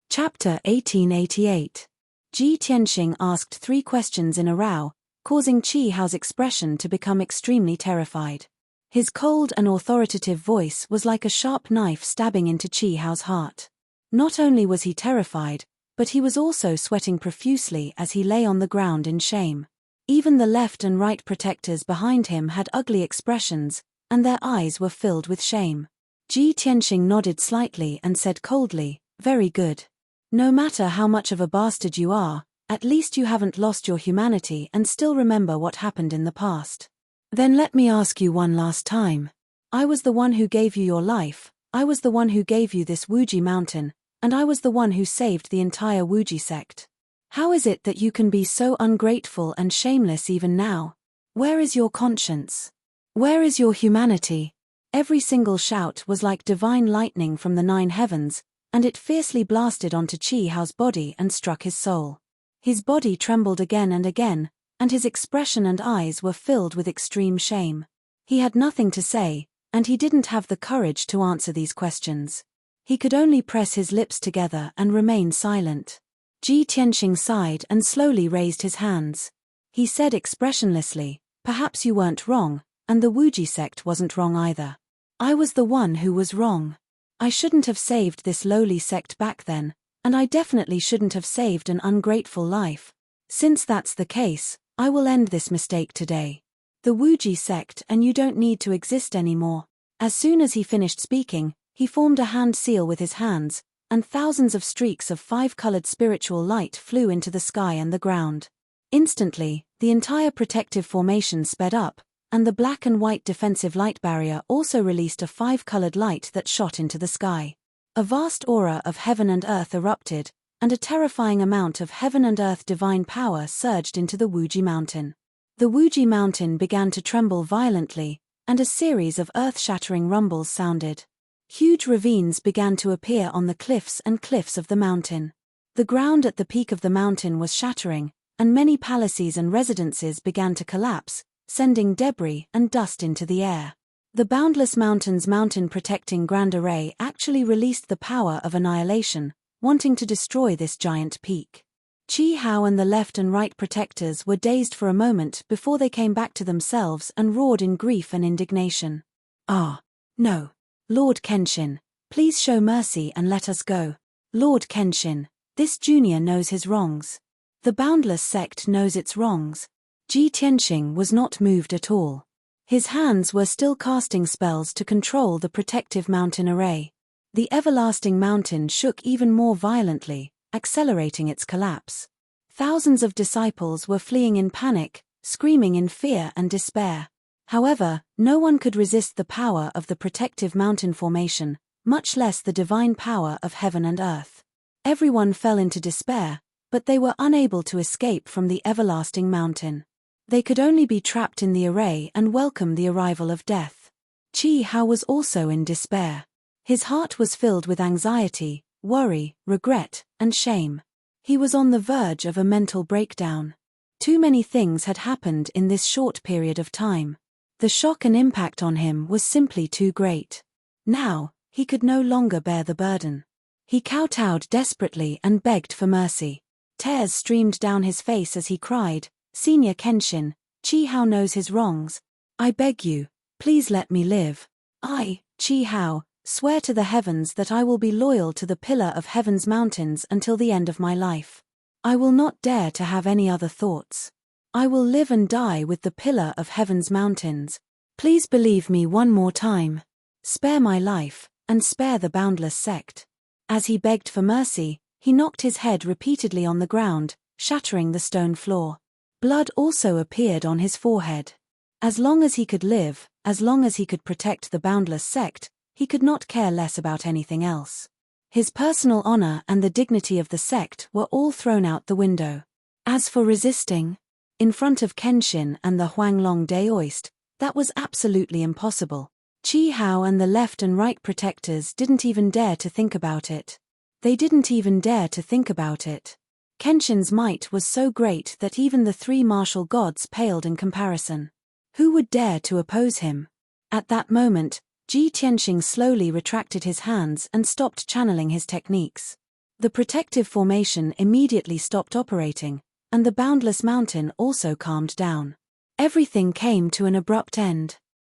Chapter 1888. Ji Tianxing asked 3 questions in a row, causing Chi Hao's expression to become extremely terrified. His cold and authoritative voice was like a sharp knife stabbing into Chi Hao's heart. Not only was he terrified, but he was also sweating profusely as he lay on the ground in shame. Even the left and right protectors behind him had ugly expressions, and their eyes were filled with shame. Ji Tianxing nodded slightly and said coldly, "Very good. No matter how much of a bastard you are, at least you haven't lost your humanity and still remember what happened in the past. Then let me ask you one last time. I was the one who gave you your life, I was the one who gave you this Wuji mountain, and I was the one who saved the entire Wuji sect. How is it that you can be so ungrateful and shameless even now? Where is your conscience? Where is your humanity?" Every single shout was like divine lightning from the 9 heavens, and it fiercely blasted onto Chi Hao's body and struck his soul. His body trembled again and again, and his expression and eyes were filled with extreme shame. He had nothing to say, and he didn't have the courage to answer these questions. He could only press his lips together and remain silent. Ji Tianxing sighed and slowly raised his hands. He said expressionlessly, "Perhaps you weren't wrong, and the Wuji sect wasn't wrong either. I was the one who was wrong. I shouldn't have saved this lowly sect back then, and I definitely shouldn't have saved an ungrateful life. Since that's the case, I will end this mistake today. The Wuji sect and you don't need to exist anymore." As soon as he finished speaking, he formed a hand seal with his hands, and thousands of streaks of 5-colored spiritual light flew into the sky and the ground. Instantly, the entire protective formation sped up, and the black and white defensive light barrier also released a 5-colored light that shot into the sky. A vast aura of heaven and earth erupted, and a terrifying amount of heaven and earth divine power surged into the Wuji mountain. The Wuji mountain began to tremble violently, and a series of earth-shattering rumbles sounded. Huge ravines began to appear on the cliffs and cliffs of the mountain. The ground at the peak of the mountain was shattering, and many palaces and residences began to collapse, sending debris and dust into the air. The Boundless Mountain's mountain-protecting Grand Array actually released the power of annihilation, wanting to destroy this giant peak. Chi Hao and the left and right protectors were dazed for a moment before they came back to themselves and roared in grief and indignation. "Ah, no. Lord Kenshin, please show mercy and let us go. Lord Kenshin, this junior knows his wrongs. The Boundless sect knows its wrongs." Ji Tianxing was not moved at all. His hands were still casting spells to control the protective mountain array. The everlasting mountain shook even more violently, accelerating its collapse. Thousands of disciples were fleeing in panic, screaming in fear and despair. However, no one could resist the power of the protective mountain formation, much less the divine power of heaven and earth. Everyone fell into despair, but they were unable to escape from the everlasting mountain. They could only be trapped in the array and welcome the arrival of death. Chi Hao was also in despair. His heart was filled with anxiety, worry, regret, and shame. He was on the verge of a mental breakdown. Too many things had happened in this short period of time. The shock and impact on him was simply too great. Now, he could no longer bear the burden. He kowtowed desperately and begged for mercy. Tears streamed down his face as he cried, "Senior Kenshin, Chi Hao knows his wrongs. I beg you, please let me live. I, Chi Hao, swear to the heavens that I will be loyal to the pillar of heaven's mountains until the end of my life. I will not dare to have any other thoughts. I will live and die with the pillar of heaven's mountains. Please believe me one more time. Spare my life, and spare the Boundless sect." As he begged for mercy, he knocked his head repeatedly on the ground, shattering the stone floor. Blood also appeared on his forehead. As long as he could live, as long as he could protect the Boundless sect, he could not care less about anything else. His personal honor and the dignity of the sect were all thrown out the window. As for resisting, in front of Kenshin and the Huanglong Daoist, that was absolutely impossible. Chi Hao and the left and right protectors didn't even dare to think about it. They didn't even dare to think about it. Kenshin's might was so great that even the three martial gods paled in comparison. Who would dare to oppose him? At that moment, Ji Tianxing slowly retracted his hands and stopped channeling his techniques. The protective formation immediately stopped operating, and the boundless mountain also calmed down. Everything came to an abrupt end.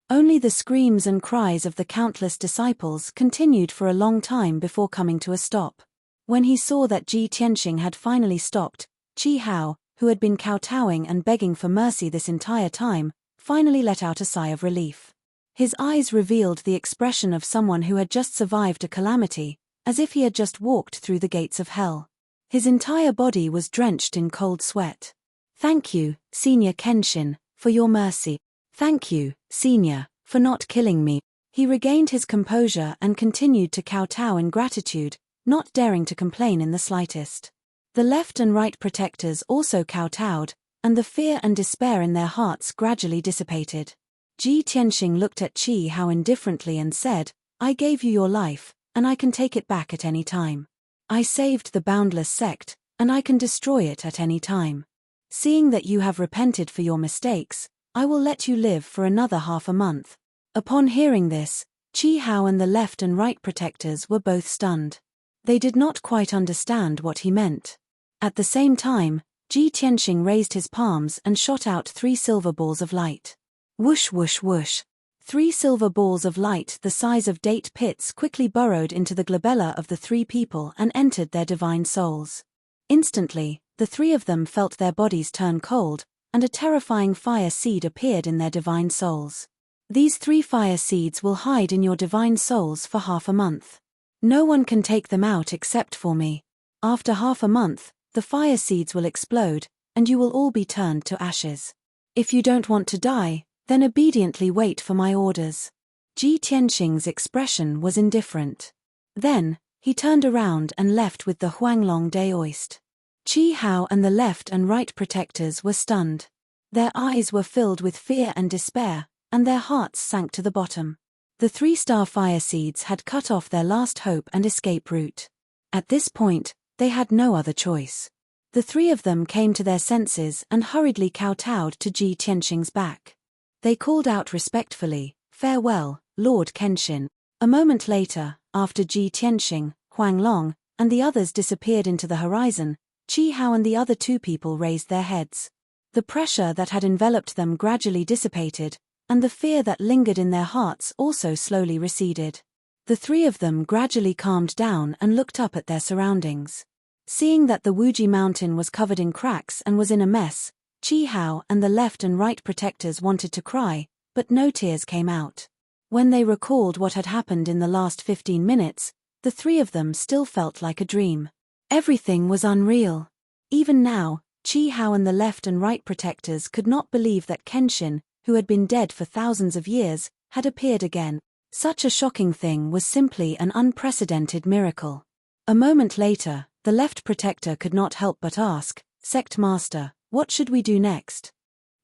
Only the screams and cries of the countless disciples continued for a long time before coming to a stop. When he saw that Ji Tianxing had finally stopped, Qi Hao, who had been kowtowing and begging for mercy this entire time, finally let out a sigh of relief. His eyes revealed the expression of someone who had just survived a calamity, as if he had just walked through the gates of hell. His entire body was drenched in cold sweat. "Thank you, Senior Kenshin, for your mercy. Thank you, Senior, for not killing me." He regained his composure and continued to kowtow in gratitude, not daring to complain in the slightest. The left and right protectors also kowtowed, and the fear and despair in their hearts gradually dissipated. Ji Tianxing looked at Qi Hao indifferently and said, "I gave you your life, and I can take it back at any time. I saved the boundless sect, and I can destroy it at any time. Seeing that you have repented for your mistakes, I will let you live for another half a month." Upon hearing this, Qi Hao and the left and right protectors were both stunned. They did not quite understand what he meant. At the same time, Ji Tianxing raised his palms and shot out 3 silver balls of light. Whoosh whoosh whoosh. 3 silver balls of light the size of date pits quickly burrowed into the glabella of the 3 people and entered their divine souls. Instantly, the 3 of them felt their bodies turn cold, and a terrifying fire seed appeared in their divine souls. These 3 fire seeds will hide in your divine souls for half a month. No one can take them out except for me. After half a month, the fire seeds will explode, and you will all be turned to ashes. If you don't want to die, then obediently wait for my orders." Ji Tianxing's expression was indifferent. Then, he turned around and left with the Huanglong Daoist. Qi Hao and the left and right protectors were stunned. Their eyes were filled with fear and despair, and their hearts sank to the bottom. The 3-star fire seeds had cut off their last hope and escape route. At this point, they had no other choice. The 3 of them came to their senses and hurriedly kowtowed to Ji Tianxing's back. They called out respectfully, "Farewell, Lord Kenshin." A moment later, after Ji Tianxing, Huanglong, and the others disappeared into the horizon, Qi Hao and the other 2 people raised their heads. The pressure that had enveloped them gradually dissipated, and the fear that lingered in their hearts also slowly receded. The 3 of them gradually calmed down and looked up at their surroundings. Seeing that the Wuji mountain was covered in cracks and was in a mess, Qi Hao and the left and right protectors wanted to cry, but no tears came out. When they recalled what had happened in the last 15 minutes, the 3 of them still felt like a dream. Everything was unreal. Even now, Qi Hao and the left and right protectors could not believe that Kenshin, who had been dead for thousands of years, had appeared again. Such a shocking thing was simply an unprecedented miracle. A moment later, the left protector could not help but ask, "Sect Master, what should we do next?"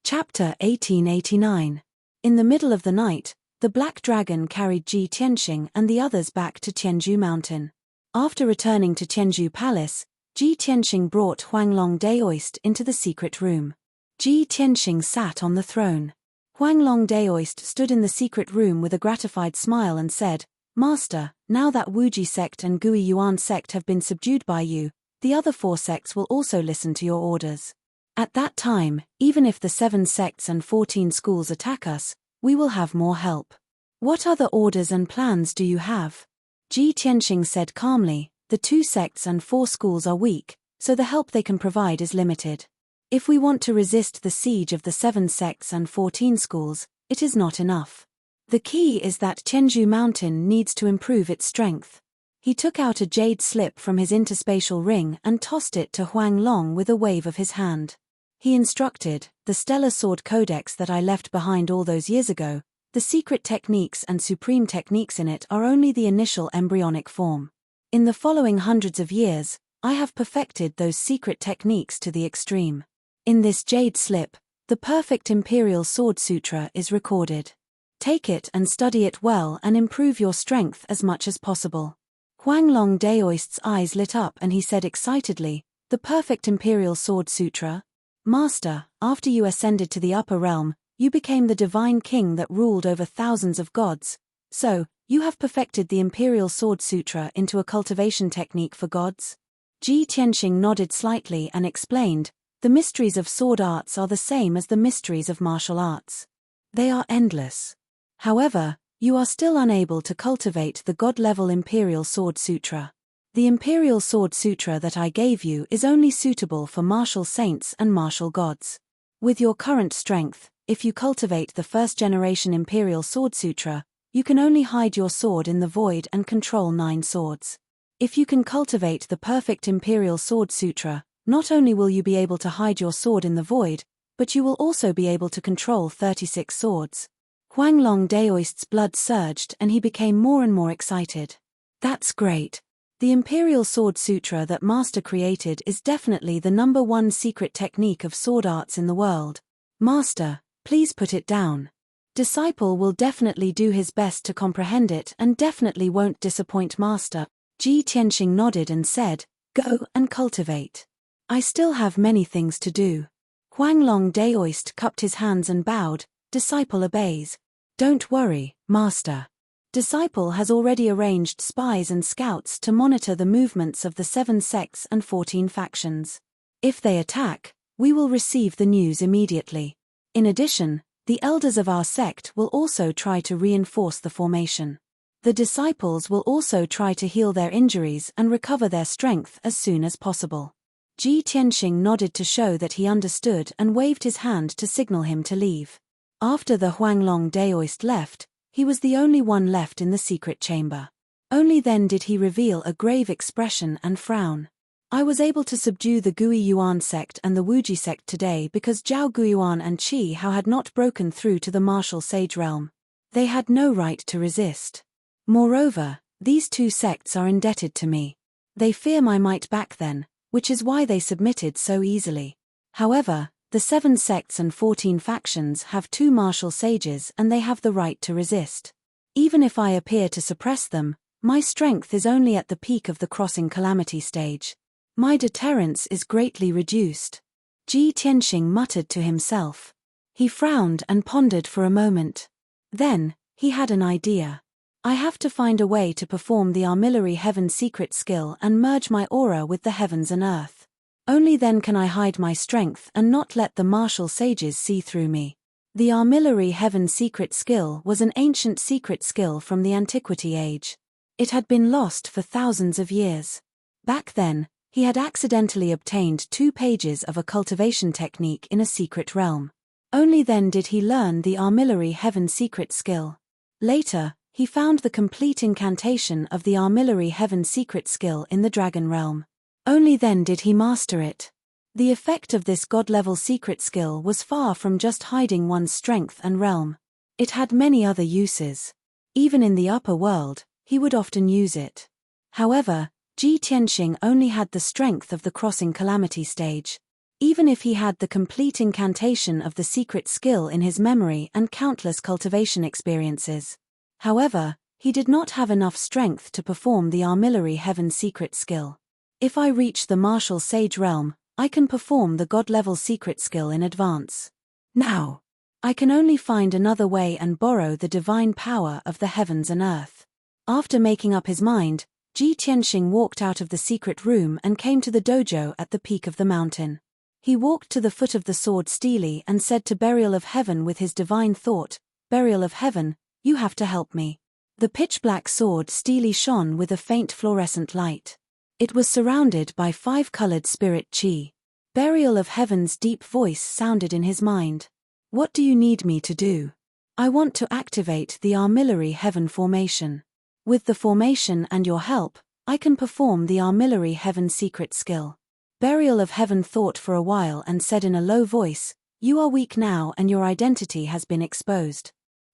Chapter 1889. In the middle of the night, the Black Dragon carried Ji Tianxing and the others back to Tianzhu Mountain. After returning to Tianzhu Palace, Ji Tianxing brought Huanglong Daoist into the secret room. Ji Tianxing sat on the throne. Huanglong Daoist stood in the secret room with a gratified smile and said, "Master, now that Wuji sect and Gui Yuan sect have been subdued by you, the other 4 sects will also listen to your orders. At that time, even if the 7 sects and 14 schools attack us, we will have more help. What other orders and plans do you have?" Ji Tianxing said calmly, "The 2 sects and 4 schools are weak, so the help they can provide is limited. If we want to resist the siege of the 7 sects and 14 schools, it is not enough. The key is that Tianzhu Mountain needs to improve its strength." He took out a jade slip from his interspatial ring and tossed it to Huanglong with a wave of his hand. He instructed, "The Stellar Sword Codex that I left behind all those years ago, the secret techniques and supreme techniques in it are only the initial embryonic form. In the following hundreds of years, I have perfected those secret techniques to the extreme. In this jade slip, the perfect Imperial Sword Sutra is recorded. Take it and study it well and improve your strength as much as possible." Huanglong Daoist's eyes lit up and he said excitedly, "The The Perfect Imperial Sword Sutra. Master, after you ascended to the upper realm, you became the divine king that ruled over thousands of gods. So, you have perfected the Imperial Sword Sutra into a cultivation technique for gods? Ji Tianxing nodded slightly and explained, the mysteries of sword arts are the same as the mysteries of martial arts. They are endless. However, you are still unable to cultivate the god-level Imperial Sword Sutra. The Imperial Sword Sutra that I gave you is only suitable for martial saints and martial gods. With your current strength, if you cultivate the first-generation Imperial Sword Sutra, you can only hide your sword in the void and control 9 swords. If you can cultivate the Perfect Imperial Sword Sutra, not only will you be able to hide your sword in the void, but you will also be able to control 36 swords. Huanglong Daoist's blood surged and he became more and more excited. That's great. The Imperial Sword Sutra that Master created is definitely the #1 secret technique of sword arts in the world. Master, please put it down. Disciple will definitely do his best to comprehend it and definitely won't disappoint Master. Ji Tianxing nodded and said, go and cultivate. I still have many things to do. Huanglong Daoist cupped his hands and bowed, disciple obeys. Don't worry, Master. Disciple has already arranged spies and scouts to monitor the movements of the 7 sects and 14 factions. If they attack, we will receive the news immediately. In addition, the elders of our sect will also try to reinforce the formation. The disciples will also try to heal their injuries and recover their strength as soon as possible. Ji Tianxing nodded to show that he understood and waved his hand to signal him to leave. After the Huanglong Daoist left, he was the only one left in the secret chamber. Only then did he reveal a grave expression and frown. I was able to subdue the Gui Yuan sect and the Wuji sect today because Zhao Guiyuan and Qi Hao had not broken through to the martial sage realm. They had no right to resist. Moreover, these 2 sects are indebted to me. They fear my might back then, which is why they submitted so easily. However, the 7 sects and 14 factions have 2 martial sages and they have the right to resist. Even if I appear to suppress them, my strength is only at the peak of the crossing calamity stage. My deterrence is greatly reduced. Ji Tianxing muttered to himself. He frowned and pondered for a moment. Then, he had an idea. I have to find a way to perform the Armillary Heaven secret skill and merge my aura with the heavens and earth. Only then can I hide my strength and not let the martial sages see through me. The Armillary Heaven secret skill was an ancient secret skill from the Antiquity Age. It had been lost for thousands of years. Back then, he had accidentally obtained 2 pages of a cultivation technique in a secret realm. Only then did he learn the Armillary Heaven secret skill. Later, he found the complete incantation of the Armillary Heaven secret skill in the Dragon Realm. Only then did he master it. The effect of this god-level secret skill was far from just hiding one's strength and realm. It had many other uses. Even in the upper world, he would often use it. However, Ji Tianxing only had the strength of the crossing calamity stage. Even if he had the complete incantation of the secret skill in his memory and countless cultivation experiences. However, he did not have enough strength to perform the Armillary Heaven secret skill. If I reach the martial sage realm, I can perform the god-level secret skill in advance. Now, I can only find another way and borrow the divine power of the heavens and earth. After making up his mind, Ji Tianxing walked out of the secret room and came to the dojo at the peak of the mountain. He walked to the foot of the sword steely and said to Burial of Heaven with his divine thought, Burial of Heaven, you have to help me. The pitch-black sword steely shone with a faint fluorescent light. It was surrounded by 5-colored spirit chi. Burial of Heaven's deep voice sounded in his mind. What do you need me to do? I want to activate the Armillary Heaven formation. With the formation and your help, I can perform the Armillary Heaven secret skill. Burial of Heaven thought for a while and said in a low voice, you are weak now and your identity has been exposed.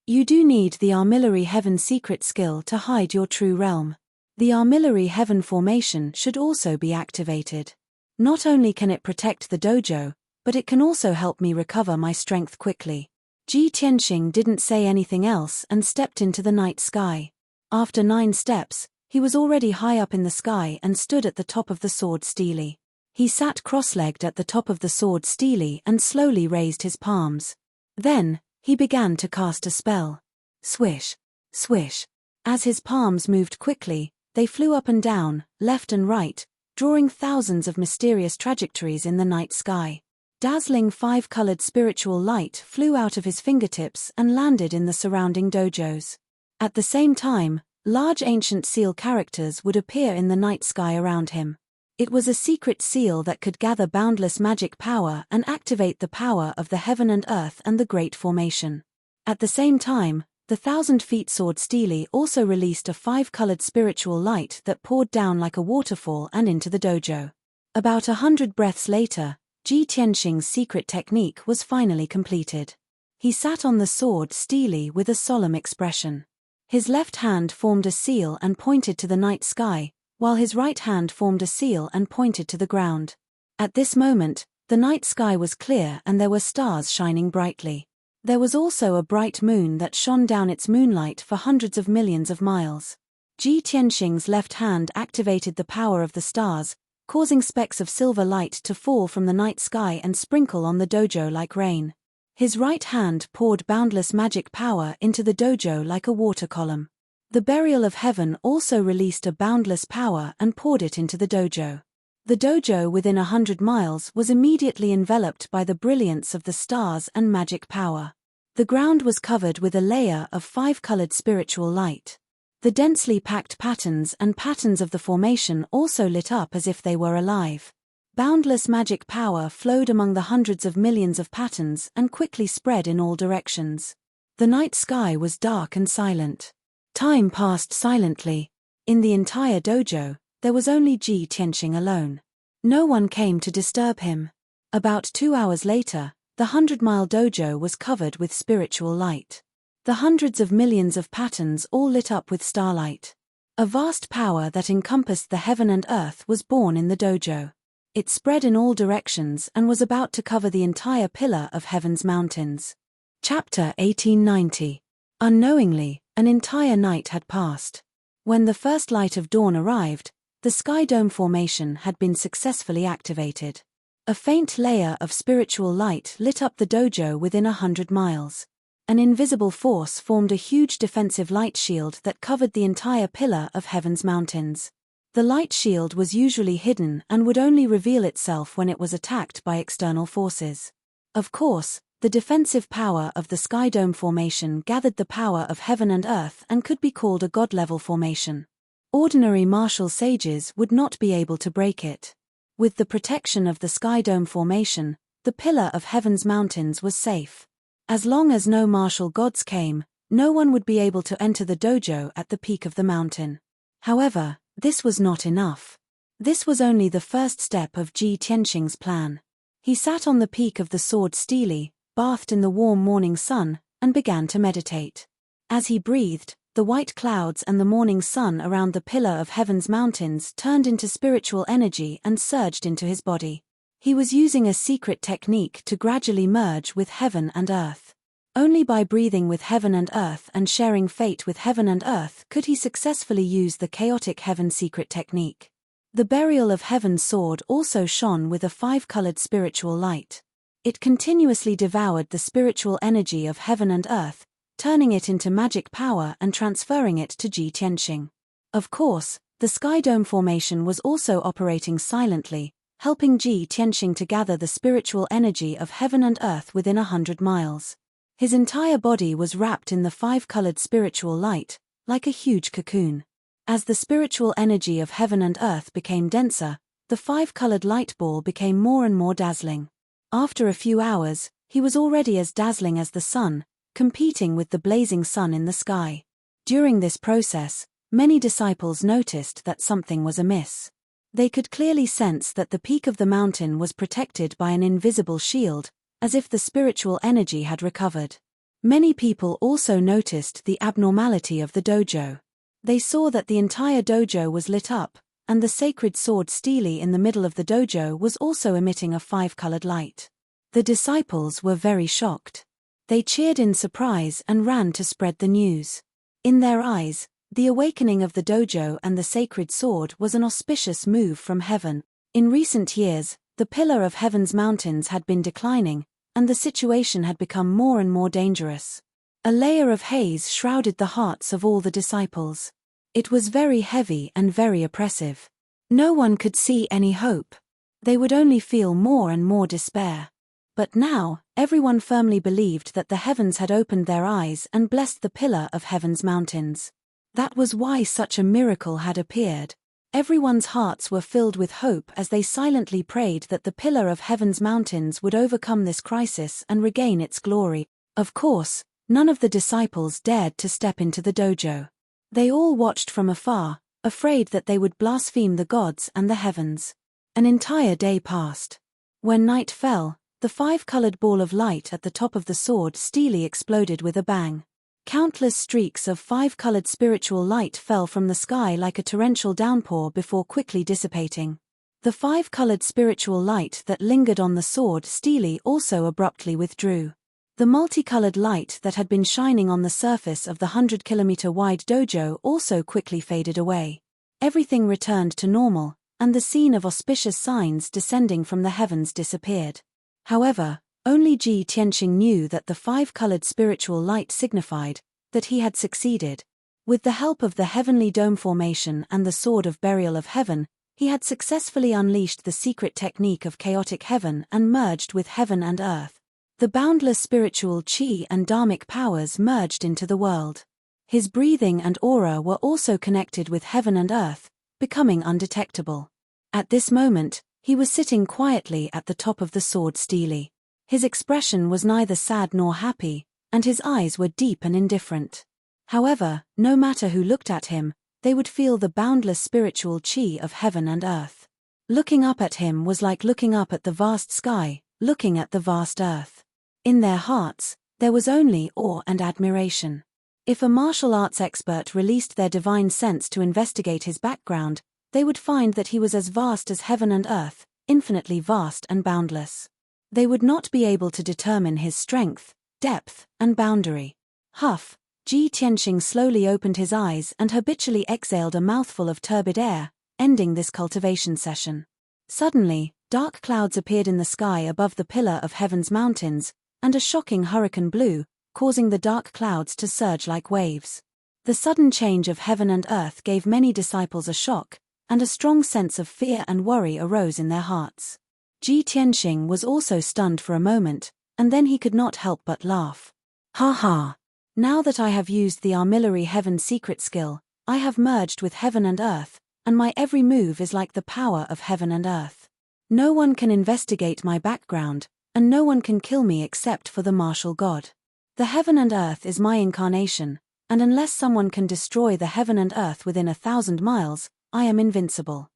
You do need the Armillary Heaven secret skill to hide your true realm. The Armillary Heaven formation should also be activated. Not only can it protect the dojo, but it can also help me recover my strength quickly. Ji Tianxing didn't say anything else and stepped into the night sky. After 9 steps, he was already high up in the sky and stood at the top of the sword steely. He sat cross-legged at the top of the sword steely and slowly raised his palms. Then, he began to cast a spell. Swish, swish. As his palms moved quickly, they flew up and down, left and right, drawing thousands of mysterious trajectories in the night sky. Dazzling five-colored spiritual light flew out of his fingertips and landed in the surrounding dojos. At the same time, large ancient seal characters would appear in the night sky around him. It was a secret seal that could gather boundless magic power and activate the power of the heaven and earth and the Great Formation. At the same time, the 1,000-feet sword steely also released a five-colored spiritual light that poured down like a waterfall and into the dojo. About 100 breaths later, Ji Tianxing's secret technique was finally completed. He sat on the sword steely with a solemn expression. His left hand formed a seal and pointed to the night sky, while his right hand formed a seal and pointed to the ground. At this moment, the night sky was clear and there were stars shining brightly. There was also a bright moon that shone down its moonlight for hundreds of millions of miles. Ji Tianxing's left hand activated the power of the stars, causing specks of silver light to fall from the night sky and sprinkle on the dojo like rain. His right hand poured boundless magic power into the dojo like a water column. The burial of heaven also released a boundless power and poured it into the dojo. The dojo within 100 miles was immediately enveloped by the brilliance of the stars and magic power. The ground was covered with a layer of five-colored spiritual light. The densely packed patterns and patterns of the formation also lit up as if they were alive. Boundless magic power flowed among the hundreds of millions of patterns and quickly spread in all directions. The night sky was dark and silent. Time passed silently. In the entire dojo, there was only Ji Tianxing alone. No one came to disturb him. About 2 hours later, the 100-mile dojo was covered with spiritual light. The hundreds of millions of patterns all lit up with starlight. A vast power that encompassed the heaven and earth was born in the dojo. It spread in all directions and was about to cover the entire pillar of heaven's mountains. Chapter 1890. Unknowingly, an entire night had passed. When the first light of dawn arrived, the sky dome formation had been successfully activated. A faint layer of spiritual light lit up the dojo within 100 miles. An invisible force formed a huge defensive light shield that covered the entire pillar of heaven's mountains. The light shield was usually hidden and would only reveal itself when it was attacked by external forces. Of course, the defensive power of the sky dome formation gathered the power of heaven and earth and could be called a god-level formation. Ordinary martial sages would not be able to break it. With the protection of the sky dome formation, the pillar of heaven's mountains was safe. As long as no martial gods came, no one would be able to enter the dojo at the peak of the mountain. However, this was not enough. This was only the first step of Ji Tianxing's plan. He sat on the peak of the sword steely, bathed in the warm morning sun, and began to meditate. As he breathed, the white clouds and the morning sun around the pillar of heaven's mountains turned into spiritual energy and surged into his body. He was using a secret technique to gradually merge with heaven and earth. Only by breathing with heaven and earth and sharing fate with heaven and earth could he successfully use the chaotic heaven secret technique. The burial of heaven's sword also shone with a five-colored spiritual light. It continuously devoured the spiritual energy of heaven and earth, turning it into magic power and transferring it to Ji Tianxing. Of course, the sky dome formation was also operating silently, helping Ji Tianxing to gather the spiritual energy of heaven and earth within 100 miles. His entire body was wrapped in the five-colored spiritual light, like a huge cocoon. As the spiritual energy of heaven and earth became denser, the five-colored light ball became more and more dazzling. After a few hours, he was already as dazzling as the sun, competing with the blazing sun in the sky. During this process, many disciples noticed that something was amiss. They could clearly sense that the peak of the mountain was protected by an invisible shield, as if the spiritual energy had recovered. Many people also noticed the abnormality of the dojo. They saw that the entire dojo was lit up, and the sacred sword steely in the middle of the dojo was also emitting a five-colored light. The disciples were very shocked. They cheered in surprise and ran to spread the news. In their eyes, the awakening of the dojo and the sacred sword was an auspicious move from heaven. In recent years, the pillar of heaven's mountains had been declining, and the situation had become more and more dangerous. A layer of haze shrouded the hearts of all the disciples. It was very heavy and very oppressive. No one could see any hope. They would only feel more and more despair. But now, everyone firmly believed that the heavens had opened their eyes and blessed the pillar of heaven's mountains. That was why such a miracle had appeared. Everyone's hearts were filled with hope as they silently prayed that the pillar of heaven's mountains would overcome this crisis and regain its glory. Of course, none of the disciples dared to step into the dojo. They all watched from afar, afraid that they would blaspheme the gods and the heavens. An entire day passed. When night fell, the five-colored ball of light at the top of the sword steely exploded with a bang. Countless streaks of five-colored spiritual light fell from the sky like a torrential downpour before quickly dissipating. The five-colored spiritual light that lingered on the sword steely also abruptly withdrew. The multicolored light that had been shining on the surface of the 100-kilometer-wide dojo also quickly faded away. Everything returned to normal, and the scene of auspicious signs descending from the heavens disappeared. However, only Ji Tianqing knew that the five-colored spiritual light signified that he had succeeded. With the help of the heavenly dome formation and the sword of burial of heaven, he had successfully unleashed the secret technique of chaotic heaven and merged with heaven and earth. The boundless spiritual chi and dharmic powers merged into the world. His breathing and aura were also connected with heaven and earth, becoming undetectable. At this moment, he was sitting quietly at the top of the sword steely. His expression was neither sad nor happy, and his eyes were deep and indifferent. However, no matter who looked at him, they would feel the boundless spiritual chi of heaven and earth. Looking up at him was like looking up at the vast sky, looking at the vast earth. In their hearts, there was only awe and admiration. If a martial arts expert released their divine sense to investigate his background, they would find that he was as vast as heaven and earth, infinitely vast and boundless. They would not be able to determine his strength, depth, and boundary. Huff, Ji Tianqing slowly opened his eyes and habitually exhaled a mouthful of turbid air, ending this cultivation session. Suddenly, dark clouds appeared in the sky above the pillar of heaven's mountains, and a shocking hurricane blew, causing the dark clouds to surge like waves. The sudden change of heaven and earth gave many disciples a shock, and a strong sense of fear and worry arose in their hearts. Ji Tianqing was also stunned for a moment, and then he could not help but laugh. Ha ha! Now that I have used the armillary heaven secret skill, I have merged with heaven and earth, and my every move is like the power of heaven and earth. No one can investigate my background, and no one can kill me except for the martial god. The heaven and earth is my incarnation, and unless someone can destroy the heaven and earth within 1,000 miles, I am invincible.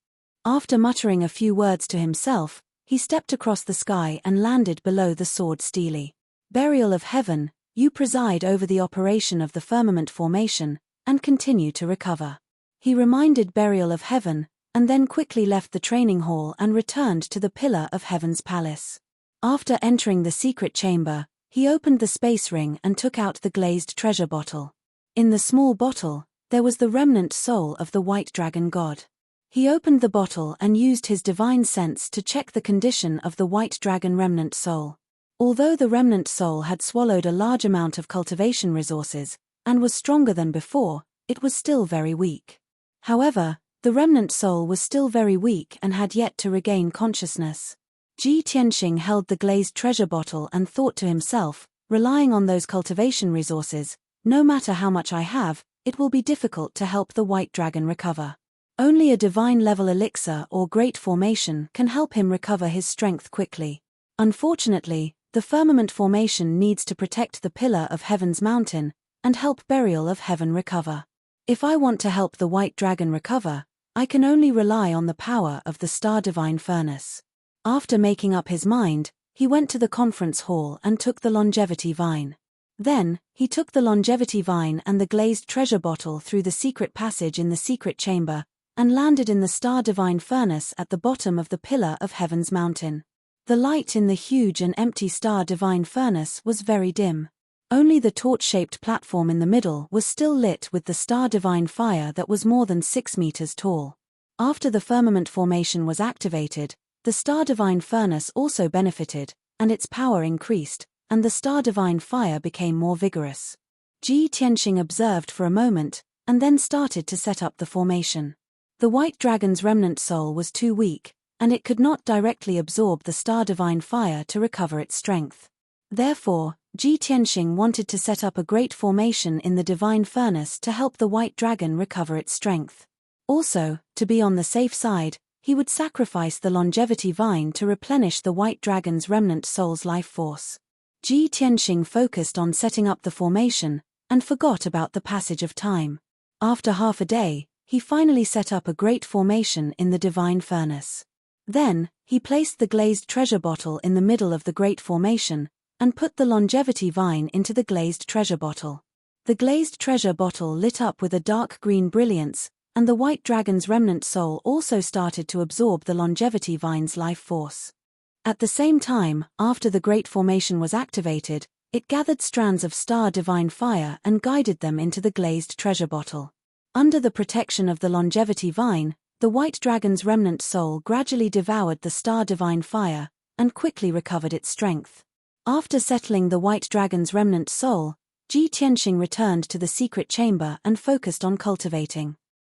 After muttering a few words to himself, he stepped across the sky and landed below the sword steely. Burial of heaven, you preside over the operation of the firmament formation, and continue to recover. He reminded Burial of heaven, and then quickly left the training hall and returned to the pillar of heaven's palace. After entering the secret chamber, he opened the space ring and took out the glazed treasure bottle. In the small bottle, there was the remnant soul of the white dragon god. He opened the bottle and used his divine sense to check the condition of the white dragon remnant soul. Although the remnant soul had swallowed a large amount of cultivation resources, and was stronger than before, it was still very weak. However, the remnant soul was still very weak and had yet to regain consciousness. Ji Tianqing held the glazed treasure bottle and thought to himself, relying on those cultivation resources, no matter how much I have, it will be difficult to help the white dragon recover. Only a divine-level elixir or great formation can help him recover his strength quickly. Unfortunately, the firmament formation needs to protect the pillar of heaven's mountain, and help Burial of heaven recover. If I want to help the white dragon recover, I can only rely on the power of the star divine furnace. After making up his mind, he went to the conference hall and took the longevity vine. Then, he took the longevity vine and the glazed treasure bottle through the secret passage in the secret chamber, and landed in the star divine furnace at the bottom of the pillar of heaven's mountain. The light in the huge and empty star divine furnace was very dim. Only the torch-shaped platform in the middle was still lit with the star divine fire that was more than 6 meters tall. After the firmament formation was activated, the star divine furnace also benefited, and its power increased, and the star divine fire became more vigorous. Ji Tianxing observed for a moment, and then started to set up the formation. The white dragon's remnant soul was too weak, and it could not directly absorb the star divine fire to recover its strength. Therefore, Ji Tianxing wanted to set up a great formation in the divine furnace to help the white dragon recover its strength. Also, to be on the safe side, he would sacrifice the longevity vine to replenish the white dragon's remnant soul's life force. Ji Tianxing focused on setting up the formation, and forgot about the passage of time. After half a day, he finally set up a great formation in the divine furnace. Then, he placed the glazed treasure bottle in the middle of the great formation, and put the longevity vine into the glazed treasure bottle. The glazed treasure bottle lit up with a dark green brilliance, and the white dragon's remnant soul also started to absorb the longevity vine's life force. At the same time, after the great formation was activated, it gathered strands of star divine fire and guided them into the glazed treasure bottle. Under the protection of the longevity vine, the white dragon's remnant soul gradually devoured the star divine fire, and quickly recovered its strength. After settling the white dragon's remnant soul, Ji Tianxing returned to the secret chamber and focused on cultivating.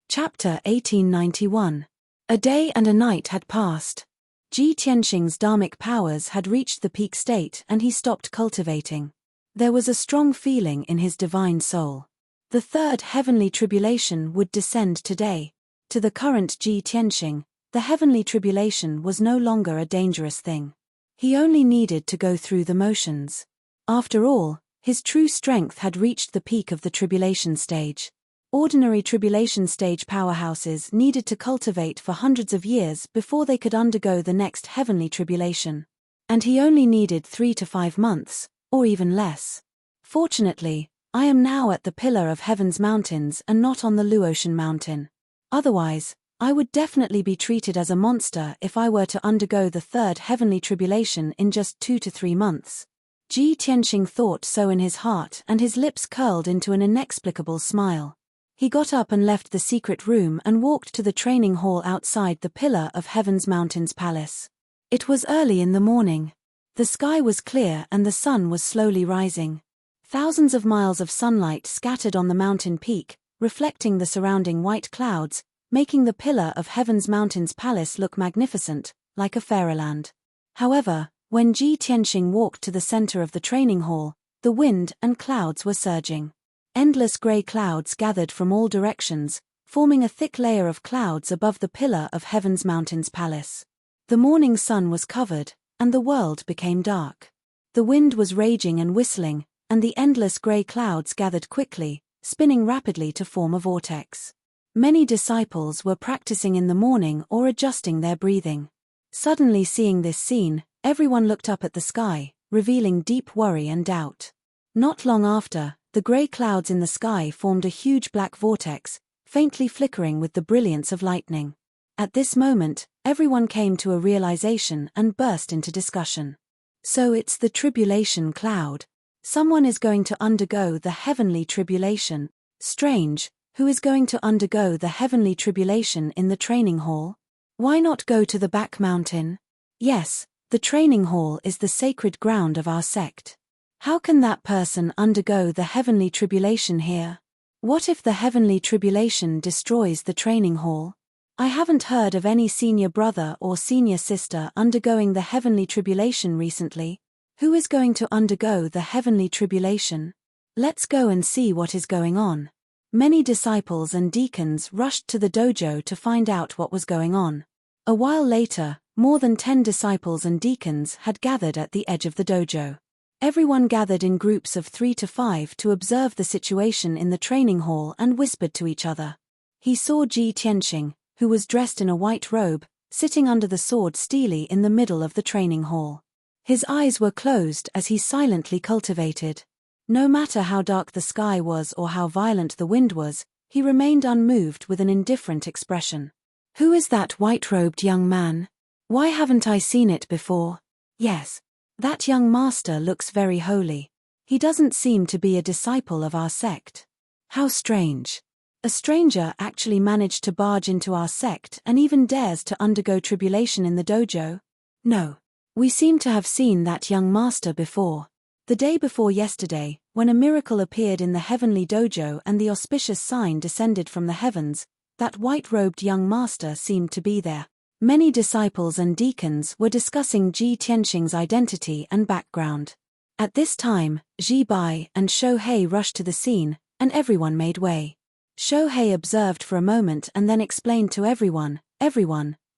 Chapter 1891. A day and a night had passed. Ji Tianxing's dharmic powers had reached the peak state and he stopped cultivating. There was a strong feeling in his divine soul. The third heavenly tribulation would descend today. To the current Ji Tianxing, the heavenly tribulation was no longer a dangerous thing. He only needed to go through the motions. After all, his true strength had reached the peak of the tribulation stage. Ordinary tribulation stage powerhouses needed to cultivate for hundreds of years before they could undergo the next heavenly tribulation. And he only needed 3 to 5 months, or even less. Fortunately, I am now at the pillar of heaven's mountains and not on the Luotian mountain. Otherwise, I would definitely be treated as a monster if I were to undergo the third heavenly tribulation in just 2 to 3 months. Ji Tianxing thought so in his heart and his lips curled into an inexplicable smile. He got up and left the secret room and walked to the training hall outside the pillar of heaven's mountains palace. It was early in the morning. The sky was clear and the sun was slowly rising. Thousands of miles of sunlight scattered on the mountain peak, reflecting the surrounding white clouds, making the pillar of heaven's mountains palace look magnificent, like a fairyland. However, when Ji Tianxing walked to the center of the training hall, the wind and clouds were surging. Endless gray clouds gathered from all directions, forming a thick layer of clouds above the pillar of heaven's mountains palace. The morning sun was covered, and the world became dark. The wind was raging and whistling, and the endless gray clouds gathered quickly, spinning rapidly to form a vortex. Many disciples were practicing in the morning or adjusting their breathing. Suddenly seeing this scene, everyone looked up at the sky, revealing deep worry and doubt. Not long after, the gray clouds in the sky formed a huge black vortex, faintly flickering with the brilliance of lightning. At this moment, everyone came to a realization and burst into discussion. So it's the tribulation cloud. Someone is going to undergo the heavenly tribulation. Strange, who is going to undergo the heavenly tribulation in the training hall? Why not go to the back mountain? Yes, the training hall is the sacred ground of our sect. How can that person undergo the heavenly tribulation here? What if the heavenly tribulation destroys the training hall? I haven't heard of any senior brother or senior sister undergoing the heavenly tribulation recently. Who is going to undergo the heavenly tribulation? Let's go and see what is going on. Many disciples and deacons rushed to the dojo to find out what was going on. A while later, more than 10 disciples and deacons had gathered at the edge of the dojo. Everyone gathered in groups of 3 to 5 to observe the situation in the training hall and whispered to each other. He saw Ji Tianxing, who was dressed in a white robe, sitting under the sword steely in the middle of the training hall. His eyes were closed as he silently cultivated. No matter how dark the sky was or how violent the wind was, he remained unmoved with an indifferent expression. Who is that white-robed young man? Why haven't I seen it before? Yes. That young master looks very holy. He doesn't seem to be a disciple of our sect. How strange. A stranger actually managed to barge into our sect and even dares to undergo tribulation in the dojo? No. We seem to have seen that young master before. The day before yesterday, when a miracle appeared in the heavenly dojo and the auspicious sign descended from the heavens, that white-robed young master seemed to be there. Many disciples and deacons were discussing Ji Tianxing's identity and background. At this time, Ji Bai and Shohei rushed to the scene, and everyone made way. Shohei observed for a moment and then explained to everyone,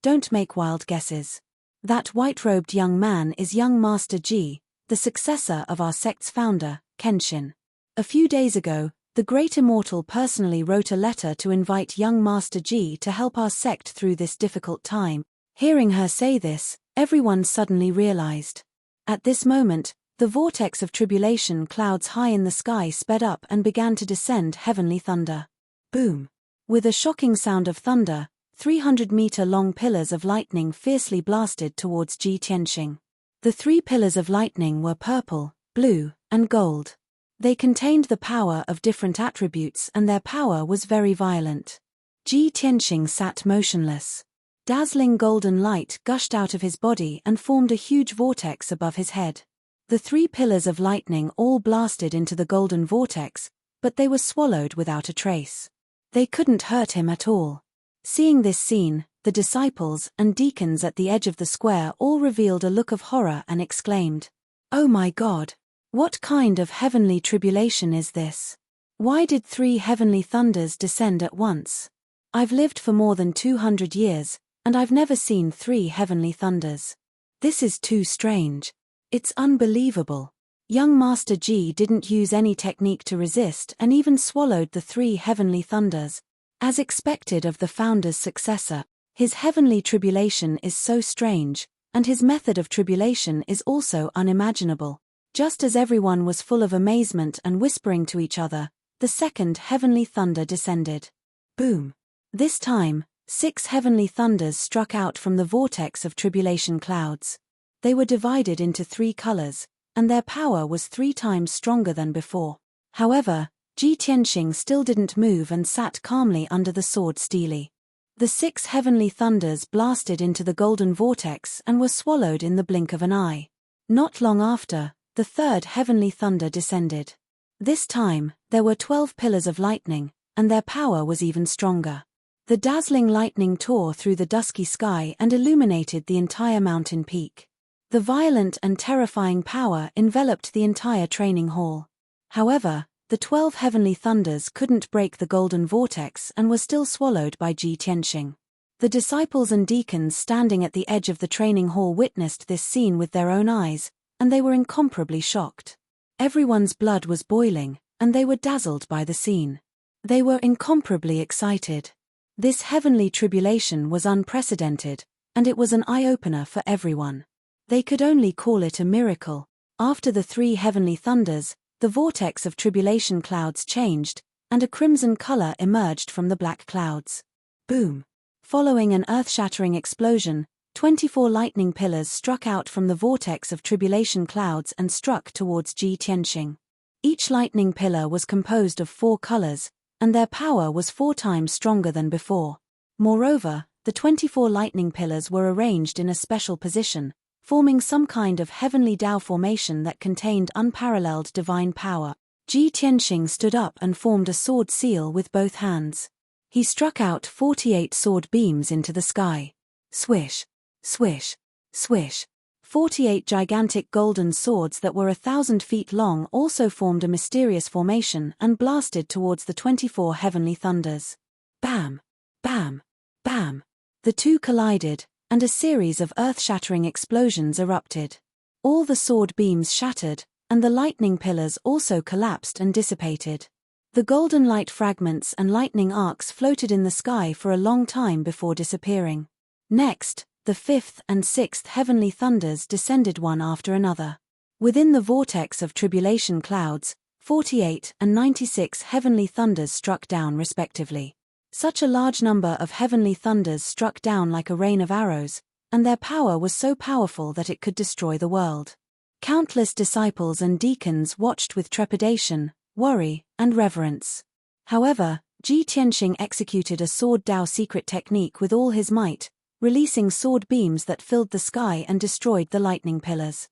don't make wild guesses. That white-robed young man is young Master Ji, the successor of our sect's founder, Kenshin. A few days ago, the Great Immortal personally wrote a letter to invite young Master Ji to help our sect through this difficult time. Hearing her say this, everyone suddenly realized. At this moment, the vortex of tribulation clouds high in the sky sped up and began to descend heavenly thunder. Boom! With a shocking sound of thunder, 300-meter-long pillars of lightning fiercely blasted towards Ji Tianxing. The 3 pillars of lightning were purple, blue, and gold. They contained the power of different attributes and their power was very violent. Ji Tianxing sat motionless. Dazzling golden light gushed out of his body and formed a huge vortex above his head. The 3 pillars of lightning all blasted into the golden vortex, but they were swallowed without a trace. They couldn't hurt him at all. Seeing this scene, the disciples and deacons at the edge of the square all revealed a look of horror and exclaimed, "Oh my God! What kind of heavenly tribulation is this? Why did 3 heavenly thunders descend at once? I've lived for more than 200 years, and I've never seen 3 heavenly thunders. This is too strange. It's unbelievable." Young Master Ji didn't use any technique to resist and even swallowed the 3 heavenly thunders. As expected of the founder's successor, his heavenly tribulation is so strange, and his method of tribulation is also unimaginable. Just as everyone was full of amazement and whispering to each other, the second heavenly thunder descended. Boom! This time, 6 heavenly thunders struck out from the vortex of tribulation clouds. They were divided into 3 colors, and their power was 3 times stronger than before. However, Ji Tianxing still didn't move and sat calmly under the sword steely. The 6 heavenly thunders blasted into the golden vortex and were swallowed in the blink of an eye. Not long after, the 3rd heavenly thunder descended. This time, there were 12 pillars of lightning, and their power was even stronger. The dazzling lightning tore through the dusky sky and illuminated the entire mountain peak. The violent and terrifying power enveloped the entire training hall. However, the 12 heavenly thunders couldn't break the golden vortex and were still swallowed by Ji Tianxing. The disciples and deacons standing at the edge of the training hall witnessed this scene with their own eyes, and they were incomparably shocked. Everyone's blood was boiling, and they were dazzled by the scene. They were incomparably excited. This heavenly tribulation was unprecedented, and it was an eye-opener for everyone. They could only call it a miracle. After the 3 heavenly thunders, the vortex of tribulation clouds changed, and a crimson color emerged from the black clouds. Boom! Following an earth-shattering explosion, 24 lightning pillars struck out from the vortex of tribulation clouds and struck towards Ji Tianxing. Each lightning pillar was composed of 4 colors, and their power was 4 times stronger than before. Moreover, the 24 lightning pillars were arranged in a special position, forming some kind of heavenly Tao formation that contained unparalleled divine power. Ji Tianxing stood up and formed a sword seal with both hands. He struck out 48 sword beams into the sky. Swish, swish, swish. 48 gigantic golden swords that were 1,000 feet long also formed a mysterious formation and blasted towards the 24 heavenly thunders. Bam! Bam! Bam! The 2 collided, and a series of earth-shattering explosions erupted. All the sword beams shattered, and the lightning pillars also collapsed and dissipated. The golden light fragments and lightning arcs floated in the sky for a long time before disappearing. Next, the 5th and 6th heavenly thunders descended one after another. Within the vortex of tribulation clouds, 48 and 96 heavenly thunders struck down respectively. Such a large number of heavenly thunders struck down like a rain of arrows, and their power was so powerful that it could destroy the world. Countless disciples and deacons watched with trepidation, worry, and reverence. However, Ji Tianxing executed a sword Dao secret technique with all his might, releasing sword beams that filled the sky and destroyed the lightning pillars.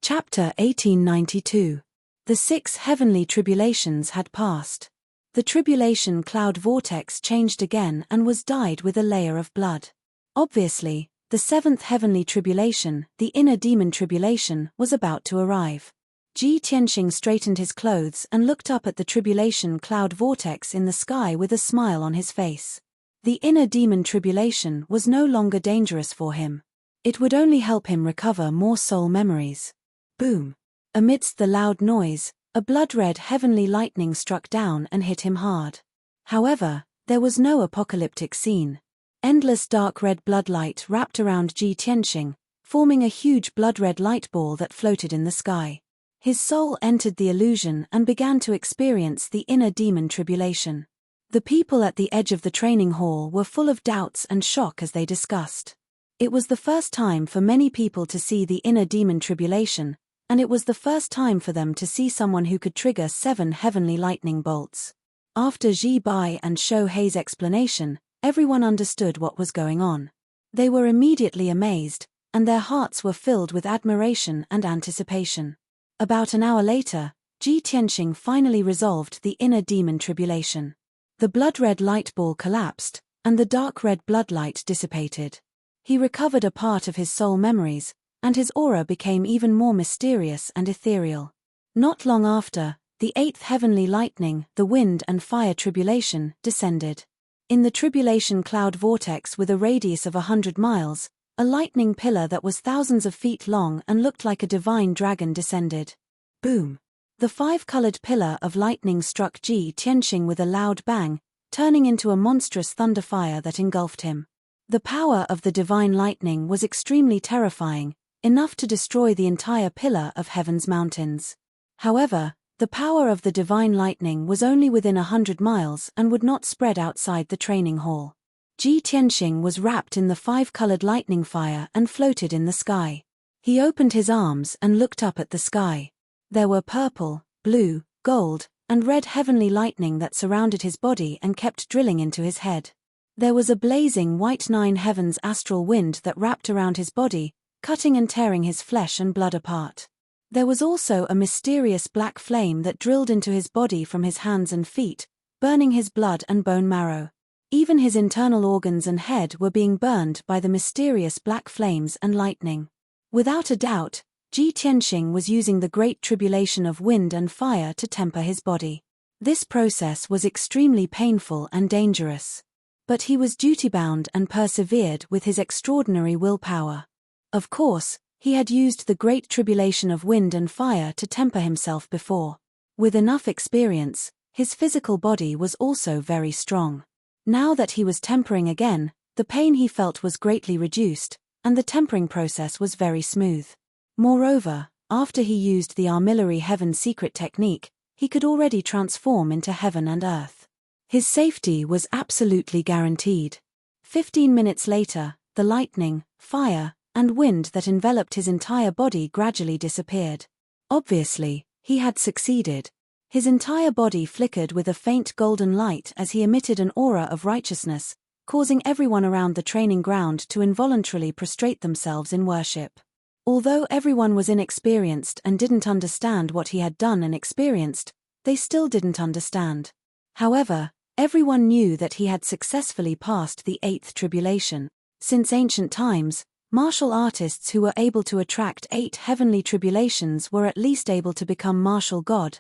Chapter 1892. The 6 heavenly tribulations had passed. The tribulation cloud vortex changed again and was dyed with a layer of blood. Obviously, the 7th heavenly tribulation, the inner demon tribulation, was about to arrive. Ji Tianxing straightened his clothes and looked up at the tribulation cloud vortex in the sky with a smile on his face. The inner demon tribulation was no longer dangerous for him. It would only help him recover more soul memories. Boom! Amidst the loud noise, a blood-red heavenly lightning struck down and hit him hard. However, there was no apocalyptic scene. Endless dark red bloodlight wrapped around Ji Tianxing, forming a huge blood-red light ball that floated in the sky. His soul entered the illusion and began to experience the inner demon tribulation. The people at the edge of the training hall were full of doubts and shock as they discussed. It was the first time for many people to see the inner demon tribulation, and it was the first time for them to see someone who could trigger 7 heavenly lightning bolts. After Ji Bai and Shou Hei's explanation, everyone understood what was going on. They were immediately amazed, and their hearts were filled with admiration and anticipation. About an hour later, Ji Tianxing finally resolved the inner demon tribulation. The blood-red light ball collapsed, and the dark red bloodlight dissipated. He recovered a part of his soul memories, and his aura became even more mysterious and ethereal. Not long after, the 8th heavenly lightning, the wind and fire tribulation, descended. In the tribulation cloud vortex with a radius of 100 miles, a lightning pillar that was thousands of feet long and looked like a divine dragon descended. Boom! The 5-colored pillar of lightning struck Ji Tianxing with a loud bang, turning into a monstrous thunderfire that engulfed him. The power of the divine lightning was extremely terrifying, enough to destroy the entire pillar of heaven's mountains. However, the power of the divine lightning was only within 100 miles and would not spread outside the training hall. Ji Tianxing was wrapped in the 5-colored lightning fire and floated in the sky. He opened his arms and looked up at the sky. There were purple, blue, gold, and red heavenly lightning that surrounded his body and kept drilling into his head. There was a blazing white 9 heavens astral wind that wrapped around his body, cutting and tearing his flesh and blood apart. There was also a mysterious black flame that drilled into his body from his hands and feet, burning his blood and bone marrow. Even his internal organs and head were being burned by the mysterious black flames and lightning. Without a doubt, Ji Tianxing was using the great tribulation of wind and fire to temper his body. This process was extremely painful and dangerous. But he was duty-bound and persevered with his extraordinary willpower. Of course, he had used the great tribulation of wind and fire to temper himself before. With enough experience, his physical body was also very strong. Now that he was tempering again, the pain he felt was greatly reduced, and the tempering process was very smooth. Moreover, after he used the armillary heaven secret technique, he could already transform into heaven and earth. His safety was absolutely guaranteed. 15 minutes later, the lightning, fire, and wind that enveloped his entire body gradually disappeared. Obviously, he had succeeded. His entire body flickered with a faint golden light as he emitted an aura of righteousness, causing everyone around the training ground to involuntarily prostrate themselves in worship. Although everyone was inexperienced and didn't understand what he had done and experienced, they still didn't understand. However, everyone knew that he had successfully passed the 8th tribulation. Since ancient times, martial artists who were able to attract 8 heavenly tribulations were at least able to become martial god.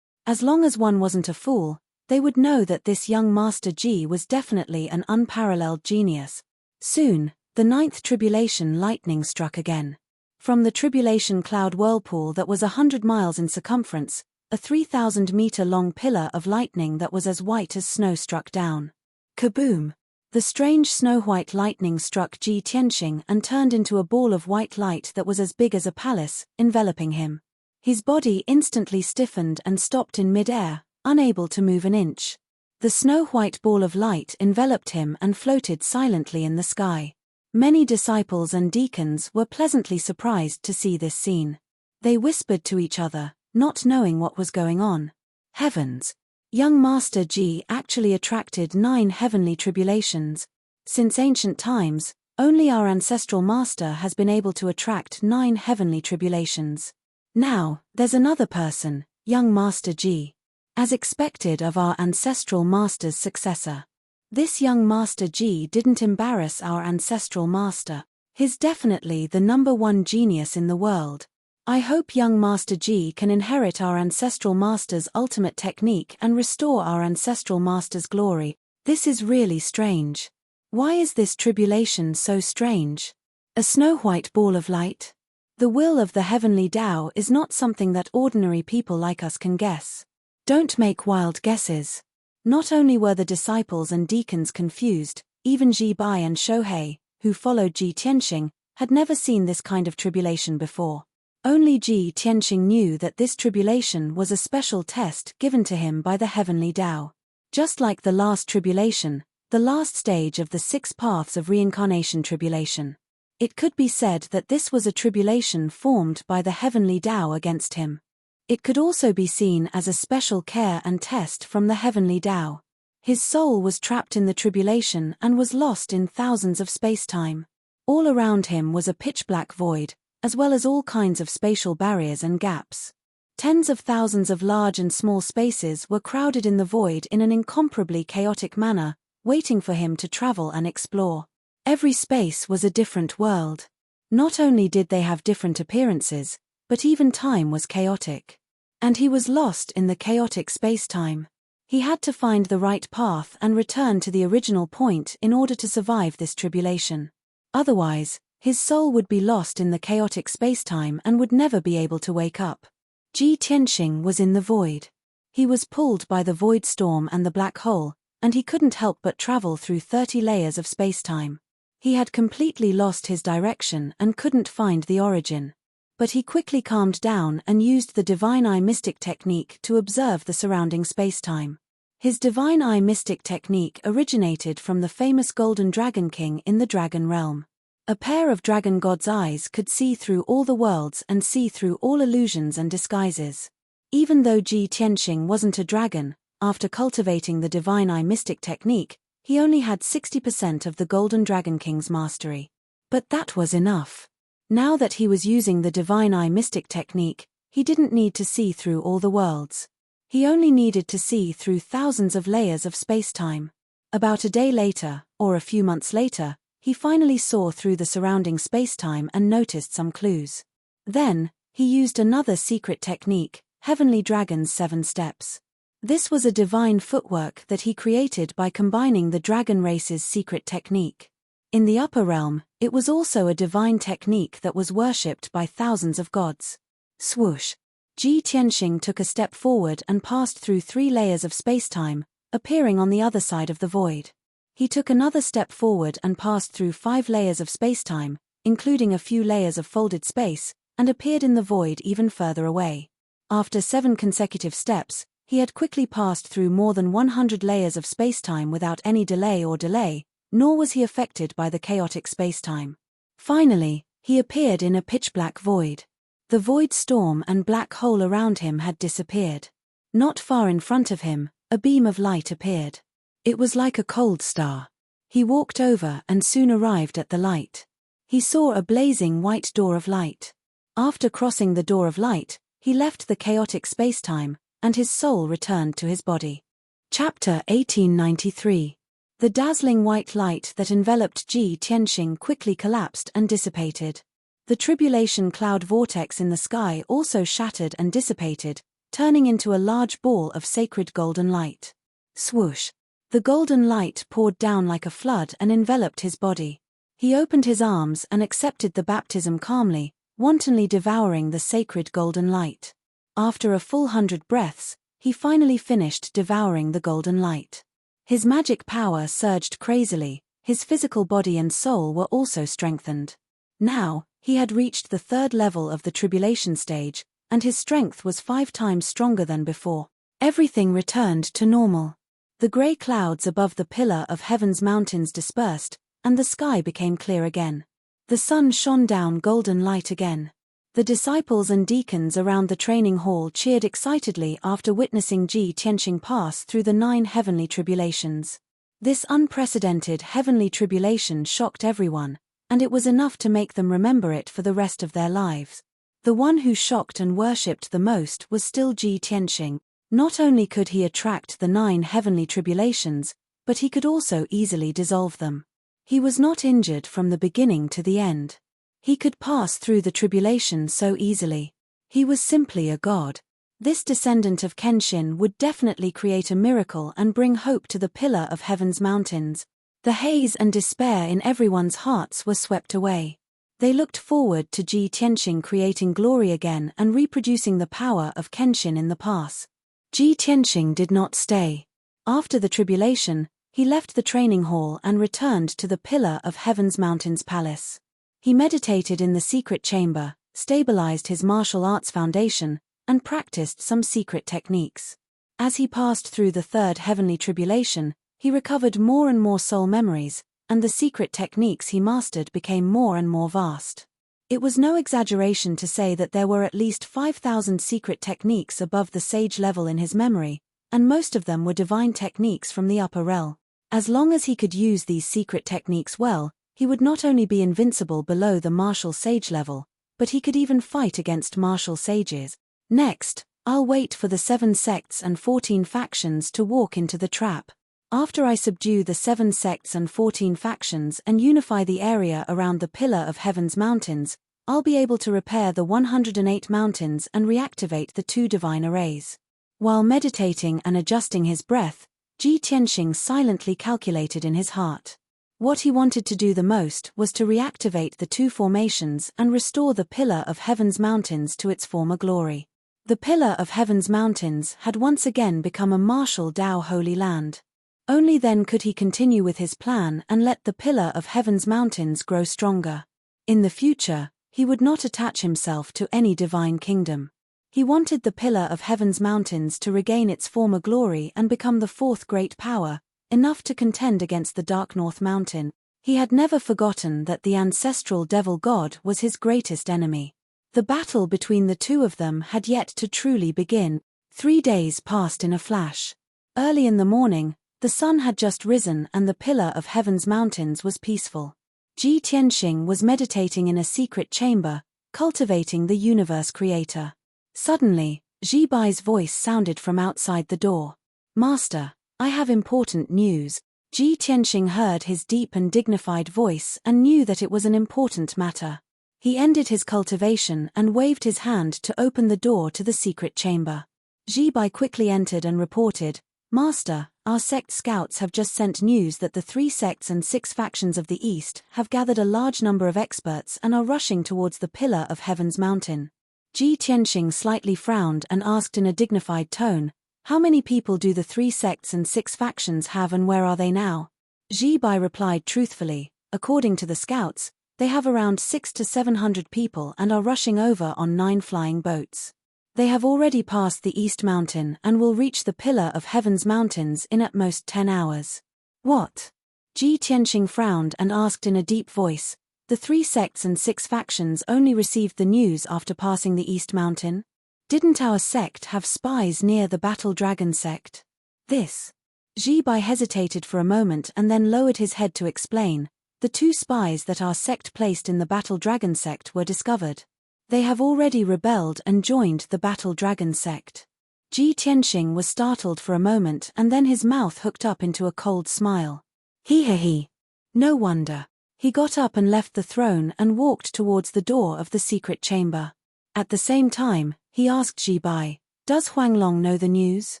As long as one wasn't a fool, they would know that this young Master Ji was definitely an unparalleled genius. Soon, the 9th tribulation lightning struck again. From the tribulation cloud whirlpool that was 100 miles in circumference, a 3,000-meter-long pillar of lightning that was as white as snow struck down. Kaboom! The strange snow-white lightning struck Ji Tianxing and turned into a ball of white light that was as big as a palace, enveloping him. His body instantly stiffened and stopped in mid-air, unable to move an inch. The snow-white ball of light enveloped him and floated silently in the sky. Many disciples and deacons were pleasantly surprised to see this scene. They whispered to each other, not knowing what was going on. Heavens! Young Master G actually attracted 9 heavenly tribulations. Since ancient times, only our ancestral master has been able to attract 9 heavenly tribulations. Now, there's another person, young Master G. As expected of our ancestral master's successor. This young Master G didn't embarrass our ancestral master. He's definitely the #1 genius in the world. I hope young Master G can inherit our ancestral master's ultimate technique and restore our ancestral master's glory. This is really strange. Why is this tribulation so strange? A snow-white ball of light? The will of the heavenly Tao is not something that ordinary people like us can guess. Don't make wild guesses. Not only were the disciples and deacons confused, even Ji Bai and Shohei, who followed Ji Tianxing, had never seen this kind of tribulation before. Only Ji Tianxing knew that this tribulation was a special test given to him by the heavenly Tao. Just like the last tribulation, the last stage of the 6 paths of reincarnation tribulation. It could be said that this was a tribulation formed by the heavenly Tao against him. It could also be seen as a special care and test from the heavenly Tao. His soul was trapped in the tribulation and was lost in thousands of space-time. All around him was a pitch-black void, as well as all kinds of spatial barriers and gaps. Tens of thousands of large and small spaces were crowded in the void in an incomparably chaotic manner, waiting for him to travel and explore. Every space was a different world. Not only did they have different appearances, but even time was chaotic. And he was lost in the chaotic space-time. He had to find the right path and return to the original point in order to survive this tribulation. Otherwise, his soul would be lost in the chaotic space-time and would never be able to wake up. Ji Tianxing was in the void. He was pulled by the void storm and the black hole, and he couldn't help but travel through 30 layers of space-time. He had completely lost his direction and couldn't find the origin. But he quickly calmed down and used the Divine Eye Mystic technique to observe the surrounding space-time. His Divine Eye Mystic technique originated from the famous Golden Dragon King in the Dragon Realm. A pair of dragon god's eyes could see through all the worlds and see through all illusions and disguises. Even though Ji Tianxing wasn't a dragon, after cultivating the Divine Eye Mystic technique, he only had 60% of the Golden Dragon King's mastery. But that was enough. Now that he was using the Divine Eye Mystic technique, he didn't need to see through all the worlds. He only needed to see through thousands of layers of space-time. About a day later, or a few months later, he finally saw through the surrounding space-time and noticed some clues. Then, he used another secret technique, Heavenly Dragon's 7 steps. This was a divine footwork that he created by combining the dragon race's secret technique. In the upper realm, it was also a divine technique that was worshipped by thousands of gods. Swoosh! Ji Tianxing took a step forward and passed through 3 layers of space-time, appearing on the other side of the void. He took another step forward and passed through 5 layers of space-time, including a few layers of folded space, and appeared in the void even further away. After 7 consecutive steps, he had quickly passed through more than 100 layers of space-time without any delay, nor was he affected by the chaotic space-time. Finally, he appeared in a pitch-black void. The void storm and black hole around him had disappeared. Not far in front of him, a beam of light appeared. It was like a cold star. He walked over and soon arrived at the light. He saw a blazing white door of light. After crossing the door of light, he left the chaotic space-time, and his soul returned to his body. Chapter 1893. The dazzling white light that enveloped Ji Tianxing quickly collapsed and dissipated. The tribulation cloud vortex in the sky also shattered and dissipated, turning into a large ball of sacred golden light. Swoosh! The golden light poured down like a flood and enveloped his body. He opened his arms and accepted the baptism calmly, wantonly devouring the sacred golden light. After a full 100 breaths, he finally finished devouring the golden light. His magic power surged crazily, his physical body and soul were also strengthened. Now, he had reached the 3rd level of the tribulation stage, and his strength was 5 times stronger than before. Everything returned to normal. The grey clouds above the pillar of heaven's mountains dispersed, and the sky became clear again. The sun shone down golden light again. The disciples and deacons around the training hall cheered excitedly after witnessing Ji Tianxing pass through the 9 heavenly tribulations. This unprecedented heavenly tribulation shocked everyone, and it was enough to make them remember it for the rest of their lives. The one who shocked and worshipped the most was still Ji Tianxing. Not only could he attract the 9 heavenly tribulations, but he could also easily dissolve them. He was not injured from the beginning to the end. He could pass through the tribulation so easily. He was simply a god. This descendant of Kenshin would definitely create a miracle and bring hope to the pillar of heaven's mountains. The haze and despair in everyone's hearts were swept away. They looked forward to Ji Tianxing creating glory again and reproducing the power of Kenshin in the past. Ji Tianxing did not stay. After the tribulation, he left the training hall and returned to the pillar of heaven's mountains palace. He meditated in the secret chamber, stabilized his martial arts foundation, and practiced some secret techniques. As he passed through the 3rd heavenly tribulation, he recovered more and more soul memories, and the secret techniques he mastered became more and more vast. It was no exaggeration to say that there were at least 5,000 secret techniques above the sage level in his memory, and most of them were divine techniques from the upper realm. As long as he could use these secret techniques well, he would not only be invincible below the martial sage level, but he could even fight against martial sages. Next, I'll wait for the 7 sects and 14 factions to walk into the trap. After I subdue the 7 sects and 14 factions and unify the area around the pillar of heaven's mountains, I'll be able to repair the 108 mountains and reactivate the 2 divine arrays. While meditating and adjusting his breath, Ji Tianxing silently calculated in his heart. What he wanted to do the most was to reactivate the 2 formations and restore the pillar of heaven's mountains to its former glory. The pillar of heaven's mountains had once again become a martial Tao holy land. Only then could he continue with his plan and let the pillar of heaven's mountains grow stronger. In the future, he would not attach himself to any divine kingdom. He wanted the pillar of heaven's mountains to regain its former glory and become the 4th great power, enough to contend against the Dark North Mountain. He had never forgotten that the ancestral devil god was his greatest enemy. The battle between the 2 of them had yet to truly begin. 3 days passed in a flash. Early in the morning, the sun had just risen and the pillar of heaven's mountains was peaceful. Ji Tianxing was meditating in a secret chamber, cultivating the universe creator. Suddenly, Ji Bai's voice sounded from outside the door. "Master, I have important news." Ji Tianxing heard his deep and dignified voice and knew that it was an important matter. He ended his cultivation and waved his hand to open the door to the secret chamber. Ji Bai quickly entered and reported, "Master, our sect scouts have just sent news that the 3 sects and 6 factions of the East have gathered a large number of experts and are rushing towards the pillar of heaven's mountain." Ji Tianxing slightly frowned and asked in a dignified tone, "How many people do the 3 sects and 6 factions have and where are they now?" Ji Bai replied truthfully, "According to the scouts, they have around 600 to 700 people and are rushing over on 9 flying boats. They have already passed the East Mountain and will reach the pillar of heaven's mountains in at most 10 hours. "What?" Ji Tianxing frowned and asked in a deep voice, "The 3 sects and 6 factions only received the news after passing the East Mountain? Didn't our sect have spies near the Battle Dragon sect?" This. Ji Bai hesitated for a moment and then lowered his head to explain, "The 2 spies that our sect placed in the Battle Dragon sect were discovered. They have already rebelled and joined the Battle Dragon sect." Ji Tianxing was startled for a moment and then his mouth hooked up into a cold smile. He. No wonder. He got up and left the throne and walked towards the door of the secret chamber. At the same time, he asked Ji Bai, "Does Huanglong know the news?"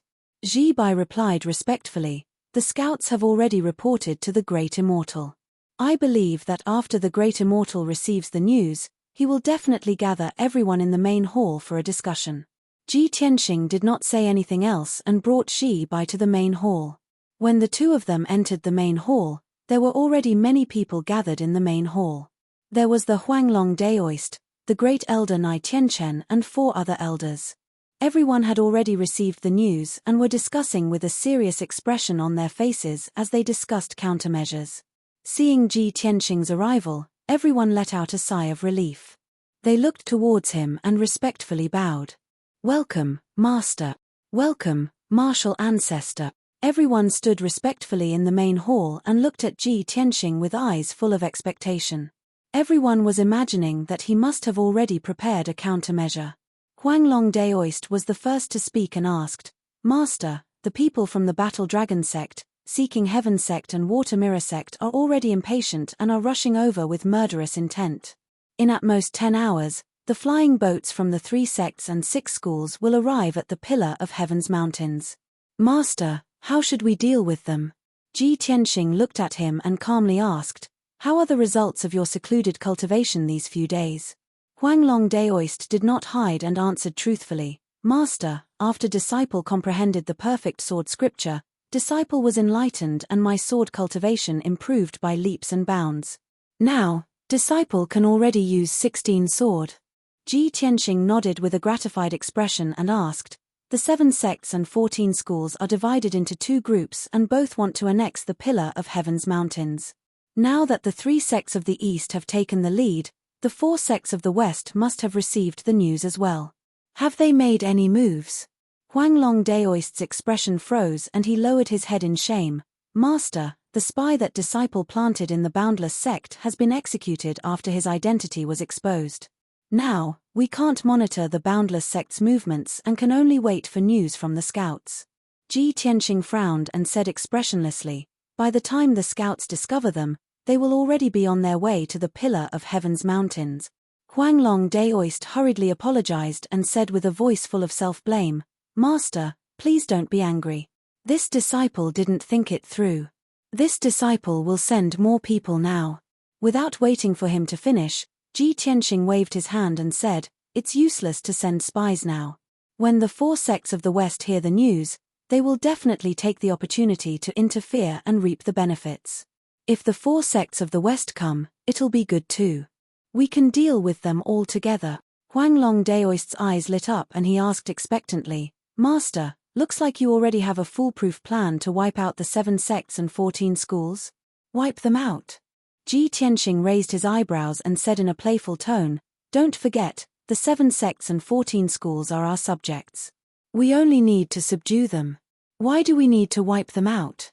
Ji Bai replied respectfully, "The scouts have already reported to the Great Immortal. I believe that after the Great Immortal receives the news, he will definitely gather everyone in the main hall for a discussion." Ji Tianxing did not say anything else and brought Ji Bai to the main hall. When the 2 of them entered the main hall, there were already many people gathered in the main hall. There was the Huanglong Daoist, the great elder Nai Tianchen and 4 other elders. Everyone had already received the news and were discussing with a serious expression on their faces as they discussed countermeasures. Seeing Ji Tianxing's arrival, everyone let out a sigh of relief. They looked towards him and respectfully bowed. "Welcome, Master. Welcome, martial ancestor." Everyone stood respectfully in the main hall and looked at Ji Tianxing with eyes full of expectation. Everyone was imagining that he must have already prepared a countermeasure. Huanglong Daoist was the first to speak and asked, "Master, the people from the Battle Dragon sect, Seeking Heaven sect and Water Mirror sect are already impatient and are rushing over with murderous intent. In at most 10 hours, the flying boats from the 3 sects and 6 schools will arrive at the Pillar of Heaven's mountains. Master, how should we deal with them?" Ji Tianxing looked at him and calmly asked, "How are the results of your secluded cultivation these few days?" Huanglong Daoist did not hide and answered truthfully, "Master, after disciple comprehended the perfect sword scripture, disciple was enlightened and my sword cultivation improved by leaps and bounds. Now, disciple can already use 16 sword." Ji Tianxing nodded with a gratified expression and asked, "The 7 sects and 14 schools are divided into 2 groups and both want to annex the Pillar of Heaven's mountains. Now that the 3 sects of the East have taken the lead, the 4 sects of the West must have received the news as well. Have they made any moves?" Huanglong Daoist's expression froze and he lowered his head in shame. "Master, the spy that disciple planted in the Boundless sect has been executed after his identity was exposed. Now, we can't monitor the Boundless sect's movements and can only wait for news from the scouts." Ji Tianxing frowned and said expressionlessly, "By the time the scouts discover them, they will already be on their way to the Pillar of Heaven's mountains." Huanglong Daoist hurriedly apologized and said with a voice full of self-blame, "Master, please don't be angry. This disciple didn't think it through. This disciple will send more people now." Without waiting for him to finish, Ji Tianxing waved his hand and said, "It's useless to send spies now. When the 4 sects of the West hear the news, they will definitely take the opportunity to interfere and reap the benefits. If the 4 sects of the West come, it'll be good too. We can deal with them all together." Huanglong Daoist's eyes lit up and he asked expectantly, "Master, looks like you already have a foolproof plan to wipe out the 7 sects and 14 schools? Wipe them out?" Ji Tianxing raised his eyebrows and said in a playful tone, "Don't forget, the 7 sects and 14 schools are our subjects. We only need to subdue them. Why do we need to wipe them out?"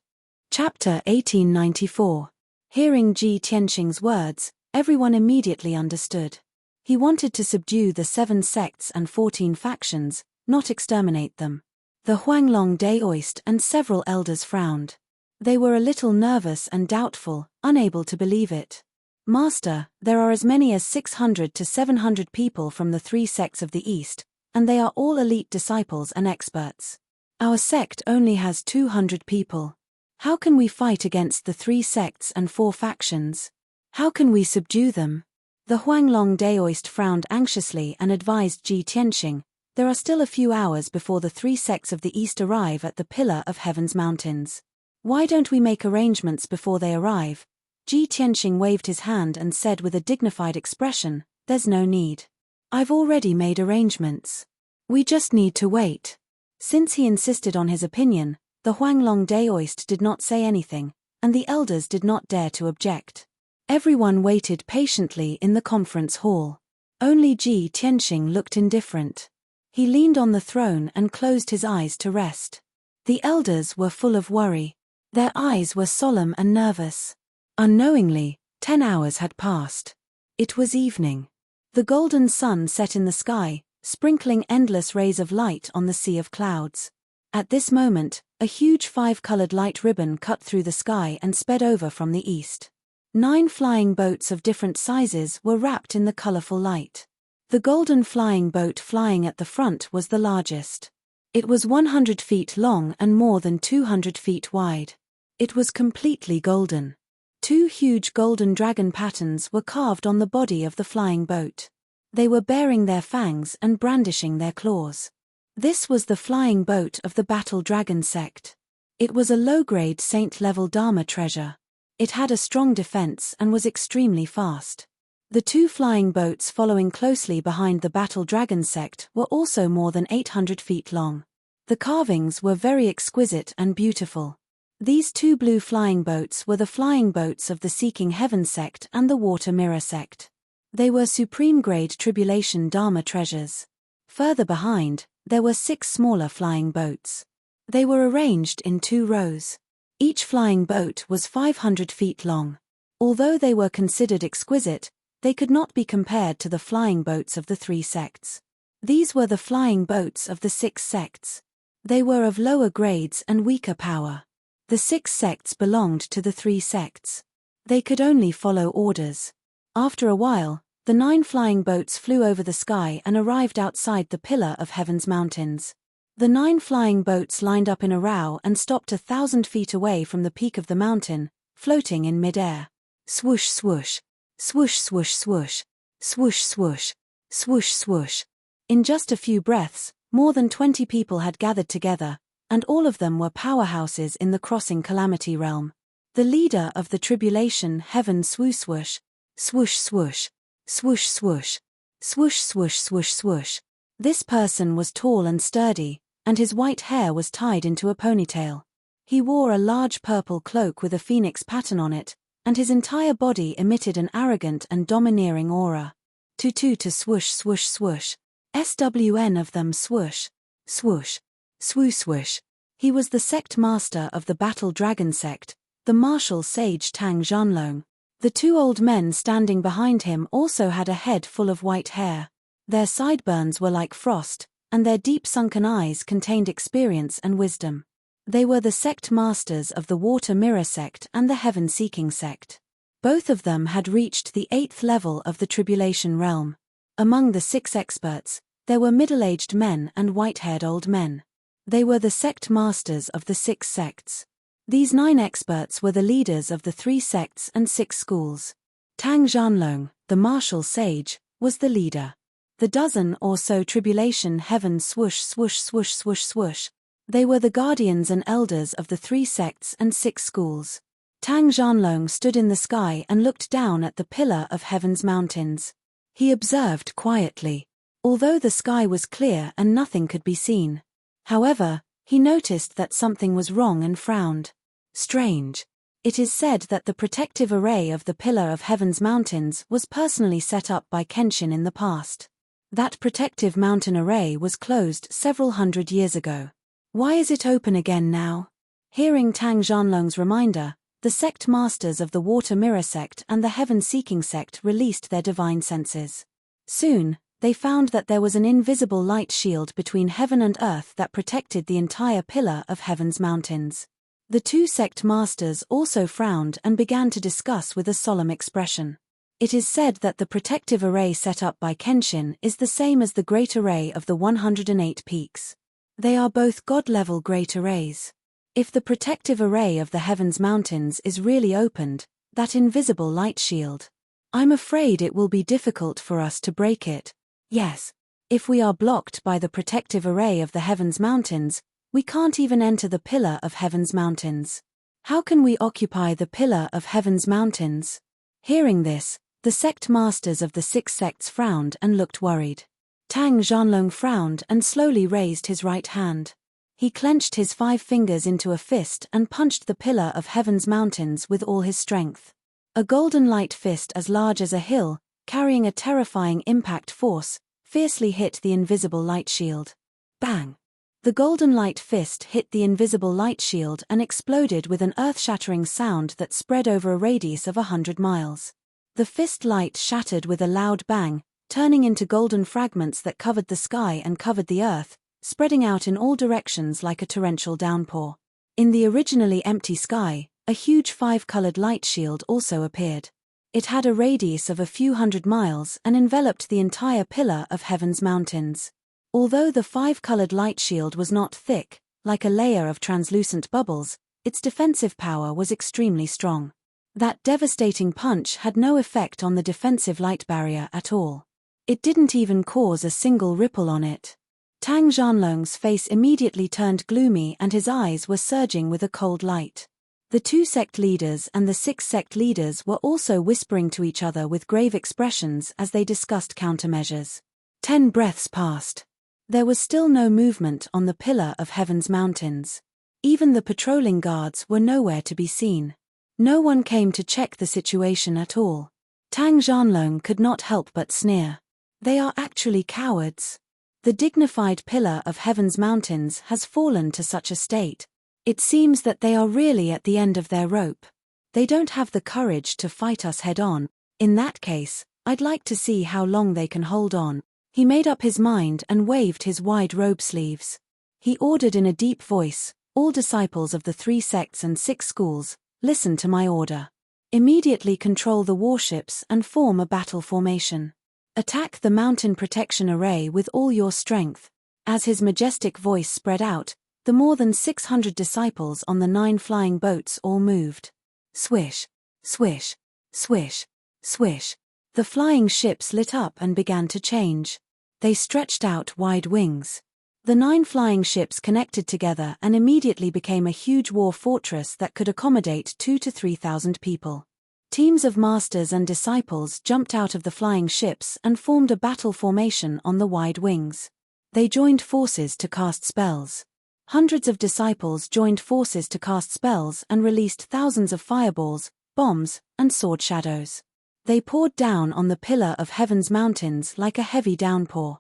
Chapter 1894. Hearing Ji Tianxing's words, everyone immediately understood. He wanted to subdue the 7 sects and 14 factions, not exterminate them. The Huanglong Daoist and several elders frowned. They were a little nervous and doubtful, unable to believe it. "Master, there are as many as 600 to 700 people from the 3 sects of the East, and they are all elite disciples and experts. Our sect only has 200 people. How can we fight against the 3 sects and 4 factions? How can we subdue them?" The Huanglong Daoist frowned anxiously and advised Ji Tianxing, "There are still a few hours before the 3 sects of the East arrive at the Pillar of Heaven's mountains. Why don't we make arrangements before they arrive?" Ji Tianxing waved his hand and said with a dignified expression, "There's no need. I've already made arrangements. We just need to wait." Since he insisted on his opinion, the Huanglong Daoist did not say anything, and the elders did not dare to object. Everyone waited patiently in the conference hall. Only Ji Tianxing looked indifferent. He leaned on the throne and closed his eyes to rest. The elders were full of worry. Their eyes were solemn and nervous. Unknowingly, 10 hours had passed. It was evening. The golden sun set in the sky, sprinkling endless rays of light on the sea of clouds. At this moment, a huge 5-colored light ribbon cut through the sky and sped over from the east. 9 flying boats of different sizes were wrapped in the colorful light. The golden flying boat flying at the front was the largest. It was 100 feet long and more than 200 feet wide. It was completely golden. 2 huge golden dragon patterns were carved on the body of the flying boat. They were baring their fangs and brandishing their claws. This was the flying boat of the Battle Dragon sect. It was a low-grade saint-level Dharma treasure. It had a strong defense and was extremely fast. The 2 flying boats following closely behind the Battle Dragon sect were also more than 800 feet long. The carvings were very exquisite and beautiful. These 2 blue flying boats were the flying boats of the Seeking Heaven sect and the Water Mirror sect. They were supreme-grade tribulation Dharma treasures. Further behind, there were 6 smaller flying boats. They were arranged in 2 rows. Each flying boat was 500 feet long. Although they were considered exquisite, they could not be compared to the flying boats of the 3 sects. These were the flying boats of the 6 sects. They were of lower grades and weaker power. The 6 sects belonged to the 3 sects. They could only follow orders. After a while, the 9 flying boats flew over the sky and arrived outside the pillar of Heaven's mountains. The 9 flying boats lined up in a row and stopped 1,000 feet away from the peak of the mountain, floating in mid-air. Swoosh swoosh, swoosh swoosh swoosh, swoosh swoosh, swoosh swoosh. In just a few breaths, more than 20 people had gathered together, and all of them were powerhouses in the crossing calamity realm. The leader of the tribulation heaven swoosh swoosh, swoosh swoosh, swoosh swoosh, swoosh swoosh swoosh swoosh. This person was tall and sturdy, and his white hair was tied into a ponytail. He wore a large purple cloak with a phoenix pattern on it, and his entire body emitted an arrogant and domineering aura. To swoosh swoosh swoosh. SWN of them swoosh, swoosh, swoosh swoosh. He was the sect master of the Battle Dragon sect, the martial sage Tang Zhanlong. The 2 old men standing behind him also had a head full of white hair. Their sideburns were like frost, and their deep sunken eyes contained experience and wisdom. They were the sect masters of the Water Mirror sect and the Heaven-seeking sect. Both of them had reached the 8th level of the tribulation realm. Among the 6 experts, there were middle-aged men and white-haired old men. They were the sect masters of the 6 sects. These 9 experts were the leaders of the 3 sects and 6 schools. Tang Zhanlong, the martial sage, was the leader. The dozen or so tribulation heaven swoosh swoosh swoosh swoosh swoosh. They were the guardians and elders of the 3 sects and 6 schools. Tang Zhanlong stood in the sky and looked down at the pillar of Heaven's mountains. He observed quietly. Although the sky was clear and nothing could be seen. However, he noticed that something was wrong and frowned. Strange. It is said that the protective array of the pillar of Heaven's mountains was personally set up by Kenshin in the past. That protective mountain array was closed several hundred years ago. Why is it open again now? Hearing Tang Zhanlong's reminder, the sect masters of the Water Mirror sect and the Heaven-seeking sect released their divine senses. Soon, they found that there was an invisible light shield between heaven and earth that protected the entire pillar of Heaven's mountains. The 2 sect masters also frowned and began to discuss with a solemn expression. It is said that the protective array set up by Kenshin is the same as the great array of the 108 peaks. They are both god-level great arrays. If the protective array of the Heaven's mountains is really opened, that invisible light shield, I'm afraid it will be difficult for us to break it. Yes. If we are blocked by the protective array of the Heaven's mountains, we can't even enter the pillar of Heaven's mountains. How can we occupy the pillar of Heaven's mountains? Hearing this, the sect masters of the 6 sects frowned and looked worried. Tang Zhanlong frowned and slowly raised his right hand. He clenched his 5 fingers into a fist and punched the pillar of Heaven's mountains with all his strength. A golden light fist as large as a hill, carrying a terrifying impact force, fiercely hit the invisible light shield. Bang! The golden light fist hit the invisible light shield and exploded with an earth-shattering sound that spread over a radius of 100 miles. The fist light shattered with a loud bang, turning into golden fragments that covered the sky and covered the earth, spreading out in all directions like a torrential downpour. In the originally empty sky, a huge 5-colored light shield also appeared. It had a radius of a few hundred miles and enveloped the entire pillar of Heaven's mountains. Although the 5-colored light shield was not thick, like a layer of translucent bubbles, its defensive power was extremely strong. That devastating punch had no effect on the defensive light barrier at all. It didn't even cause a single ripple on it. Tang Zhanlong's face immediately turned gloomy and his eyes were surging with a cold light. The 2 sect leaders and the 6 sect leaders were also whispering to each other with grave expressions as they discussed countermeasures. 10 breaths passed. There was still no movement on the pillar of Heaven's mountains. Even the patrolling guards were nowhere to be seen. No one came to check the situation at all. Tang Zhanlong could not help but sneer. They are actually cowards. The dignified pillar of Heaven's mountains has fallen to such a state. It seems that they are really at the end of their rope. They don't have the courage to fight us head-on. In that case, I'd like to see how long they can hold on. He made up his mind and waved his wide robe sleeves. He ordered in a deep voice, "All disciples of the 3 sects and 6 schools, listen to my order. Immediately control the warships and form a battle formation. Attack the mountain protection array with all your strength." As his majestic voice spread out, the more than 600 disciples on the 9 flying boats all moved. Swish, swish, swish, swish. The flying ships lit up and began to change. They stretched out wide wings. The 9 flying ships connected together and immediately became a huge war fortress that could accommodate 2,000 to 3,000 people. Teams of masters and disciples jumped out of the flying ships and formed a battle formation on the wide wings. They joined forces to cast spells. Hundreds of disciples joined forces to cast spells and released thousands of fireballs, bombs, and sword shadows. They poured down on the pillar of Heaven's mountains like a heavy downpour.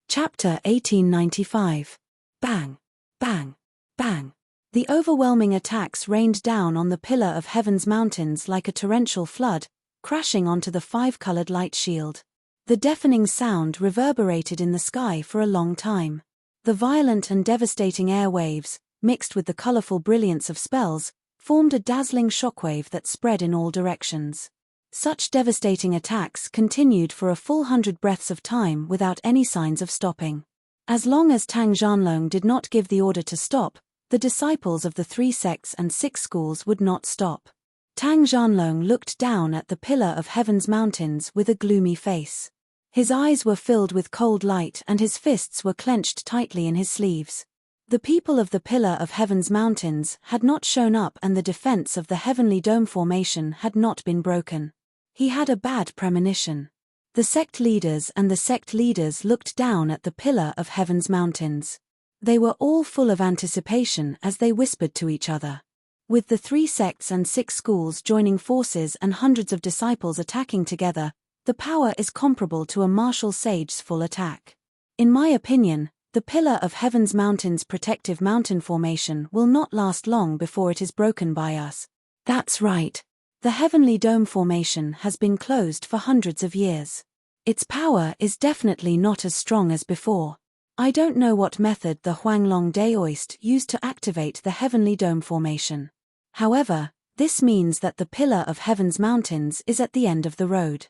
Chapter 1895. Bang, bang, bang. The overwhelming attacks rained down on the pillar of Heaven's mountains like a torrential flood, crashing onto the 5-colored light shield. The deafening sound reverberated in the sky for a long time. The violent and devastating air waves, mixed with the colorful brilliance of spells, formed a dazzling shockwave that spread in all directions. Such devastating attacks continued for a full 100 breaths of time without any signs of stopping. As long as Tang Zhanlong did not give the order to stop, the disciples of the 3 sects and 6 schools would not stop. Tang Zhanlong looked down at the pillar of Heaven's mountains with a gloomy face. His eyes were filled with cold light and his fists were clenched tightly in his sleeves. The people of the pillar of Heaven's mountains had not shown up and the defense of the heavenly dome formation had not been broken. He had a bad premonition. The sect leaders and the sect leaders looked down at the pillar of Heaven's mountains. They were all full of anticipation as they whispered to each other. With the 3 sects and 6 schools joining forces and hundreds of disciples attacking together, the power is comparable to a martial sage's full attack. In my opinion, the pillar of Heaven's mountains protective mountain formation will not last long before it is broken by us. That's right. The heavenly dome formation has been closed for hundreds of years. Its power is definitely not as strong as before. I don't know what method the Huanglong Daoist used to activate the heavenly dome formation. However, this means that the pillar of Heaven's mountains is at the end of the road.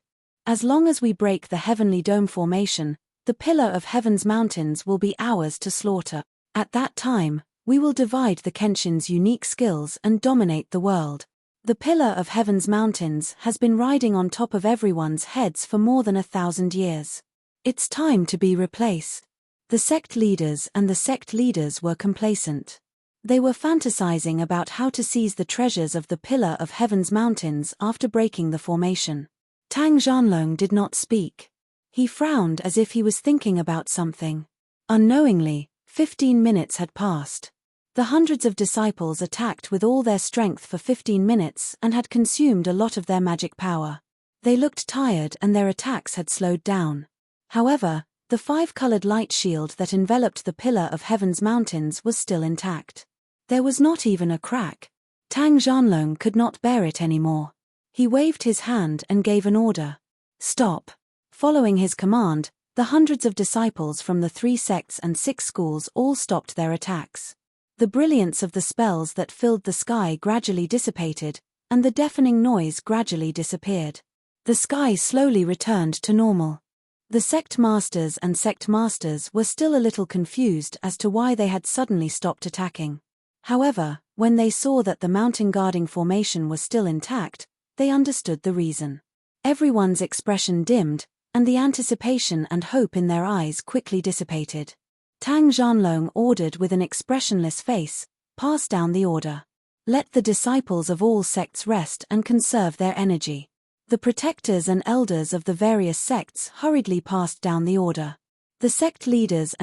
As long as we break the heavenly dome formation, the pillar of Heaven's mountains will be ours to slaughter. At that time, we will divide the Kenshin's unique skills and dominate the world. The pillar of Heaven's mountains has been riding on top of everyone's heads for more than 1,000 years. It's time to be replaced. The sect leaders and the sect leaders were complacent. They were fantasizing about how to seize the treasures of the pillar of Heaven's mountains after breaking the formation. Tang Zhanlong did not speak. He frowned as if he was thinking about something. Unknowingly, 15 minutes had passed. The hundreds of disciples attacked with all their strength for 15 minutes and had consumed a lot of their magic power. They looked tired and their attacks had slowed down. However, the 5-colored light shield that enveloped the pillar of Heaven's mountains was still intact. There was not even a crack. Tang Zhanlong could not bear it anymore. He waved his hand and gave an order. Stop. Following his command, the hundreds of disciples from the 3 sects and 6 schools all stopped their attacks. The brilliance of the spells that filled the sky gradually dissipated, and the deafening noise gradually disappeared. The sky slowly returned to normal. The sect masters and sect masters were still a little confused as to why they had suddenly stopped attacking. However, when they saw that the mountain guarding formation was still intact, they understood the reason. Everyone's expression dimmed, and the anticipation and hope in their eyes quickly dissipated. Tang Zhanlong ordered with an expressionless face, "Pass down the order. Let the disciples of all sects rest and conserve their energy." The protectors and elders of the various sects hurriedly passed down the order. The sect leaders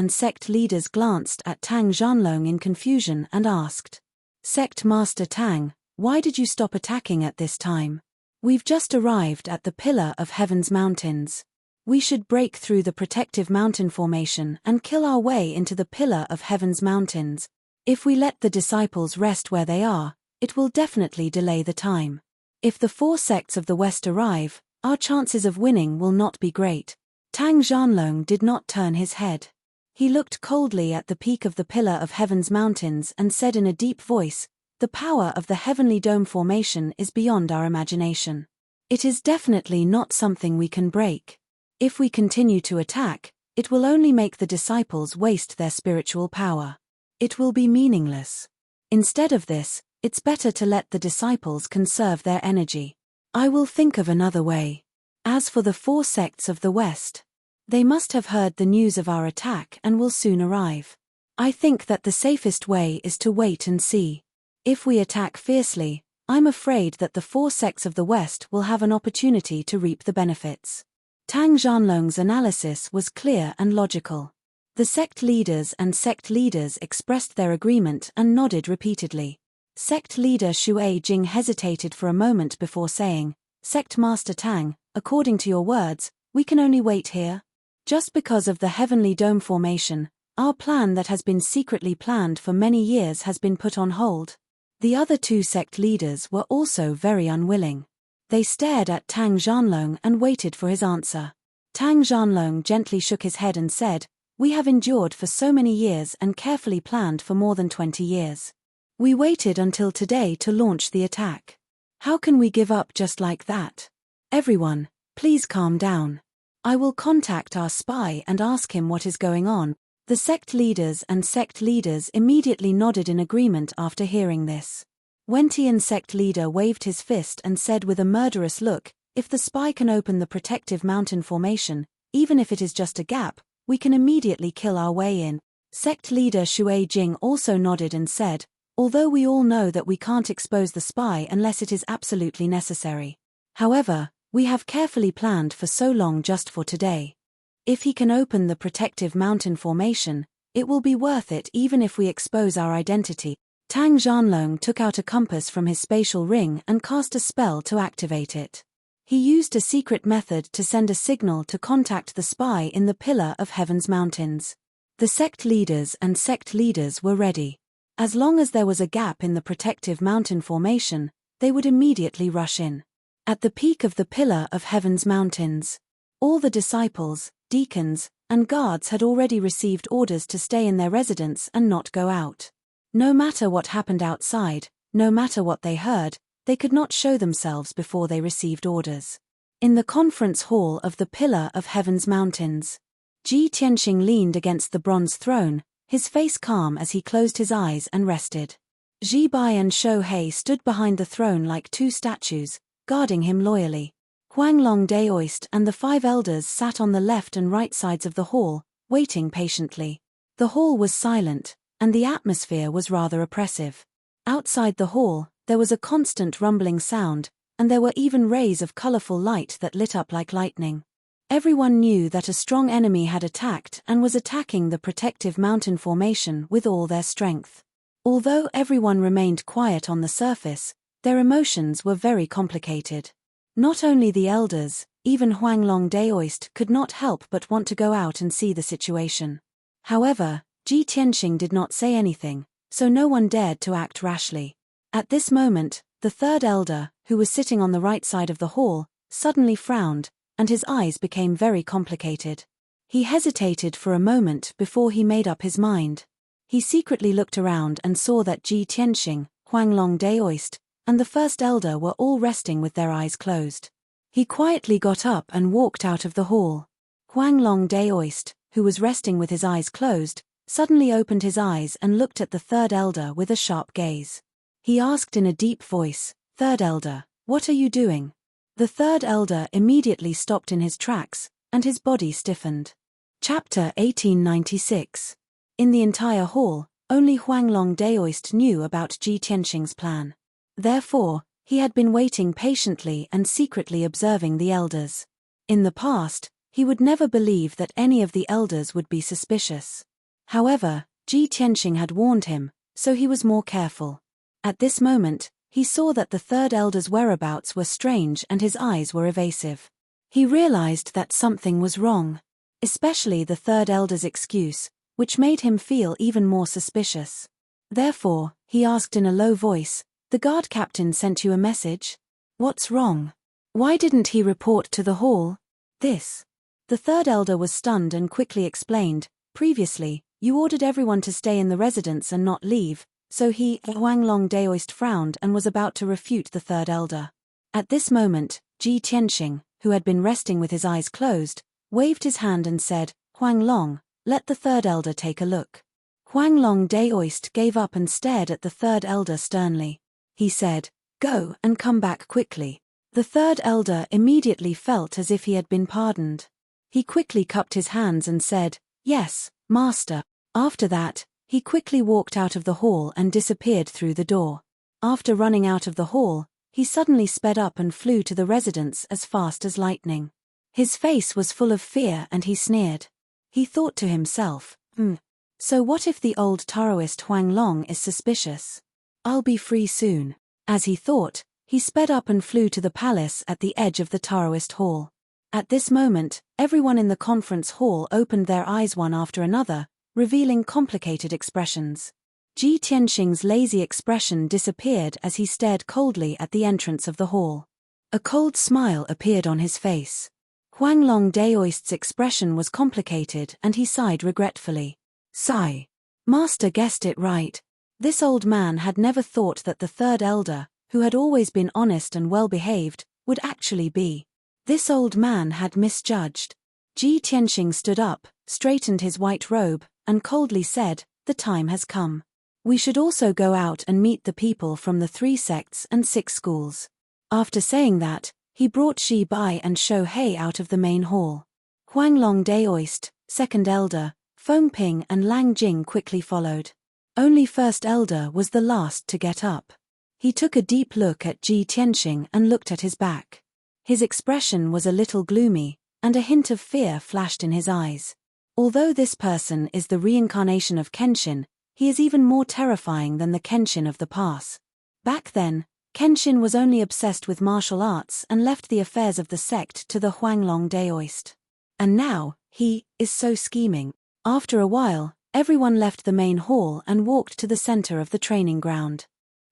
glanced at Tang Zhanlong in confusion and asked, "Sect Master Tang, why did you stop attacking at this time?" We've just arrived at the pillar of Heaven's mountains. We should break through the protective mountain formation and kill our way into the pillar of Heaven's mountains. If we let the disciples rest where they are, it will definitely delay the time. If the 4 sects of the West arrive, our chances of winning will not be great. Tang Zhanlong did not turn his head. He looked coldly at the peak of the pillar of Heaven's mountains and said in a deep voice, "The power of the heavenly dome formation is beyond our imagination. It is definitely not something we can break. If we continue to attack, it will only make the disciples waste their spiritual power. It will be meaningless. Instead of this, it's better to let the disciples conserve their energy. I will think of another way. As for the 4 sects of the West, they must have heard the news of our attack and will soon arrive. I think that the safest way is to wait and see. If we attack fiercely, I'm afraid that the 4 sects of the West will have an opportunity to reap the benefits." Tang Zhanlong's analysis was clear and logical. The sect leaders expressed their agreement and nodded repeatedly. Sect leader Shui Jing hesitated for a moment before saying, "Sect Master Tang, according to your words, we can only wait here? Just because of the heavenly dome formation, our plan that has been secretly planned for many years has been put on hold?" The other 2 sect leaders were also very unwilling. They stared at Tang Zhanlong and waited for his answer. Tang Zhanlong gently shook his head and said, "We have endured for so many years and carefully planned for more than 20 years. We waited until today to launch the attack. How can we give up just like that? Everyone, please calm down. I will contact our spy and ask him what is going on." The sect leaders immediately nodded in agreement after hearing this. Wentian sect leader waved his fist and said with a murderous look, "If the spy can open the protective mountain formation, even if it is just a gap, we can immediately kill our way in." Sect leader Shui Jing also nodded and said, "Although we all know that we can't expose the spy unless it is absolutely necessary. However, we have carefully planned for so long just for today. If he can open the protective mountain formation, it will be worth it even if we expose our identity." Tang Zhanlong took out a compass from his spatial ring and cast a spell to activate it. He used a secret method to send a signal to contact the spy in the pillar of Heaven's mountains. The sect leaders were ready. As long as there was a gap in the protective mountain formation, they would immediately rush in. At the peak of the pillar of Heaven's mountains, all the disciples, deacons, and guards had already received orders to stay in their residence and not go out. No matter what happened outside, no matter what they heard, they could not show themselves before they received orders. In the conference hall of the pillar of Heaven's mountains, Ji Tianxing leaned against the bronze throne, his face calm as he closed his eyes and rested. Ji Bai and Shou Hei stood behind the throne like 2 statues, guarding him loyally. Huanglong Daoist and the 5 elders sat on the left and right sides of the hall, waiting patiently. The hall was silent, and the atmosphere was rather oppressive. Outside the hall, there was a constant rumbling sound, and there were even rays of colorful light that lit up like lightning. Everyone knew that a strong enemy had attacked and was attacking the protective mountain formation with all their strength. Although everyone remained quiet on the surface, their emotions were very complicated. Not only the elders, even Huanglong Daoist could not help but want to go out and see the situation. However, Ji Tianxing did not say anything, so no one dared to act rashly. At this moment, the 3rd elder, who was sitting on the right side of the hall, suddenly frowned, and his eyes became very complicated. He hesitated for a moment before he made up his mind. He secretly looked around and saw that Ji Tianxing, Huanglong Daoist, and the 1st elder were all resting with their eyes closed. He quietly got up and walked out of the hall. Huanglong Daoist, who was resting with his eyes closed, suddenly opened his eyes and looked at the 3rd elder with a sharp gaze. He asked in a deep voice, "3rd elder, what are you doing?" The 3rd elder immediately stopped in his tracks, and his body stiffened. Chapter 1896. In the entire hall, only Huanglong Daoist knew about Ji Tianxing's plan. Therefore, he had been waiting patiently and secretly observing the elders. In the past, he would never believe that any of the elders would be suspicious. However, Ji Tianxing had warned him, so he was more careful. At this moment, he saw that the third elder's whereabouts were strange and his eyes were evasive. He realized that something was wrong, especially the third elder's excuse, which made him feel even more suspicious. Therefore, he asked in a low voice, "The guard captain sent you a message? What's wrong? Why didn't he report to the hall?" "This." The third elder was stunned and quickly explained, "Previously, you ordered everyone to stay in the residence and not leave, so Huang Long Daoist frowned and was about to refute the third elder. At this moment, Ji Tianxing, who had been resting with his eyes closed, waved his hand and said, "Huang Long, let the third elder take a look." Huang Long Daoist gave up and stared at the third elder sternly. He said, "Go and come back quickly." The third elder immediately felt as if he had been pardoned. He quickly cupped his hands and said, "Yes, master." After that, he quickly walked out of the hall and disappeared through the door. After running out of the hall, he suddenly sped up and flew to the residence as fast as lightning. His face was full of fear and he sneered. He thought to himself, so what if the old Taoist Huang Long is suspicious? I'll be free soon. As he thought, he sped up and flew to the palace at the edge of the Taoist hall. At this moment, everyone in the conference hall opened their eyes one after another, revealing complicated expressions. Ji Tianxing's lazy expression disappeared as he stared coldly at the entrance of the hall. A cold smile appeared on his face. Huang Long Daoist's expression was complicated and he sighed regretfully. Sigh. Master guessed it right. This old man had never thought that the third elder, who had always been honest and well-behaved, would actually be. This old man had misjudged. Ji Tianxing stood up, straightened his white robe, and coldly said, "The time has come. We should also go out and meet the people from the 3 sects and 6 schools." After saying that, he brought Shi Bai and Shou Hei out of the main hall. Huang Long Daoist, second elder, Feng Ping and Lang Jing quickly followed. Only first elder was the last to get up. He took a deep look at Ji Tianxing and looked at his back. His expression was a little gloomy, and a hint of fear flashed in his eyes. Although this person is the reincarnation of Kenshin, he is even more terrifying than the Kenshin of the past. Back then, Kenshin was only obsessed with martial arts and left the affairs of the sect to the Huang Long Daoist. And now, he is so scheming. After a while, everyone left the main hall and walked to the center of the training ground.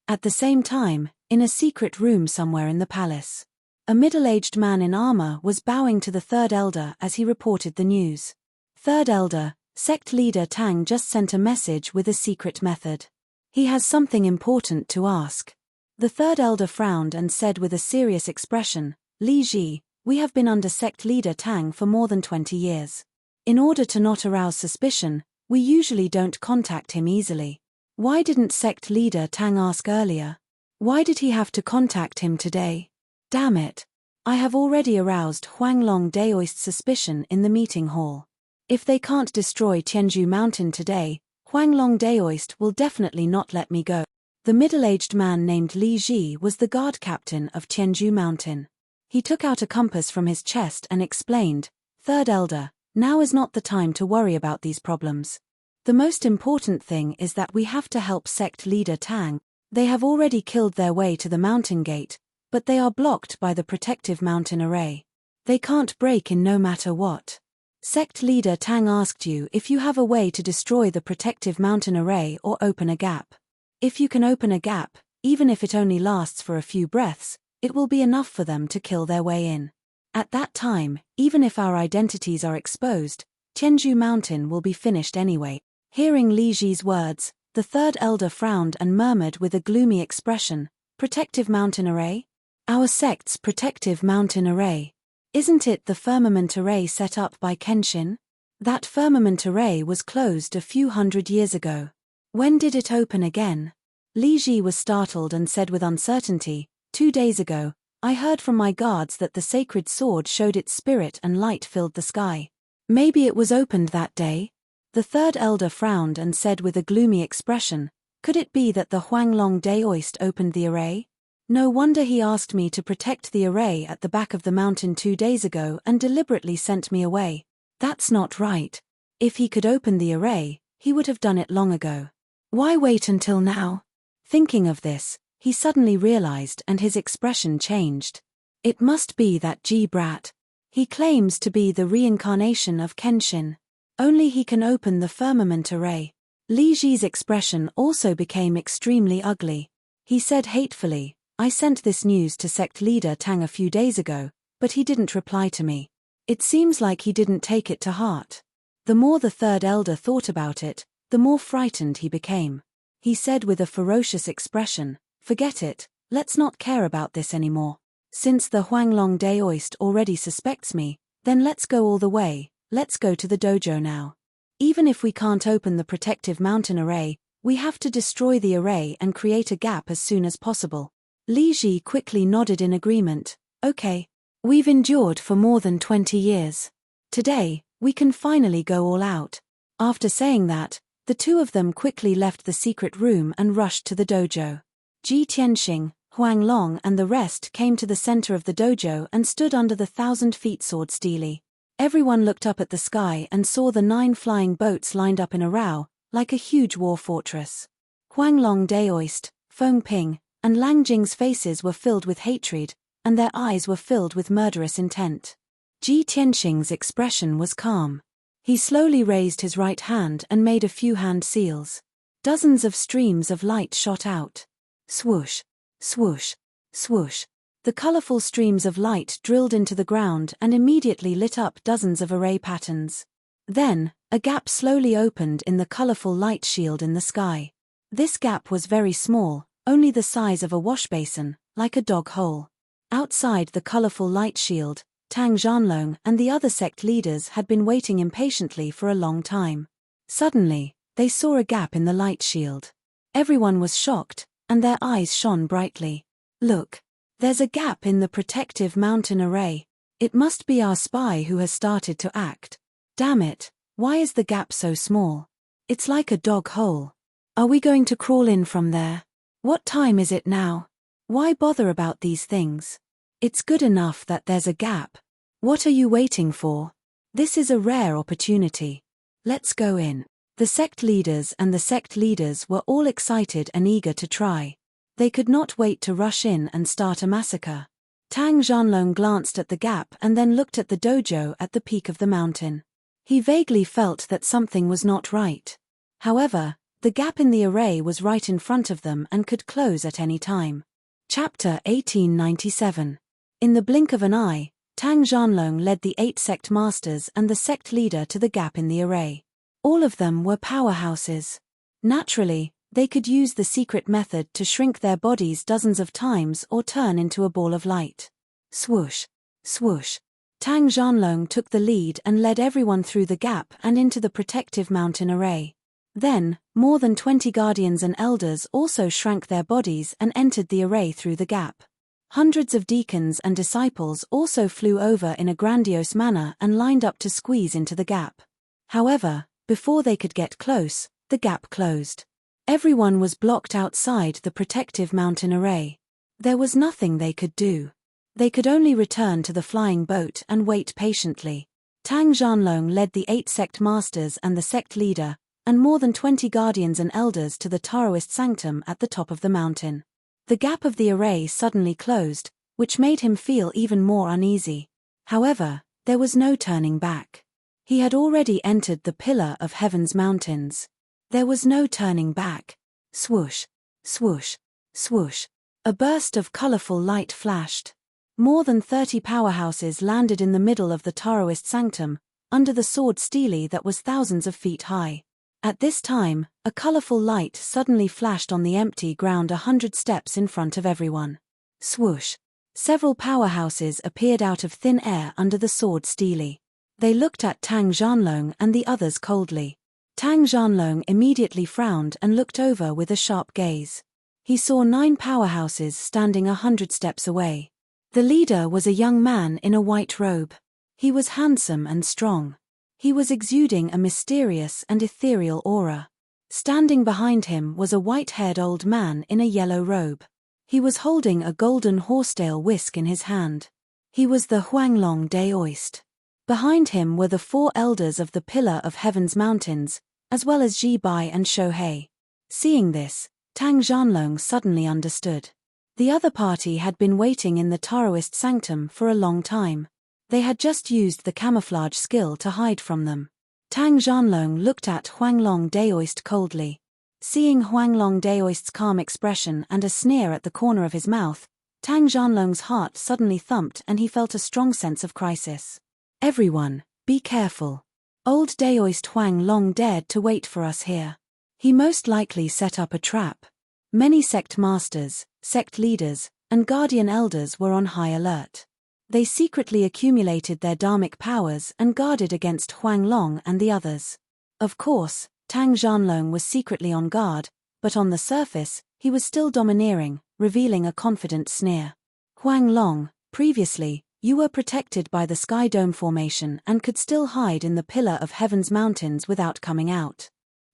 At the same time, in a secret room somewhere in the palace, a middle-aged man in armor was bowing to the third elder as he reported the news. "Third elder, sect leader Tang just sent a message with a secret method. He has something important to ask." The third elder frowned and said with a serious expression, "Li Ji, we have been under sect leader Tang for more than 20 years. In order to not arouse suspicion, we usually don't contact him easily. Why didn't sect leader Tang ask earlier? Why did he have to contact him today? Damn it. I have already aroused Huang Long Daoist's suspicion in the meeting hall. If they can't destroy Tianzhu Mountain today, Huang Long Daoist will definitely not let me go." The middle-aged man named Li Ji was the guard captain of Tianzhu Mountain. He took out a compass from his chest and explained, "Third elder, now is not the time to worry about these problems. The most important thing is that we have to help sect leader Tang. They have already killed their way to the mountain gate, but they are blocked by the protective mountain array. They can't break in no matter what. Sect leader Tang asked you if you have a way to destroy the protective mountain array or open a gap. If you can open a gap, even if it only lasts for a few breaths, it will be enough for them to kill their way in. At that time, even if our identities are exposed, Tianzhu Mountain will be finished anyway." Hearing Li Ji's words, the third elder frowned and murmured with a gloomy expression, "Protective mountain array? Our sect's protective mountain array. Isn't it the firmament array set up by Kenshin? That firmament array was closed a few hundred years ago. When did it open again?" Li Ji was startled and said with uncertainty, 2 days ago, I heard from my guards that the sacred sword showed its spirit and light filled the sky. Maybe it was opened that day?" The third elder frowned and said with a gloomy expression, "Could it be that the Huang Long Daoist opened the array? No wonder he asked me to protect the array at the back of the mountain 2 days ago and deliberately sent me away. That's not right. If he could open the array, he would have done it long ago. Why wait until now?" Thinking of this, he suddenly realized, and his expression changed. It must be that G-Brat. He claims to be the reincarnation of Kenshin. Only he can open the firmament array. Li Ji's expression also became extremely ugly. He said hatefully, "I sent this news to sect leader Tang a few days ago, but he didn't reply to me. It seems like he didn't take it to heart." The more the third elder thought about it, the more frightened he became. He said with a ferocious expression, "Forget it, let's not care about this anymore. Since the Huanglong Daoist already suspects me, then let's go all the way, let's go to the dojo now. Even if we can't open the protective mountain array, we have to destroy the array and create a gap as soon as possible." Li Ji quickly nodded in agreement. "Okay. We've endured for more than 20 years. Today, we can finally go all out." After saying that, the two of them quickly left the secret room and rushed to the dojo. Ji Tianxing, Huang Long and the rest came to the center of the dojo and stood under the 1,000-feet sword stele. Everyone looked up at the sky and saw the 9 flying boats lined up in a row, like a huge war fortress. Huanglong Daoist, Feng Ping, and Lang Jing's faces were filled with hatred, and their eyes were filled with murderous intent. Ji Tianxing's expression was calm. He slowly raised his right hand and made a few hand seals. Dozens of streams of light shot out. Swoosh, swoosh, swoosh. The colorful streams of light drilled into the ground and immediately lit up dozens of array patterns. Then, a gap slowly opened in the colorful light shield in the sky. This gap was very small, only the size of a wash basin, like a dog hole. Outside the colorful light shield, Tang Zhanlong and the other sect leaders had been waiting impatiently for a long time. Suddenly, they saw a gap in the light shield. Everyone was shocked, and their eyes shone brightly. "Look! There's a gap in the protective mountain array. It must be our spy who has started to act. Damn it, why is the gap so small? It's like a dog hole. Are we going to crawl in from there? What time is it now? Why bother about these things? It's good enough that there's a gap. What are you waiting for? This is a rare opportunity. Let's go in." The sect leaders and the sect leaders were all excited and eager to try. They could not wait to rush in and start a massacre. Tang Zhanlong glanced at the gap and then looked at the dojo at the peak of the mountain. He vaguely felt that something was not right. However, the gap in the array was right in front of them and could close at any time. Chapter 1897. In the blink of an eye, Tang Zhanlong led the 8 sect masters and the sect leader to the gap in the array. All of them were powerhouses. Naturally, they could use the secret method to shrink their bodies dozens of times or turn into a ball of light. Swoosh, swoosh. Tang Zhanlong took the lead and led everyone through the gap and into the protective mountain array. Then, more than 20 guardians and elders also shrank their bodies and entered the array through the gap. Hundreds of deacons and disciples also flew over in a grandiose manner and lined up to squeeze into the gap. However, before they could get close, the gap closed. Everyone was blocked outside the protective mountain array. There was nothing they could do. They could only return to the flying boat and wait patiently. Tang Zhanlong led the 8 sect masters and the sect leader, and more than 20 guardians and elders to the Taoist sanctum at the top of the mountain. The gap of the array suddenly closed, which made him feel even more uneasy. However, there was no turning back. He had already entered the pillar of heaven's mountains. There was no turning back. Swoosh, swoosh, swoosh. A burst of colorful light flashed. More than 30 powerhouses landed in the middle of the Taoist sanctum, under the sword stele that was thousands of feet high. At this time, a colorful light suddenly flashed on the empty ground 100 steps in front of everyone. Swoosh. Several powerhouses appeared out of thin air under the sword stele. They looked at Tang Zhanlong and the others coldly. Tang Zhanlong immediately frowned and looked over with a sharp gaze. He saw 9 powerhouses standing 100 steps away. The leader was a young man in a white robe. He was handsome and strong. He was exuding a mysterious and ethereal aura. Standing behind him was a white-haired old man in a yellow robe. He was holding a golden horsetail whisk in his hand. He was the Huanglong Daoist. Behind him were the 4 elders of the Pillar of Heaven's Mountains, as well as Ji Bai and Shou Hei. Seeing this, Tang Zhanlong suddenly understood. The other party had been waiting in the Taoist sanctum for a long time. They had just used the camouflage skill to hide from them. Tang Zhanlong looked at Huanglong Daoist coldly. Seeing Huanglong Daoist's calm expression and a sneer at the corner of his mouth, Tang Zhanlong's heart suddenly thumped and he felt a strong sense of crisis. Everyone, be careful. Old Daoist Huanglong dared to wait for us here. He most likely set up a trap. Many sect masters, sect leaders, and guardian elders were on high alert. They secretly accumulated their dharmic powers and guarded against Huanglong and the others. Of course, Tang Zhanlong was secretly on guard, but on the surface, he was still domineering, revealing a confident sneer. Huanglong, previously, you were protected by the Sky Dome formation and could still hide in the Pillar of Heaven's mountains without coming out.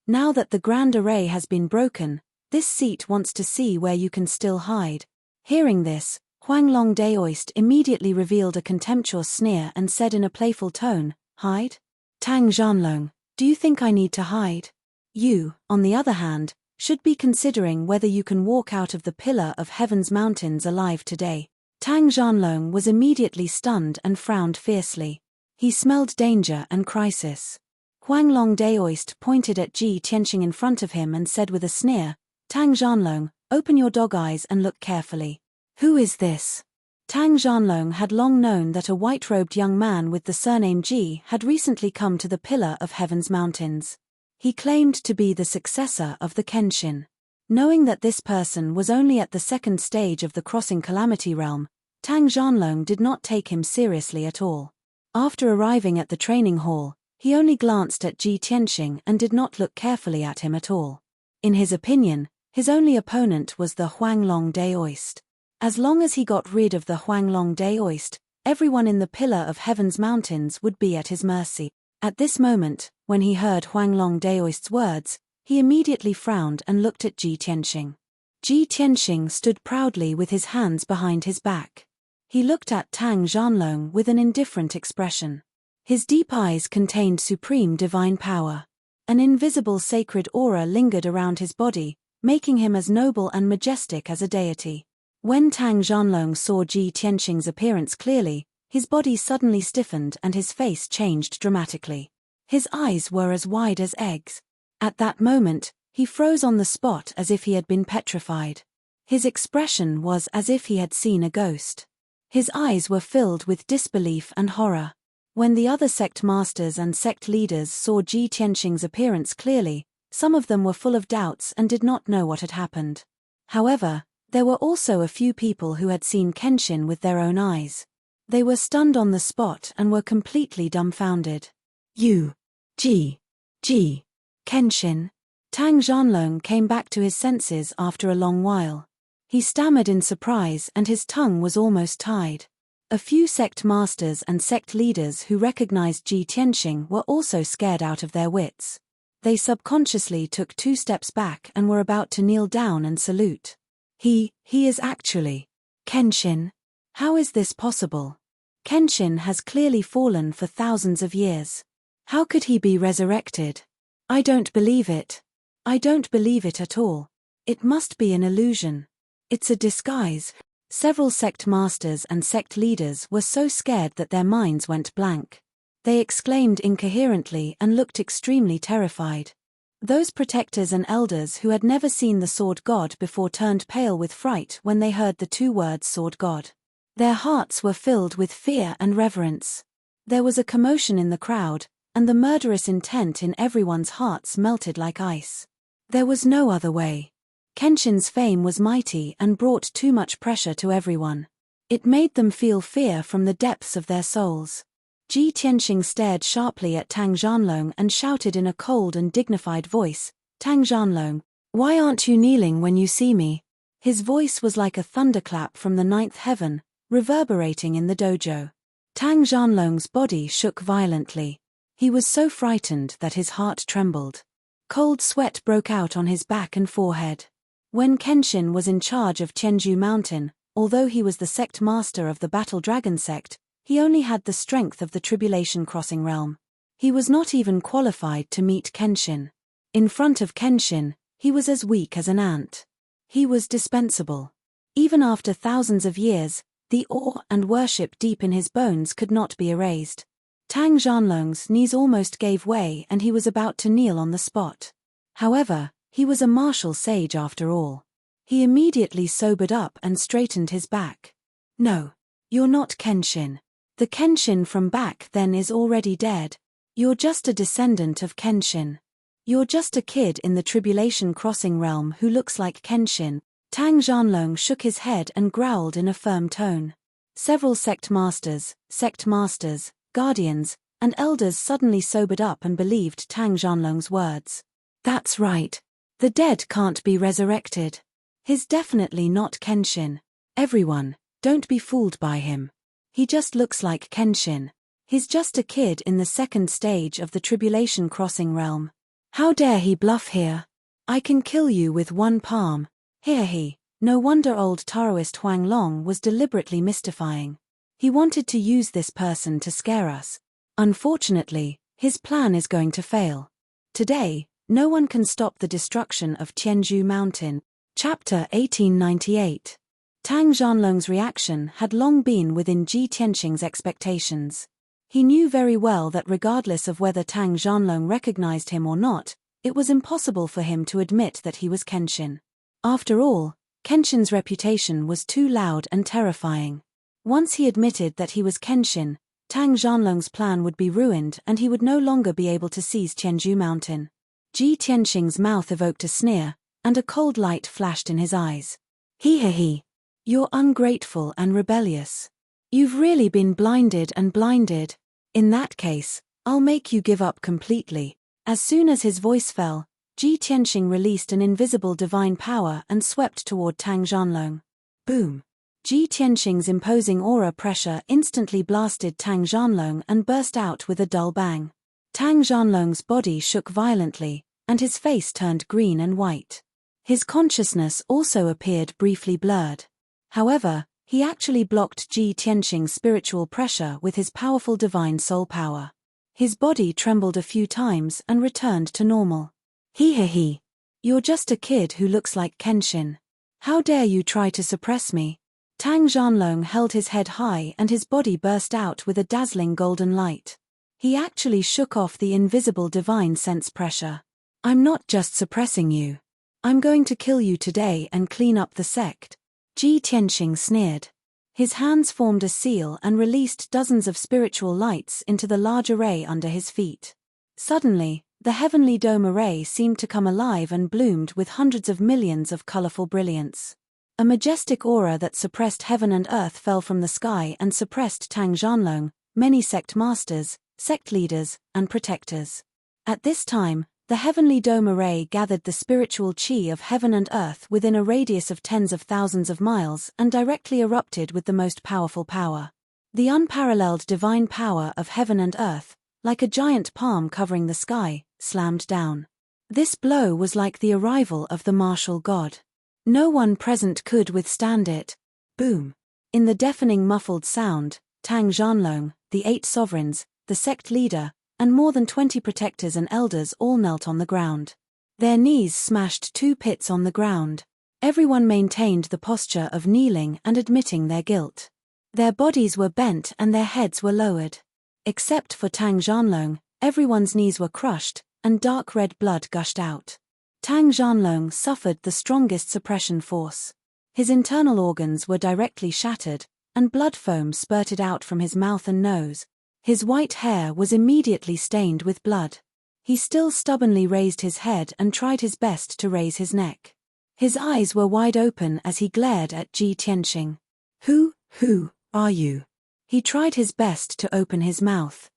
Now that the Grand Array has been broken, this seat wants to see where you can still hide. Hearing this, Huanglong Daoist immediately revealed a contemptuous sneer and said in a playful tone, "Hide? Tang Zhanlong, do you think I need to hide? You, on the other hand, should be considering whether you can walk out of the Pillar of Heaven's mountains alive today." Tang Zhanlong was immediately stunned and frowned fiercely. He smelled danger and crisis. Huanglong Daoist pointed at Ji Tianxing in front of him and said with a sneer, "Tang Zhanlong, open your dog eyes and look carefully. Who is this?" Tang Zhanlong had long known that a white-robed young man with the surname Ji had recently come to the Pillar of Heaven's mountains. He claimed to be the successor of the Kenshin. Knowing that this person was only at the second stage of the Crossing Calamity Realm, Tang Zhanlong did not take him seriously at all. After arriving at the training hall, he only glanced at Ji Tianxing and did not look carefully at him at all. In his opinion, his only opponent was the Huanglong Daoist. As long as he got rid of the Huanglong Daoist, everyone in the Pillar of Heaven's mountains would be at his mercy. At this moment, when he heard Huanglong Daoist's words, he immediately frowned and looked at Ji Tianxing. Ji Tianxing stood proudly with his hands behind his back. He looked at Tang Zhanlong with an indifferent expression. His deep eyes contained supreme divine power. An invisible sacred aura lingered around his body, making him as noble and majestic as a deity. When Tang Zhanlong saw Ji Tianxing's appearance clearly, his body suddenly stiffened and his face changed dramatically. His eyes were as wide as eggs. At that moment, he froze on the spot as if he had been petrified. His expression was as if he had seen a ghost. His eyes were filled with disbelief and horror. When the other sect masters and sect leaders saw Ji Tianxing's appearance clearly, some of them were full of doubts and did not know what had happened. However, there were also a few people who had seen Kenshin with their own eyes. They were stunned on the spot and were completely dumbfounded. "You, Ji, Kenshin." Tang Zhanlong came back to his senses after a long while. He stammered in surprise and his tongue was almost tied. A few sect masters and sect leaders who recognized Ji Tianxing were also scared out of their wits. They subconsciously took 2 steps back and were about to kneel down and salute. He is actually Kenshin. How is this possible? Kenshin has clearly fallen for thousands of years. How could he be resurrected? I don't believe it. I don't believe it at all. It must be an illusion. It's a disguise. Several sect masters and sect leaders were so scared that their minds went blank. They exclaimed incoherently and looked extremely terrified. Those protectors and elders who had never seen the Sword God before turned pale with fright when they heard the 2 words Sword God. Their hearts were filled with fear and reverence. There was a commotion in the crowd, and the murderous intent in everyone's hearts melted like ice. There was no other way. Kenshin's fame was mighty and brought too much pressure to everyone. It made them feel fear from the depths of their souls. Ji Tianxing stared sharply at Tang Zhanlong and shouted in a cold and dignified voice, "Tang Zhanlong, why aren't you kneeling when you see me?" His voice was like a thunderclap from the 9th heaven, reverberating in the dojo. Tang Zhanlong's body shook violently. He was so frightened that his heart trembled. Cold sweat broke out on his back and forehead. When Kenshin was in charge of Tianju Mountain, although he was the sect master of the Battle Dragon sect, he only had the strength of the Tribulation Crossing realm. He was not even qualified to meet Kenshin. In front of Kenshin, he was as weak as an ant. He was dispensable. Even after thousands of years, the awe and worship deep in his bones could not be erased. Tang Zhanlong's knees almost gave way and he was about to kneel on the spot. However, he was a martial sage after all. He immediately sobered up and straightened his back. No. You're not Kenshin. The Kenshin from back then is already dead. You're just a descendant of Kenshin. You're just a kid in the Tribulation Crossing realm who looks like Kenshin. Tang Zhanlong shook his head and growled in a firm tone. Several sect masters, guardians, and elders suddenly sobered up and believed Tang Zhanlong's words. That's right. The dead can't be resurrected. He's definitely not Kenshin. Everyone, don't be fooled by him. He just looks like Kenshin. He's just a kid in the second stage of the Tribulation Crossing realm. How dare he bluff here? I can kill you with one palm. Here he. No wonder old Taoist Huang Long was deliberately mystifying. He wanted to use this person to scare us. Unfortunately, his plan is going to fail. Today, no one can stop the destruction of Tianzhu Mountain. Chapter 1898. Tang Zhanlong's reaction had long been within Ji Tianqing's expectations. He knew very well that regardless of whether Tang Zhanlong recognized him or not, it was impossible for him to admit that he was Kenshin. After all, Kenshin's reputation was too loud and terrifying. Once he admitted that he was Kenshin, Tang Zhanlong's plan would be ruined and he would no longer be able to seize Tianzhu Mountain. Ji Tianqing's mouth evoked a sneer, and a cold light flashed in his eyes. He. You're ungrateful and rebellious. You've really been blinded and blinded. In that case, I'll make you give up completely. As soon as his voice fell, Ji Tianqing released an invisible divine power and swept toward Tang Zhanlong. Boom! Ji Tianqing's imposing aura pressure instantly blasted Tang Zhanlong and burst out with a dull bang. Tang Zhanlong's body shook violently, and his face turned green and white. His consciousness also appeared briefly blurred. However, he actually blocked Ji Tianqing's spiritual pressure with his powerful divine soul power. His body trembled a few times and returned to normal. He. You're just a kid who looks like Kenshin. How dare you try to suppress me? Tang Zhanlong held his head high and his body burst out with a dazzling golden light. He actually shook off the invisible divine sense pressure. I'm not just suppressing you. I'm going to kill you today and clean up the sect. Ji Tianqing sneered. His hands formed a seal and released dozens of spiritual lights into the large array under his feet. Suddenly, the heavenly dome array seemed to come alive and bloomed with hundreds of millions of colorful brilliance. A majestic aura that suppressed heaven and earth fell from the sky and suppressed Tang Zhanlong, many sect masters, sect leaders, and protectors. At this time, the heavenly dome array gathered the spiritual chi of heaven and earth within a radius of tens of thousands of miles and directly erupted with the most powerful power. The unparalleled divine power of heaven and earth, like a giant palm covering the sky, slammed down. This blow was like the arrival of the martial god. No one present could withstand it. Boom! In the deafening muffled sound, Tang Zhanlong, the 8 sovereigns, the sect leader, and more than 20 protectors and elders all knelt on the ground. Their knees smashed 2 pits on the ground. Everyone maintained the posture of kneeling and admitting their guilt. Their bodies were bent and their heads were lowered. Except for Tang Zhanlong, everyone's knees were crushed, and dark red blood gushed out. Tang Zhanlong suffered the strongest suppression force. His internal organs were directly shattered, and blood foam spurted out from his mouth and nose. His white hair was immediately stained with blood. He still stubbornly raised his head and tried his best to raise his neck. His eyes were wide open as he glared at Ji Tianqing. Who are you? He tried his best to open his mouth.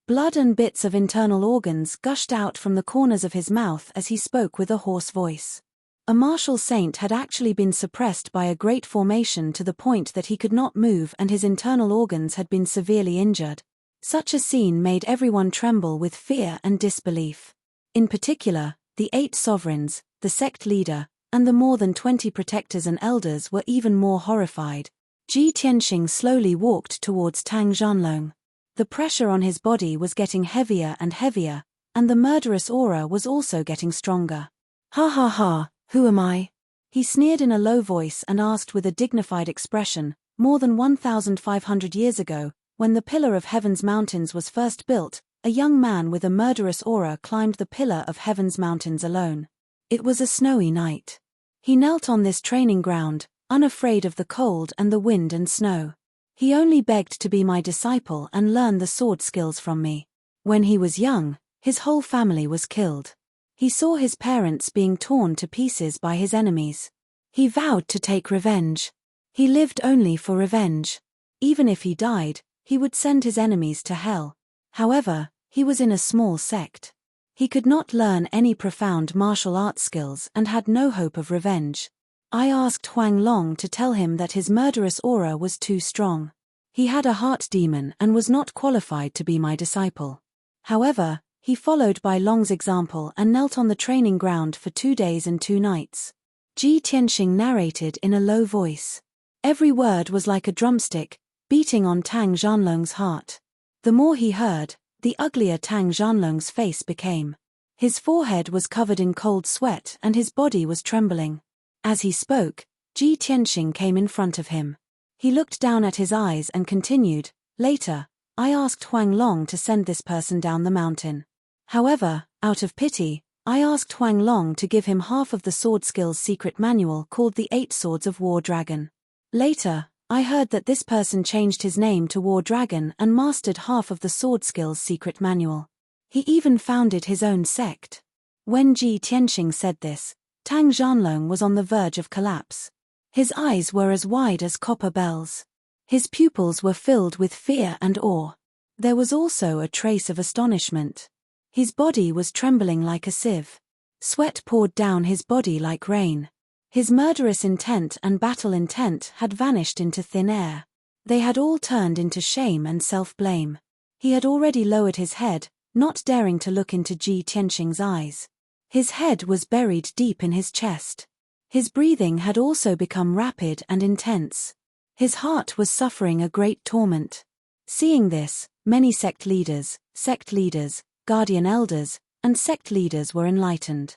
Blood and bits of internal organs gushed out from the corners of his mouth as he spoke with a hoarse voice. A martial saint had actually been suppressed by a great formation to the point that he could not move and his internal organs had been severely injured. Such a scene made everyone tremble with fear and disbelief. In particular, the 8 sovereigns, the sect leader, and the more than 20 protectors and elders were even more horrified. Ji Tianqing slowly walked towards Tang Zhanlong. The pressure on his body was getting heavier and heavier, and the murderous aura was also getting stronger. Ha, who am I? He sneered in a low voice and asked with a dignified expression, "More than 1,500 years ago, when the Pillar of Heaven's Mountains was first built, a young man with a murderous aura climbed the Pillar of Heaven's Mountains alone. It was a snowy night. He knelt on this training ground, unafraid of the cold and the wind and snow. He only begged to be my disciple and learn the sword skills from me. When he was young, his whole family was killed. He saw his parents being torn to pieces by his enemies. He vowed to take revenge. He lived only for revenge. Even if he died, he would send his enemies to hell. However, he was in a small sect. He could not learn any profound martial arts skills and had no hope of revenge. I asked Huang Long to tell him that his murderous aura was too strong. He had a heart demon and was not qualified to be my disciple. However, he followed Bai Long's example and knelt on the training ground for 2 days and 2 nights. Ji Tianxing narrated in a low voice. Every word was like a drumstick, beating on Tang Zhanlong's heart. The more he heard, the uglier Tang Zhanlong's face became. His forehead was covered in cold sweat and his body was trembling. As he spoke, Ji Tianxing came in front of him. He looked down at his eyes and continued, "Later, I asked Huang Long to send this person down the mountain. However, out of pity, I asked Huang Long to give him half of the sword skills secret manual called the 8 Swords of War Dragon. Later, I heard that this person changed his name to War Dragon and mastered half of the sword skills secret manual. He even founded his own sect." When Ji Tianxing said this, Tang Zhanlong was on the verge of collapse. His eyes were as wide as copper bells. His pupils were filled with fear and awe. There was also a trace of astonishment. His body was trembling like a sieve. Sweat poured down his body like rain. His murderous intent and battle intent had vanished into thin air. They had all turned into shame and self-blame. He had already lowered his head, not daring to look into Ji Tianxing's eyes. His head was buried deep in his chest. His breathing had also become rapid and intense. His heart was suffering a great torment. Seeing this, many sect leaders, guardian elders, and sect leaders were enlightened.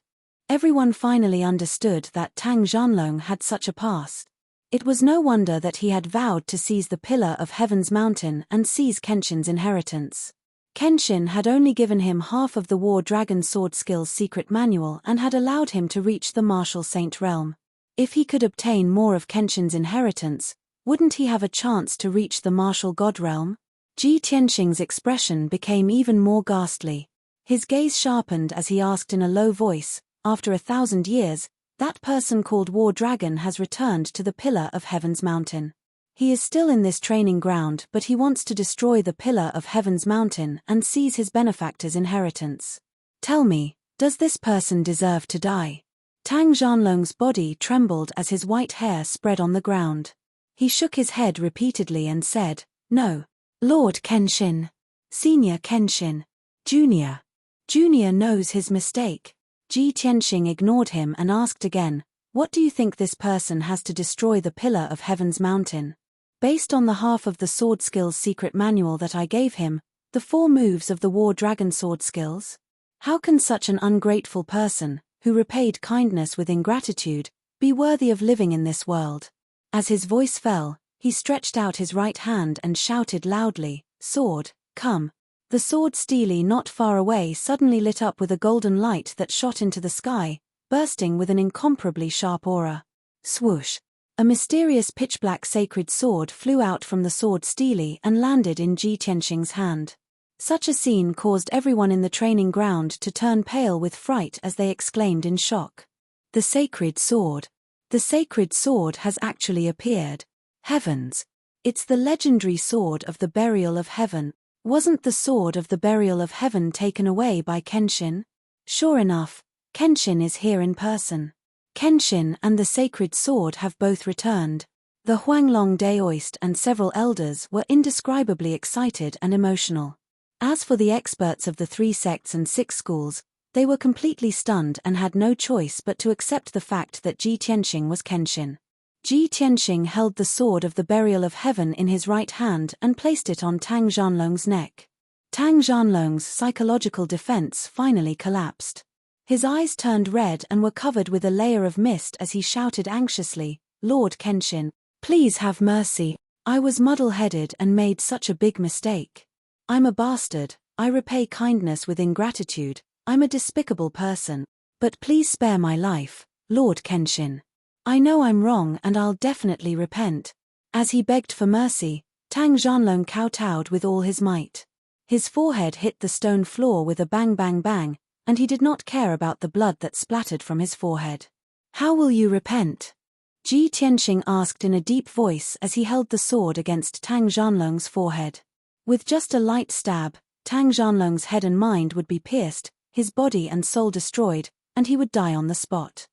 Everyone finally understood that Tang Zhanlong had such a past. It was no wonder that he had vowed to seize the Pillar of Heaven's Mountain and seize Kenshin's inheritance. Kenshin had only given him half of the War Dragon sword skills secret manual and had allowed him to reach the martial saint realm. If he could obtain more of Kenshin's inheritance, wouldn't he have a chance to reach the martial god realm? Ji Tianxing's expression became even more ghastly. His gaze sharpened as he asked in a low voice, "After 1,000 years, that person called War Dragon has returned to the Pillar of Heaven's Mountain. He is still in this training ground, but he wants to destroy the Pillar of Heaven's Mountain and seize his benefactor's inheritance. Tell me, does this person deserve to die?" Tang Zhanlong's body trembled as his white hair spread on the ground. He shook his head repeatedly and said, "No. Lord Kenshin. Senior Kenshin. Junior. Junior knows his mistake." Ji Tianxing ignored him and asked again, "What do you think this person has to destroy the Pillar of Heaven's Mountain?" Based on the half of the sword skills secret manual that I gave him, the 4 moves of the War Dragon sword skills? How can such an ungrateful person, who repaid kindness with ingratitude, be worthy of living in this world? As his voice fell, he stretched out his right hand and shouted loudly, "Sword, come." The sword Steely not far away suddenly lit up with a golden light that shot into the sky, bursting with an incomparably sharp aura. Swoosh! A mysterious pitch-black sacred sword flew out from the sword Steely and landed in Ji Tianxing's hand. Such a scene caused everyone in the training ground to turn pale with fright as they exclaimed in shock. The sacred sword! The sacred sword has actually appeared. Heavens! It's the legendary sword of the burial of heaven. Wasn't the sword of the burial of heaven taken away by Kenshin? Sure enough, Kenshin is here in person. Kenshin and the sacred sword have both returned. The Huanglong Daoist and several elders were indescribably excited and emotional. As for the experts of the 3 sects and 6 schools, they were completely stunned and had no choice but to accept the fact that Ji Tianxing was Kenshin. Ji Tianxing held the sword of the burial of heaven in his right hand and placed it on Tang Zhanlong's neck. Tang Zhanlong's psychological defense finally collapsed. His eyes turned red and were covered with a layer of mist as he shouted anxiously, "Lord Kenshin, please have mercy. I was muddle-headed and made such a big mistake. I'm a bastard, I repay kindness with ingratitude, I'm a despicable person. But please spare my life, Lord Kenshin. I know I'm wrong and I'll definitely repent." As he begged for mercy, Tang Zhanlong kowtowed with all his might. His forehead hit the stone floor with a bang bang bang, and he did not care about the blood that splattered from his forehead. "How will you repent?" Ji Tianxing asked in a deep voice as he held the sword against Tang Zhanlong's forehead. With just a light stab, Tang Zhanlong's head and mind would be pierced, his body and soul destroyed, and he would die on the spot.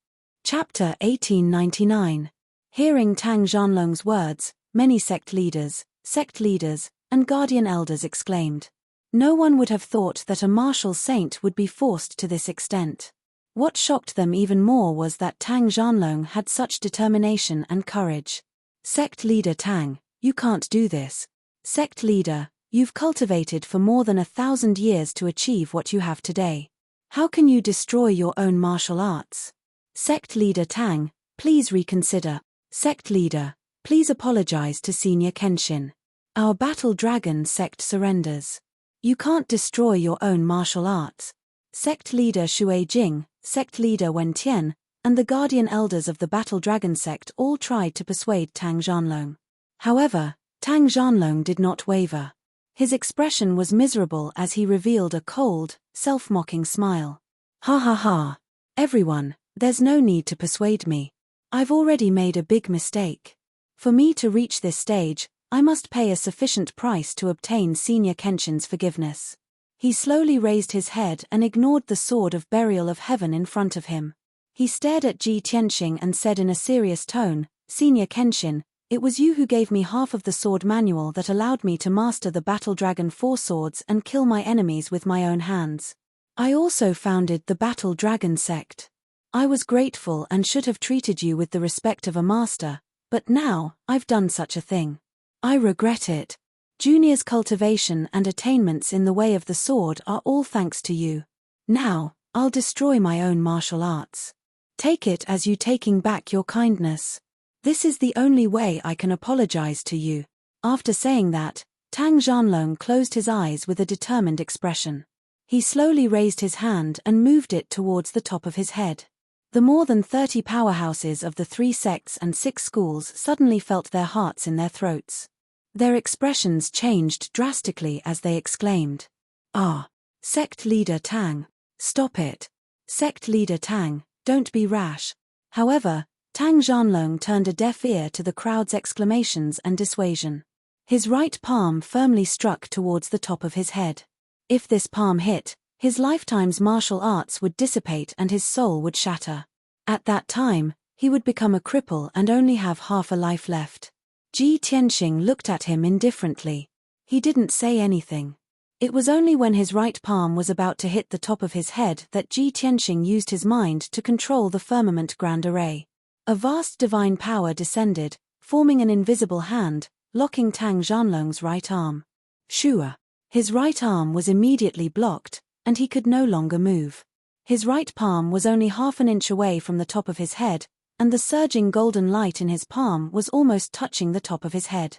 Chapter 1899. Hearing Tang Zhanlong's words, many sect leaders, and guardian elders exclaimed. No one would have thought that a martial saint would be forced to this extent. What shocked them even more was that Tang Zhanlong had such determination and courage. "Sect leader Tang, you can't do this. Sect leader, you've cultivated for more than 1,000 years to achieve what you have today. How can you destroy your own martial arts? Sect leader Tang, please reconsider. Sect leader, please apologize to Senior Kenshin. Our battle dragon sect surrenders. You can't destroy your own martial arts." Sect leader Xue Jing, sect leader Wen Tian, and the guardian elders of the battle dragon sect all tried to persuade Tang Zhanlong. However, Tang Zhanlong did not waver. His expression was miserable as he revealed a cold, self-mocking smile. "Ha ha ha. Everyone, there's no need to persuade me. I've already made a big mistake. For me to reach this stage, I must pay a sufficient price to obtain Senior Kenshin's forgiveness." He slowly raised his head and ignored the sword of burial of heaven in front of him. He stared at Ji Tianxing and said in a serious tone, "Senior Kenshin, it was you who gave me half of the sword manual that allowed me to master the Battle Dragon 4 swords and kill my enemies with my own hands. I also founded the Battle Dragon sect. I was grateful and should have treated you with the respect of a master, but now, I've done such a thing. I regret it. Junior's cultivation and attainments in the way of the sword are all thanks to you. Now, I'll destroy my own martial arts. Take it as you taking back your kindness. This is the only way I can apologize to you." After saying that, Tang Zhanlong closed his eyes with a determined expression. He slowly raised his hand and moved it towards the top of his head. The more than 30 powerhouses of the 3 sects and 6 schools suddenly felt their hearts in their throats. Their expressions changed drastically as they exclaimed, "Ah! Sect leader Tang, stop it. Sect leader Tang, don't be rash." However, Tang Zhanlong turned a deaf ear to the crowd's exclamations and dissuasion. His right palm firmly struck towards the top of his head. If this palm hit, his lifetime's martial arts would dissipate and his soul would shatter. At that time, he would become a cripple and only have half a life left. Ji Tianxing looked at him indifferently. He didn't say anything. It was only when his right palm was about to hit the top of his head that Ji Tianxing used his mind to control the firmament grand array. A vast divine power descended, forming an invisible hand, locking Tang Zhanlong's right arm. Shua. His right arm was immediately blocked, and he could no longer move. His right palm was only half an inch away from the top of his head, and the surging golden light in his palm was almost touching the top of his head.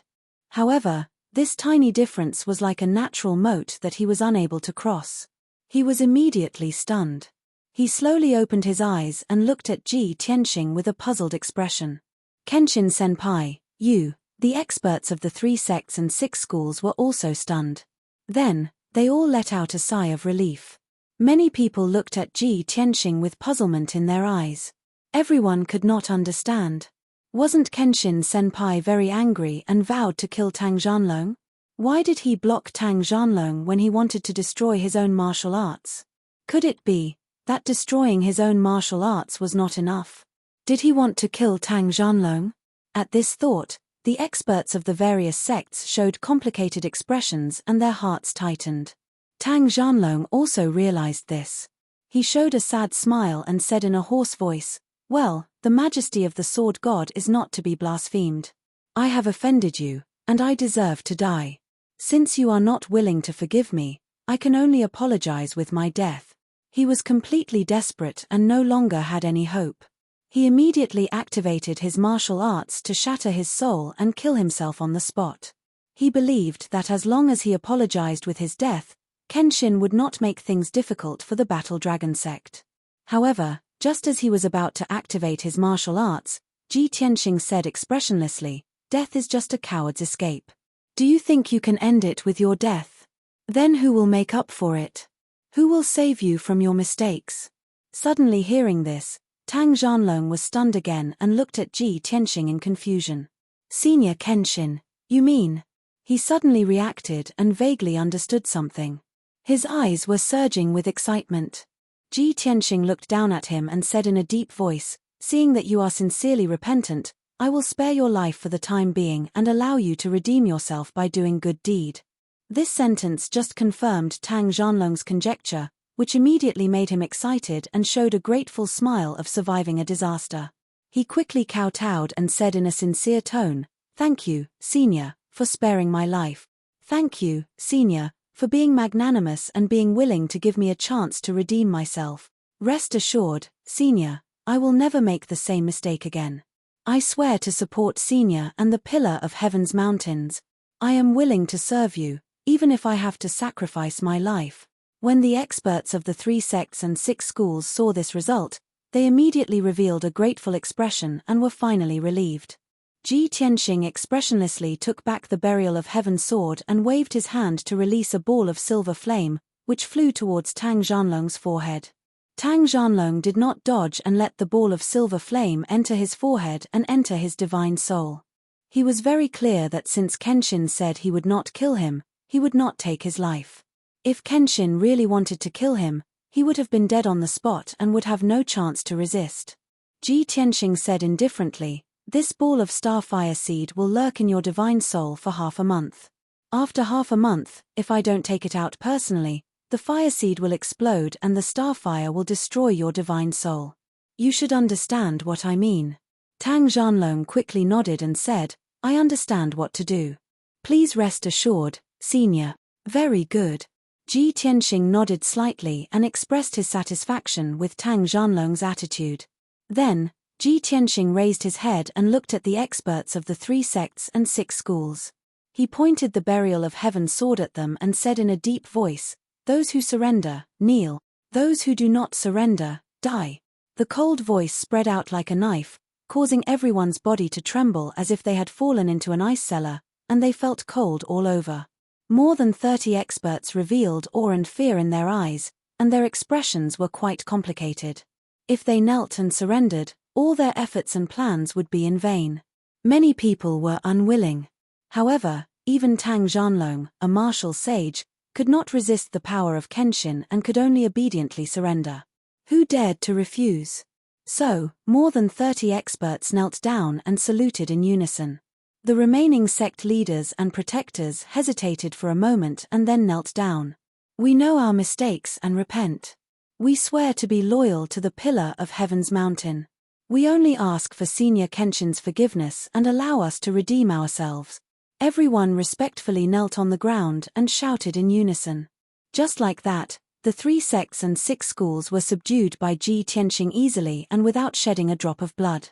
However, this tiny difference was like a natural moat that he was unable to cross. He was immediately stunned. He slowly opened his eyes and looked at Ji Tianxing with a puzzled expression. "Kenshin-senpai, you, the experts of the 3 sects and 6 schools were also stunned." Then, they all let out a sigh of relief. Many people looked at Ji Tianxing with puzzlement in their eyes. Everyone could not understand. Wasn't Kenshin-senpai very angry and vowed to kill Tang Zhanlong? Why did he block Tang Zhanlong when he wanted to destroy his own martial arts? Could it be that destroying his own martial arts was not enough? Did he want to kill Tang Zhanlong? At this thought, the experts of the various sects showed complicated expressions and their hearts tightened. Tang Zhanlong also realized this. He showed a sad smile and said in a hoarse voice, "Well, the majesty of the sword god is not to be blasphemed. I have offended you, and I deserve to die. Since you are not willing to forgive me, I can only apologize with my death." He was completely desperate and no longer had any hope. He immediately activated his martial arts to shatter his soul and kill himself on the spot. He believed that as long as he apologized with his death, Kenshin would not make things difficult for the Battle Dragon sect. However, just as he was about to activate his martial arts, Ji Tianxing said expressionlessly, "Death is just a coward's escape. Do you think you can end it with your death? Then who will make up for it? Who will save you from your mistakes?" Suddenly hearing this, Tang Zhanlong was stunned again and looked at Ji Tianxing in confusion. "Senior Kenshin, you mean?" He suddenly reacted and vaguely understood something. His eyes were surging with excitement. Ji Tianxing looked down at him and said in a deep voice, "Seeing that you are sincerely repentant, I will spare your life for the time being and allow you to redeem yourself by doing good deed." This sentence just confirmed Tang Zhanlong's conjecture, which immediately made him excited and showed a grateful smile of surviving a disaster. He quickly kowtowed and said in a sincere tone, "Thank you, Senior, for sparing my life. Thank you, Senior, for being magnanimous and being willing to give me a chance to redeem myself. Rest assured, Senior, I will never make the same mistake again. I swear to support Senior and the Pillar of Heaven's Mountains. I am willing to serve you, even if I have to sacrifice my life." When the experts of the 3 sects and 6 schools saw this result, they immediately revealed a grateful expression and were finally relieved. Ji Tianxing expressionlessly took back the Burial of Heaven sword and waved his hand to release a ball of silver flame, which flew towards Tang Zhanlong's forehead. Tang Zhanlong did not dodge and let the ball of silver flame enter his forehead and enter his divine soul. He was very clear that since Kenshin said he would not kill him, he would not take his life. If Kenshin really wanted to kill him, he would have been dead on the spot and would have no chance to resist. Ji Tianxing said indifferently, "This ball of starfire seed will lurk in your divine soul for half a month. After half a month, if I don't take it out personally, the fire seed will explode and the starfire will destroy your divine soul. You should understand what I mean." Tang Zhanlong quickly nodded and said, "I understand what to do. Please rest assured, Senior." "Very good." Ji Tianxing nodded slightly and expressed his satisfaction with Tang Zhanlong's attitude. Then, Ji Tianxing raised his head and looked at the experts of the 3 sects and 6 schools. He pointed the Burial of Heaven sword at them and said in a deep voice, "Those who surrender, kneel. Those who do not surrender, die." The cold voice spread out like a knife, causing everyone's body to tremble as if they had fallen into an ice cellar, and they felt cold all over. More than 30 experts revealed awe and fear in their eyes, and their expressions were quite complicated. If they knelt and surrendered, all their efforts and plans would be in vain. Many people were unwilling. However, even Tang Zhanlong, a martial sage, could not resist the power of Kenshin and could only obediently surrender. Who dared to refuse? So, more than 30 experts knelt down and saluted in unison. The remaining sect leaders and protectors hesitated for a moment and then knelt down. "We know our mistakes and repent. We swear to be loyal to the Pillar of Heaven's Mountain. We only ask for Senior Kenshin's forgiveness and allow us to redeem ourselves." Everyone respectfully knelt on the ground and shouted in unison. Just like that, the 3 sects and 6 schools were subdued by Ji Tianxing easily and without shedding a drop of blood.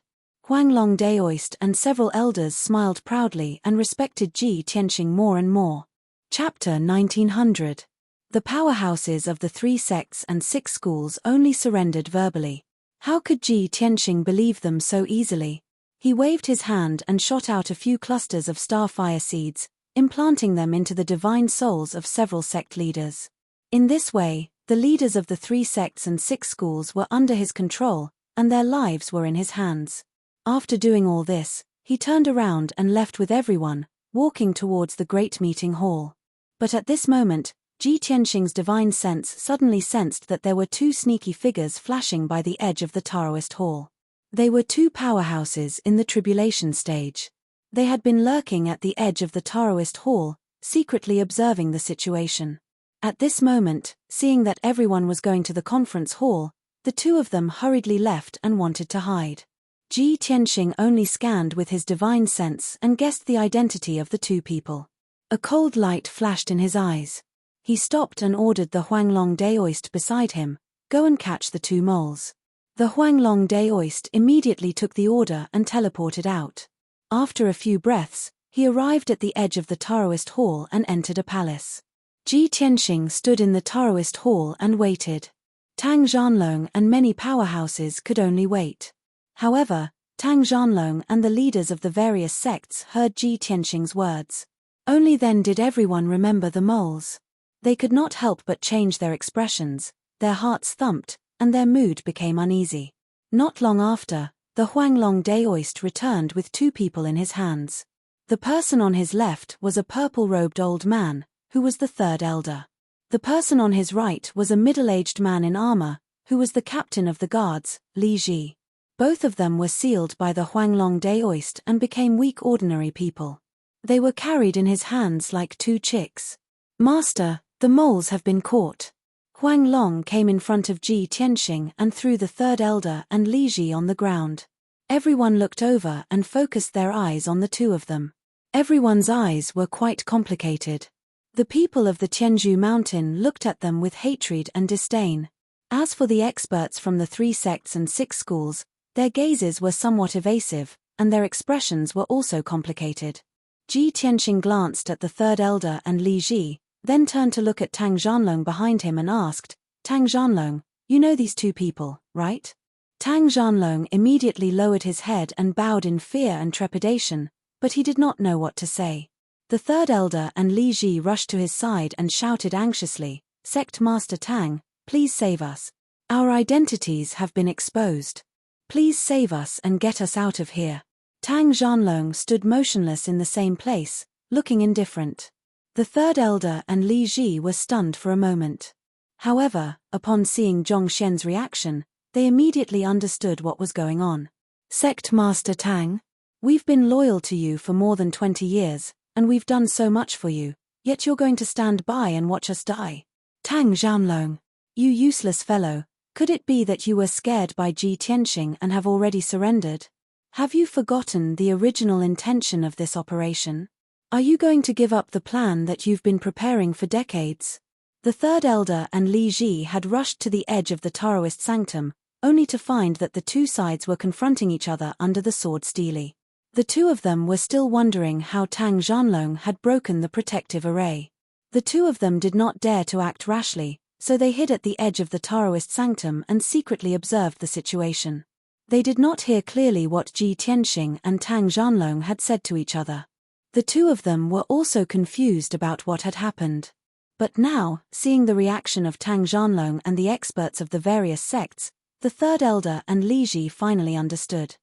Huanglong Daoist and several elders smiled proudly and respected Ji Tianxing more and more. Chapter 1900. The powerhouses of the 3 sects and 6 schools only surrendered verbally. How could Ji Tianxing believe them so easily? He waved his hand and shot out a few clusters of starfire seeds, implanting them into the divine souls of several sect leaders. In this way, the leaders of the 3 sects and 6 schools were under his control, and their lives were in his hands. After doing all this, he turned around and left with everyone, walking towards the great meeting hall. But at this moment, Ji Tianxing's divine sense suddenly sensed that there were 2 sneaky figures flashing by the edge of the Taoist hall. They were 2 powerhouses in the tribulation stage. They had been lurking at the edge of the Taoist hall, secretly observing the situation. At this moment, seeing that everyone was going to the conference hall, the 2 of them hurriedly left and wanted to hide. Ji Tianxing only scanned with his divine sense and guessed the identity of the 2 people. A cold light flashed in his eyes. He stopped and ordered the Huanglong Daoist beside him, Go and catch the two moles. The Huanglong Daoist immediately took the order and teleported out. After a few breaths, he arrived at the edge of the Taoist hall and entered a palace. Ji Tianxing stood in the Taoist hall and waited. Tang Zhanlong and many powerhouses could only wait. However, Tang Zhanlong and the leaders of the various sects heard Ji Tianxing's words. Only then did everyone remember the moles. They could not help but change their expressions, their hearts thumped, and their mood became uneasy. Not long after, the Huanglong Daoist returned with two people in his hands. The person on his left was a purple-robed old man, who was the third elder. The person on his right was a middle-aged man in armor, who was the captain of the guards, Li Ji. Both of them were sealed by the Huanglong Daoist and became weak ordinary people. They were carried in his hands like two chicks. "Master, the moles have been caught." Huanglong came in front of Ji Tianxing and threw the third elder and Li Ji on the ground. Everyone looked over and focused their eyes on the two of them. Everyone's eyes were quite complicated. The people of the Tianzhu mountain looked at them with hatred and disdain. As for the experts from the 3 sects and 6 schools, their gazes were somewhat evasive, and their expressions were also complicated. Ji Tianxing glanced at the third elder and Li Ji, then turned to look at Tang Zhanlong behind him and asked, "Tang Zhanlong, you know these two people, right?" Tang Zhanlong immediately lowered his head and bowed in fear and trepidation, but he did not know what to say. The third elder and Li Ji rushed to his side and shouted anxiously, "Sect Master Tang, please save us. Our identities have been exposed. Please save us and get us out of here." Tang Zhanlong stood motionless in the same place, looking indifferent. The third elder and Li Ji were stunned for a moment. However, upon seeing Zhongxian's reaction, they immediately understood what was going on. "Sect Master Tang, we've been loyal to you for more than 20 years, and we've done so much for you, yet you're going to stand by and watch us die. Tang Zhanlong, you useless fellow, could it be that you were scared by Ji Tianxing and have already surrendered? Have you forgotten the original intention of this operation? Are you going to give up the plan that you've been preparing for decades?" The third elder and Li Ji had rushed to the edge of the Taoist sanctum, only to find that the two sides were confronting each other under the sword stele. The two of them were still wondering how Tang Zhanlong had broken the protective array. The two of them did not dare to act rashly, so they hid at the edge of the Taoist sanctum and secretly observed the situation. They did not hear clearly what Ji Tianxing and Tang Zhanlong had said to each other. The two of them were also confused about what had happened. But now, seeing the reaction of Tang Zhanlong and the experts of the various sects, the third elder and Li Ji finally understood.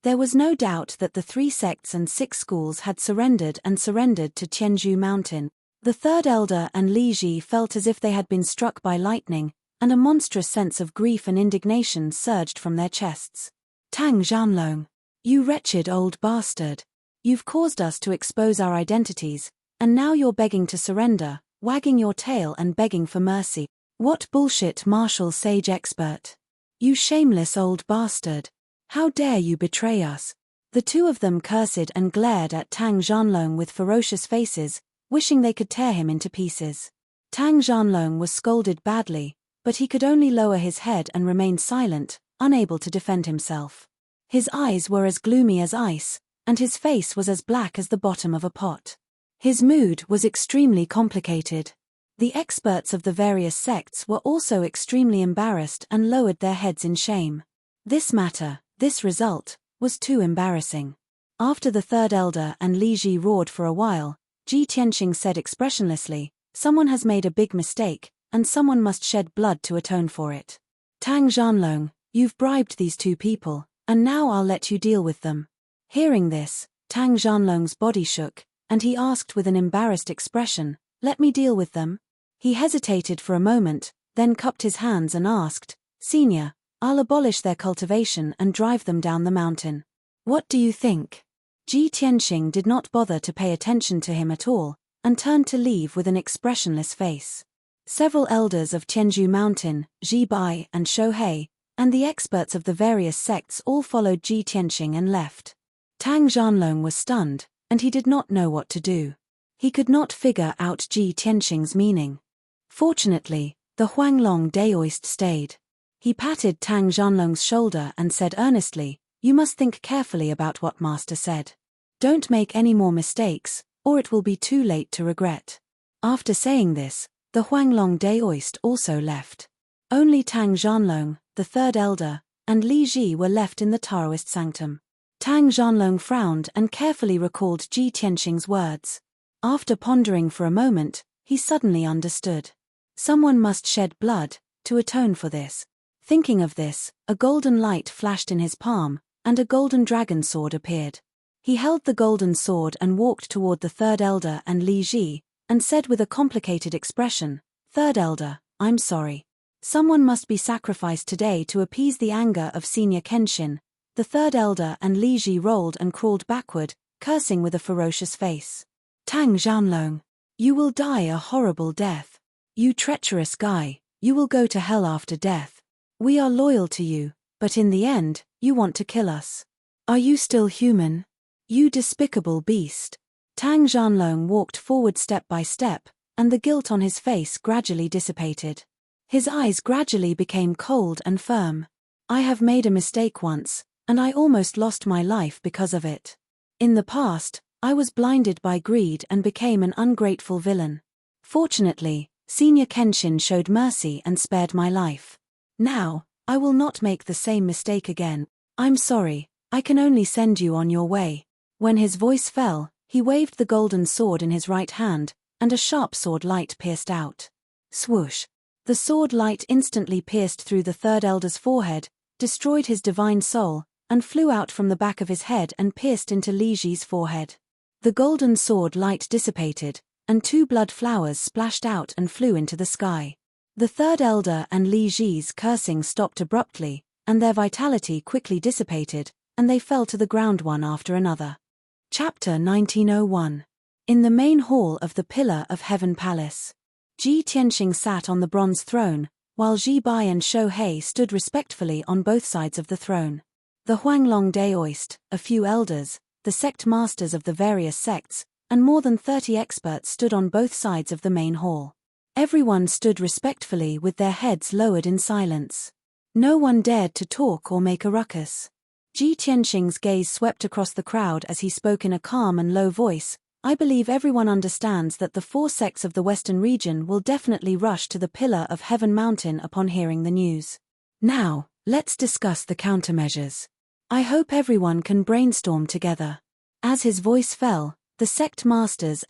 There was no doubt that the 3 sects and 6 schools had surrendered to Tianzhu Mountain. The third elder and Li Ji felt as if they had been struck by lightning, and a monstrous sense of grief and indignation surged from their chests. "Tang Zhanlong, you wretched old bastard. You've caused us to expose our identities, and now you're begging to surrender, wagging your tail and begging for mercy. What bullshit, martial sage expert. You shameless old bastard. How dare you betray us?" The two of them cursed and glared at Tang Zhanlong with ferocious faces, wishing they could tear him into pieces. Tang Zhanlong was scolded badly, but he could only lower his head and remain silent, unable to defend himself. His eyes were as gloomy as ice, and his face was as black as the bottom of a pot. His mood was extremely complicated. The experts of the various sects were also extremely embarrassed and lowered their heads in shame. This result, was too embarrassing. After the third elder and Li Ji roared for a while, Ji Tianxing said expressionlessly, "Someone has made a big mistake, and someone must shed blood to atone for it. Tang Zhanlong, you've bribed these two people, and now I'll let you deal with them." Hearing this, Tang Zhanlong's body shook, and he asked with an embarrassed expression, "Let me deal with them?" He hesitated for a moment, then cupped his hands and asked, "Senior, I'll abolish their cultivation and drive them down the mountain. What do you think?" Ji Tianxing did not bother to pay attention to him at all, and turned to leave with an expressionless face. Several elders of Tianzhu Mountain, Zhi Bai and Shou Hei, and the experts of the various sects all followed Ji Tianxing and left. Tang Zhanlong was stunned, and he did not know what to do. He could not figure out Ji Tianxing's meaning. Fortunately, the Huanglong Daoist stayed. He patted Tang Zhanlong's shoulder and said earnestly, "You must think carefully about what Master said. Don't make any more mistakes, or it will be too late to regret." After saying this, the Huanglong Daoist also left. Only Tang Zhanlong, the third elder, and Li Ji were left in the Taoist sanctum. Tang Zhanlong frowned and carefully recalled Ji Tianxing's words. After pondering for a moment, he suddenly understood. Someone must shed blood to atone for this. Thinking of this, a golden light flashed in his palm, and a golden dragon sword appeared. He held the golden sword and walked toward the third elder and Li Ji, and said with a complicated expression, "Third elder, I'm sorry. Someone must be sacrificed today to appease the anger of Senior Kenshin." The third elder and Li Ji rolled and crawled backward, cursing with a ferocious face. "Tang Zhanlong, you will die a horrible death. You treacherous guy, you will go to hell after death. We are loyal to you, but in the end, you want to kill us. Are you still human? You despicable beast." Tang Zhanlong walked forward step by step, and the guilt on his face gradually dissipated. His eyes gradually became cold and firm. "I have made a mistake once, and I almost lost my life because of it. In the past, I was blinded by greed and became an ungrateful villain. Fortunately, Senior Kenshin showed mercy and spared my life. Now, I will not make the same mistake again. I'm sorry, I can only send you on your way." When his voice fell, he waved the golden sword in his right hand, and a sharp sword light pierced out. Swoosh! The sword light instantly pierced through the third elder's forehead, destroyed his divine soul, and flew out from the back of his head and pierced into Li Ji's forehead. The golden sword light dissipated, and 2 blood flowers splashed out and flew into the sky. The third elder and Li Ji's cursing stopped abruptly, and their vitality quickly dissipated, and they fell to the ground one after another. Chapter 1901. In the main hall of the Pillar of Heaven Palace. Ji Tianxing sat on the bronze throne, while Ji Bai and Shou Hei stood respectfully on both sides of the throne. The Huanglong Daoist, a few elders, the sect masters of the various sects, and more than 30 experts stood on both sides of the main hall. Everyone stood respectfully with their heads lowered in silence. No one dared to talk or make a ruckus. Ji Tianxing's gaze swept across the crowd as he spoke in a calm and low voice. "I believe everyone understands that the 4 sects of the Western region will definitely rush to the Pillar of Heaven Mountain upon hearing the news. Now, let's discuss the countermeasures. I hope everyone can brainstorm together." As his voice fell, the sect masters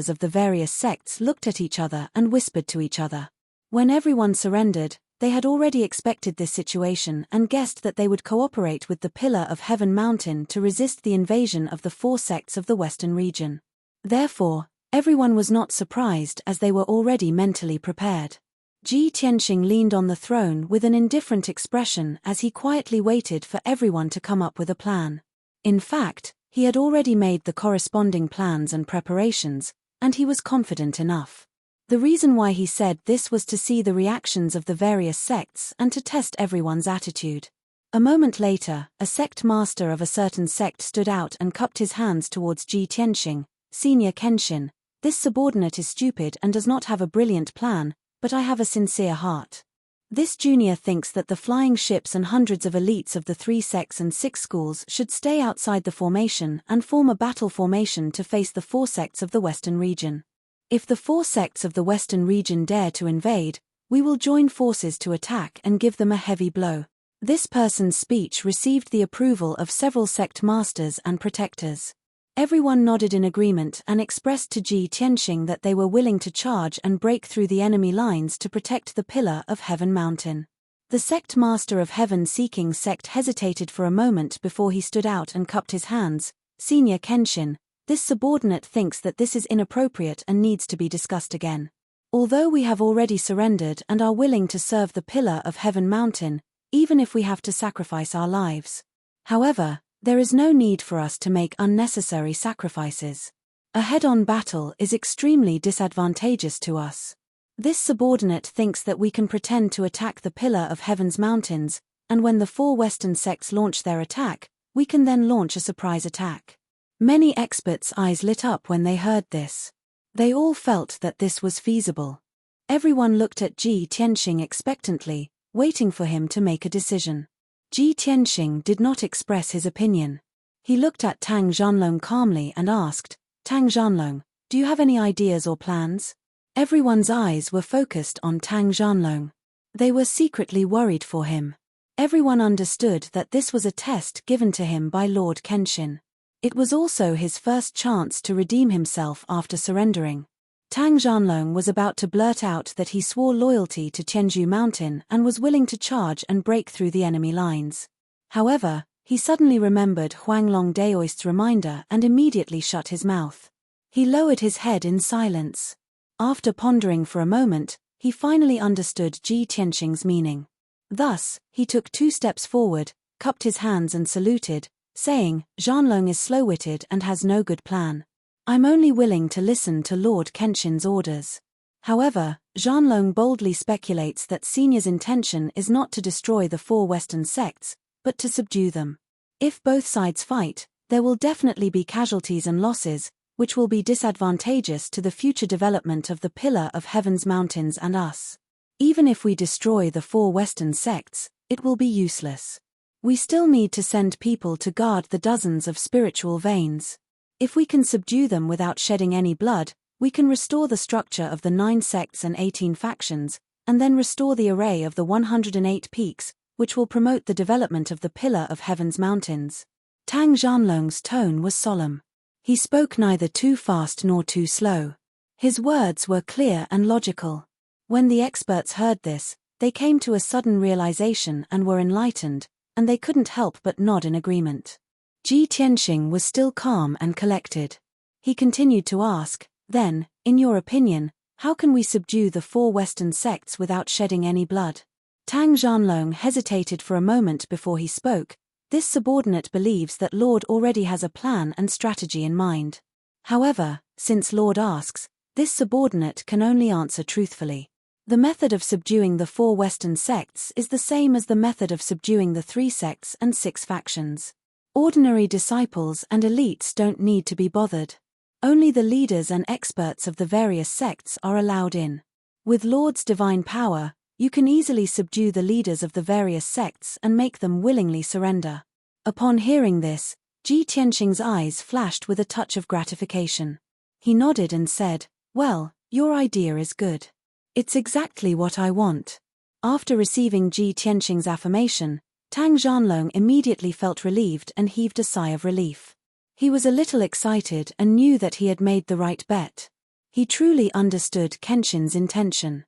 of the various sects looked at each other and whispered to each other. When everyone surrendered, they had already expected this situation and guessed that they would cooperate with the Pillar of Heaven Mountain to resist the invasion of the 4 sects of the Western region. Therefore, everyone was not surprised as they were already mentally prepared. Ji Tianxing leaned on the throne with an indifferent expression as he quietly waited for everyone to come up with a plan. In fact, he had already made the corresponding plans and preparations, and he was confident enough. The reason why he said this was to see the reactions of the various sects and to test everyone's attitude. A moment later, a sect master of a certain sect stood out and cupped his hands towards Ji Tianxing. "Senior Kenshin, this subordinate is stupid and does not have a brilliant plan, but I have a sincere heart. This junior thinks that the flying ships and hundreds of elites of the 3 sects and 6 schools should stay outside the formation and form a battle formation to face the 4 sects of the Western region. If the 4 sects of the Western region dare to invade, we will join forces to attack and give them a heavy blow." This person's speech received the approval of several sect masters and protectors. Everyone nodded in agreement and expressed to Ji Tianxing that they were willing to charge and break through the enemy lines to protect the Pillar of Heaven Mountain. The sect master of heaven-seeking sect hesitated for a moment before he stood out and cupped his hands. "Senior Kenshin, this subordinate thinks that this is inappropriate and needs to be discussed again. Although we have already surrendered and are willing to serve the Pillar of Heaven Mountain, even if we have to sacrifice our lives. However, there is no need for us to make unnecessary sacrifices. A head-on battle is extremely disadvantageous to us. This subordinate thinks that we can pretend to attack the Pillar of Heaven's mountains, and when the 4 Western sects launch their attack, we can then launch a surprise attack." Many experts' eyes lit up when they heard this. They all felt that this was feasible. Everyone looked at Ji Tianxing expectantly, waiting for him to make a decision. Ji Tianxing did not express his opinion. He looked at Tang Zhanlong calmly and asked, "Tang Zhanlong, do you have any ideas or plans?" Everyone's eyes were focused on Tang Zhanlong. They were secretly worried for him. Everyone understood that this was a test given to him by Lord Kenshin. It was also his first chance to redeem himself after surrendering. Tang Zhanlong was about to blurt out that he swore loyalty to Tianzhu Mountain and was willing to charge and break through the enemy lines. However, he suddenly remembered Huanglong Daoist's reminder and immediately shut his mouth. He lowered his head in silence. After pondering for a moment, he finally understood Ji Tianxing's meaning. Thus, he took 2 steps forward, cupped his hands and saluted, saying, "Zhanlong is slow-witted and has no good plan. I'm only willing to listen to Lord Kenshin's orders." However, Zhanlong boldly speculates that Senior's intention is not to destroy the 4 Western sects, but to subdue them. If both sides fight, there will definitely be casualties and losses, which will be disadvantageous to the future development of the Pillar of Heaven's Mountains and us. Even if we destroy the 4 Western sects, it will be useless. We still need to send people to guard the dozens of spiritual veins. If we can subdue them without shedding any blood, we can restore the structure of the 9 sects and 18 factions, and then restore the array of the 108 peaks, which will promote the development of the Pillar of Heaven's Mountains. Tang Zhanlong's tone was solemn. He spoke neither too fast nor too slow. His words were clear and logical. When the experts heard this, they came to a sudden realization and were enlightened, and they couldn't help but nod in agreement. Ji Tianxing was still calm and collected. He continued to ask, "Then, in your opinion, how can we subdue the 4 Western sects without shedding any blood?" Tang Zhanlong hesitated for a moment before he spoke. This subordinate believes that Lord already has a plan and strategy in mind. However, since Lord asks, this subordinate can only answer truthfully. The method of subduing the 4 Western sects is the same as the method of subduing the 3 sects and 6 factions. Ordinary disciples and elites don't need to be bothered. Only the leaders and experts of the various sects are allowed in. With Lord's divine power, you can easily subdue the leaders of the various sects and make them willingly surrender. Upon hearing this, Ji Tianxing's eyes flashed with a touch of gratification. He nodded and said, "Well, your idea is good. It's exactly what I want." After receiving Ji Tianxing's affirmation, Tang Zhanlong immediately felt relieved and heaved a sigh of relief. He was a little excited and knew that he had made the right bet. He truly understood Kenshin's intention.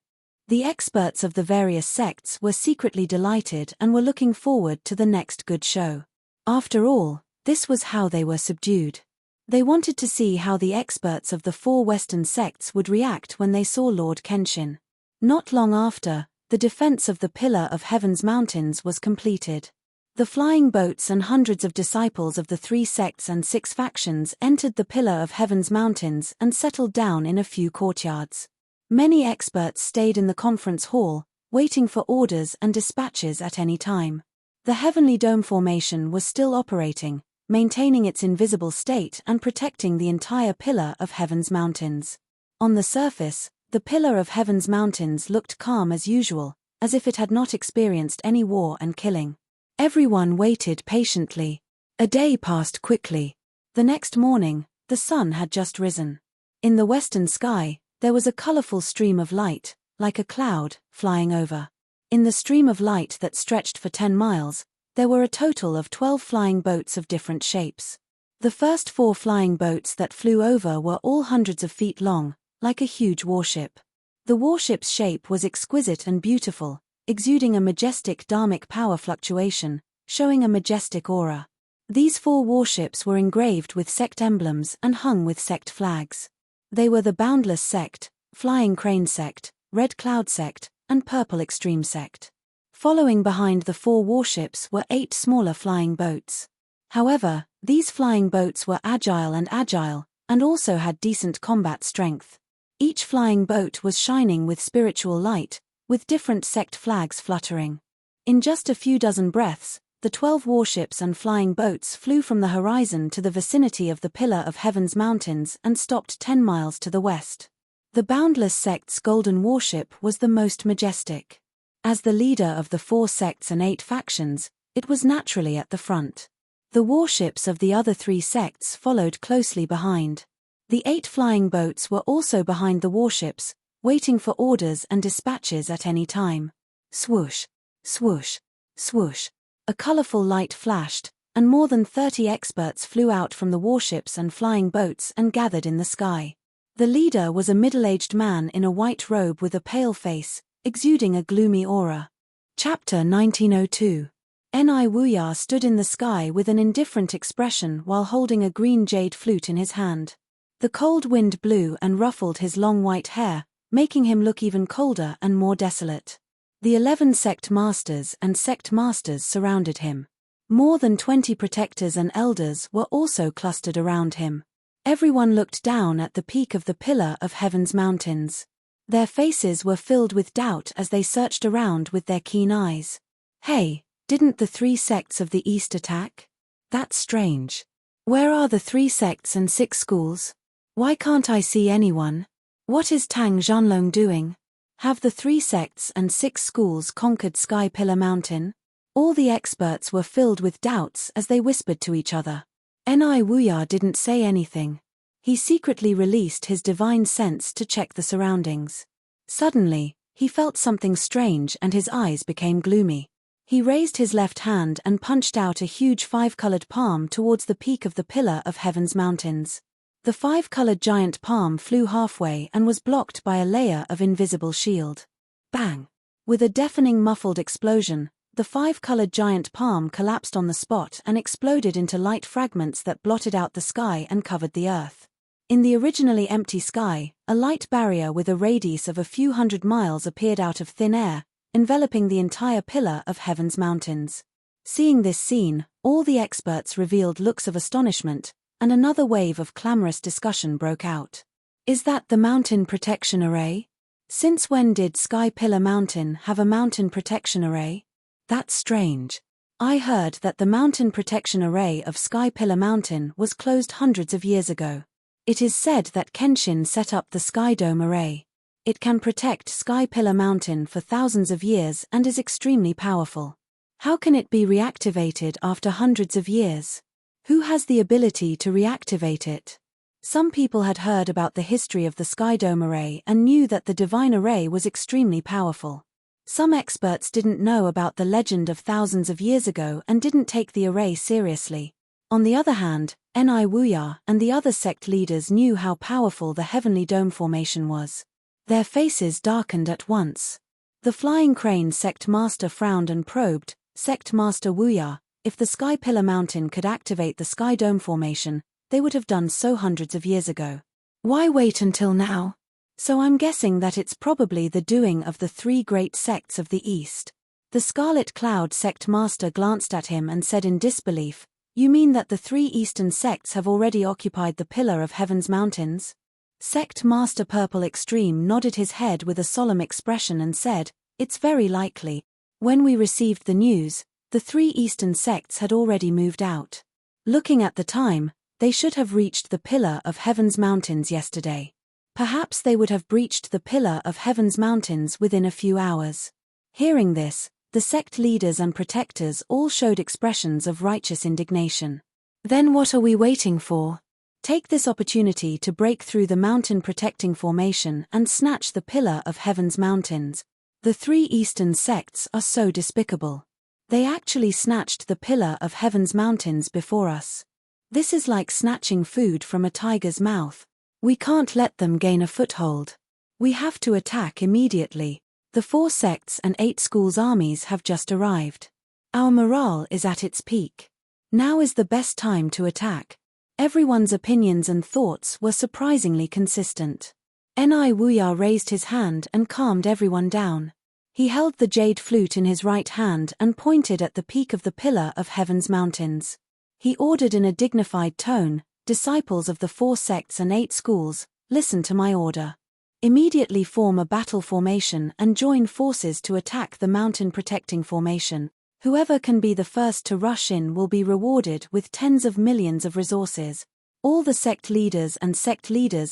The experts of the various sects were secretly delighted and were looking forward to the next good show. After all, this was how they were subdued. They wanted to see how the experts of the 4 Western sects would react when they saw Lord Kenshin. Not long after, the defense of the Pillar of Heaven's Mountains was completed. The flying boats and hundreds of disciples of the 3 sects and 6 factions entered the Pillar of Heaven's Mountains and settled down in a few courtyards. Many experts stayed in the conference hall, waiting for orders and dispatches at any time. The Heavenly Dome formation was still operating, maintaining its invisible state and protecting the entire Pillar of Heaven's Mountains. On the surface, the Pillar of Heaven's Mountains looked calm as usual, as if it had not experienced any war and killing. Everyone waited patiently. A day passed quickly. The next morning, the sun had just risen. In the western sky, there was a colorful stream of light, like a cloud, flying over. In the stream of light that stretched for 10 miles, there were a total of 12 flying boats of different shapes. The first 4 flying boats that flew over were all hundreds of feet long, like a huge warship. The warship's shape was exquisite and beautiful, exuding a majestic dharmic power fluctuation, showing a majestic aura. These 4 warships were engraved with sect emblems and hung with sect flags. They were the Boundless Sect, Flying Crane Sect, Red Cloud Sect, and Purple Extreme Sect. Following behind the 4 warships were 8 smaller flying boats. However, these flying boats were agile and also had decent combat strength. Each flying boat was shining with spiritual light, with different sect flags fluttering. In just a few dozen breaths, the 12 warships and flying boats flew from the horizon to the vicinity of the Pillar of Heaven's Mountains and stopped 10 miles to the west. The Boundless Sect's golden warship was the most majestic. As the leader of the 4 sects and 8 factions, it was naturally at the front. The warships of the other 3 sects followed closely behind. The 8 flying boats were also behind the warships, waiting for orders and dispatches at any time. Swoosh, swoosh, swoosh. A colorful light flashed, and more than 30 experts flew out from the warships and flying boats and gathered in the sky. The leader was a middle-aged man in a white robe with a pale face, exuding a gloomy aura. Chapter 1902. Ni Wuya stood in the sky with an indifferent expression while holding a green jade flute in his hand. The cold wind blew and ruffled his long white hair, making him look even colder and more desolate. The 11 sect masters and sect masters surrounded him. More than 20 protectors and elders were also clustered around him. Everyone looked down at the peak of the pillar of Heaven's mountains. Their faces were filled with doubt as they searched around with their keen eyes. Hey, didn't the 3 sects of the East attack? That's strange. Where are the 3 sects and 6 schools? Why can't I see anyone? What is Tang Zhanlong doing? Have the 3 sects and 6 schools conquered Sky Pillar Mountain? All the experts were filled with doubts as they whispered to each other. Ni Wuya didn't say anything. He secretly released his divine sense to check the surroundings. Suddenly, he felt something strange and his eyes became gloomy. He raised his left hand and punched out a huge 5-colored palm towards the peak of the pillar of Heaven's mountains. The 5-colored giant palm flew halfway and was blocked by a layer of invisible shield. Bang! With a deafening muffled explosion, the 5-colored giant palm collapsed on the spot and exploded into light fragments that blotted out the sky and covered the earth. In the originally empty sky, a light barrier with a radius of a few hundred miles appeared out of thin air, enveloping the entire pillar of Heaven's mountains. Seeing this scene, all the experts revealed looks of astonishment, and another wave of clamorous discussion broke out. Is that the mountain protection array? Since when did Sky Pillar Mountain have a mountain protection array? That's strange. I heard that the mountain protection array of Sky Pillar Mountain was closed hundreds of years ago. It is said that Kenshin set up the Sky Dome array. It can protect Sky Pillar Mountain for thousands of years and is extremely powerful. How can it be reactivated after hundreds of years? Who has the ability to reactivate it? Some people had heard about the history of the Sky Dome array and knew that the divine array was extremely powerful. Some experts didn't know about the legend of thousands of years ago and didn't take the array seriously. On the other hand, Ni Wuya and the other sect leaders knew how powerful the heavenly dome formation was. Their faces darkened at once. The Flying Crane sect master frowned and probed, Sect Master Wuya, if the Sky Pillar Mountain could activate the Sky Dome formation, they would have done so hundreds of years ago. Why wait until now? So I'm guessing that it's probably the doing of the 3 great sects of the East. The Scarlet Cloud sect master glanced at him and said in disbelief, You mean that the 3 eastern sects have already occupied the pillar of Heaven's mountains? Sect Master Purple Extreme nodded his head with a solemn expression and said, It's very likely. When we received the news, the 3 eastern sects had already moved out. Looking at the time, they should have reached the pillar of Heaven's mountains yesterday. Perhaps they would have breached the pillar of Heaven's mountains within a few hours. Hearing this, the sect leaders and protectors all showed expressions of righteous indignation. Then what are we waiting for? Take this opportunity to break through the mountain protecting formation and snatch the pillar of Heaven's mountains. The 3 eastern sects are so despicable. They actually snatched the pillar of Heaven's mountains before us. This is like snatching food from a tiger's mouth. We can't let them gain a foothold. We have to attack immediately. The 4 sects and 8 schools' armies have just arrived. Our morale is at its peak. Now is the best time to attack. Everyone's opinions and thoughts were surprisingly consistent. Ni Wuya raised his hand and calmed everyone down. He held the jade flute in his right hand and pointed at the peak of the pillar of Heaven's mountains. He ordered in a dignified tone, Disciples of the 4 sects and 8 schools, listen to my order. Immediately form a battle formation and join forces to attack the mountain protecting formation. Whoever can be the first to rush in will be rewarded with tens of millions of resources. All the sect leaders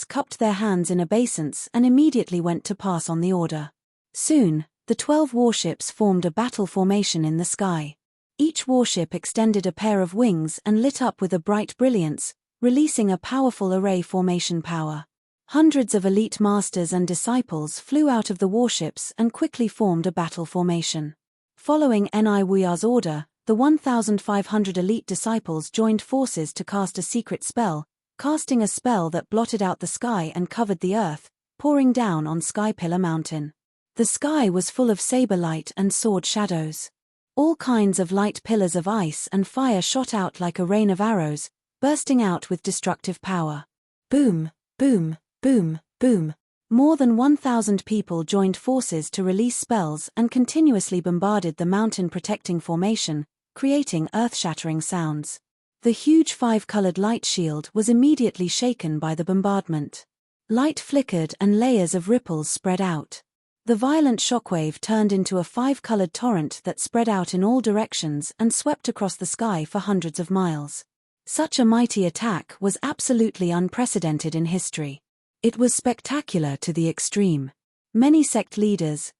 cupped their hands in obeisance and immediately went to pass on the order. Soon, The 12 warships formed a battle formation in the sky. Each warship extended a pair of wings and lit up with a bright brilliance, releasing a powerful array formation power. Hundreds of elite masters and disciples flew out of the warships and quickly formed a battle formation. Following Niwuya's order, the 1,500 elite disciples joined forces to cast a secret spell, casting a spell that blotted out the sky and covered the earth, pouring down on Sky Pillar Mountain. The sky was full of saber light and sword shadows. All kinds of light pillars of ice and fire shot out like a rain of arrows, bursting out with destructive power. Boom, boom, boom, boom. More than 1,000 people joined forces to release spells and continuously bombarded the mountain protecting formation, creating earth-shattering sounds. The huge 5-colored light shield was immediately shaken by the bombardment. Light flickered and layers of ripples spread out. The violent shockwave turned into a 5-colored torrent that spread out in all directions and swept across the sky for hundreds of miles. Such a mighty attack was absolutely unprecedented in history. It was spectacular to the extreme. Many sect leaders,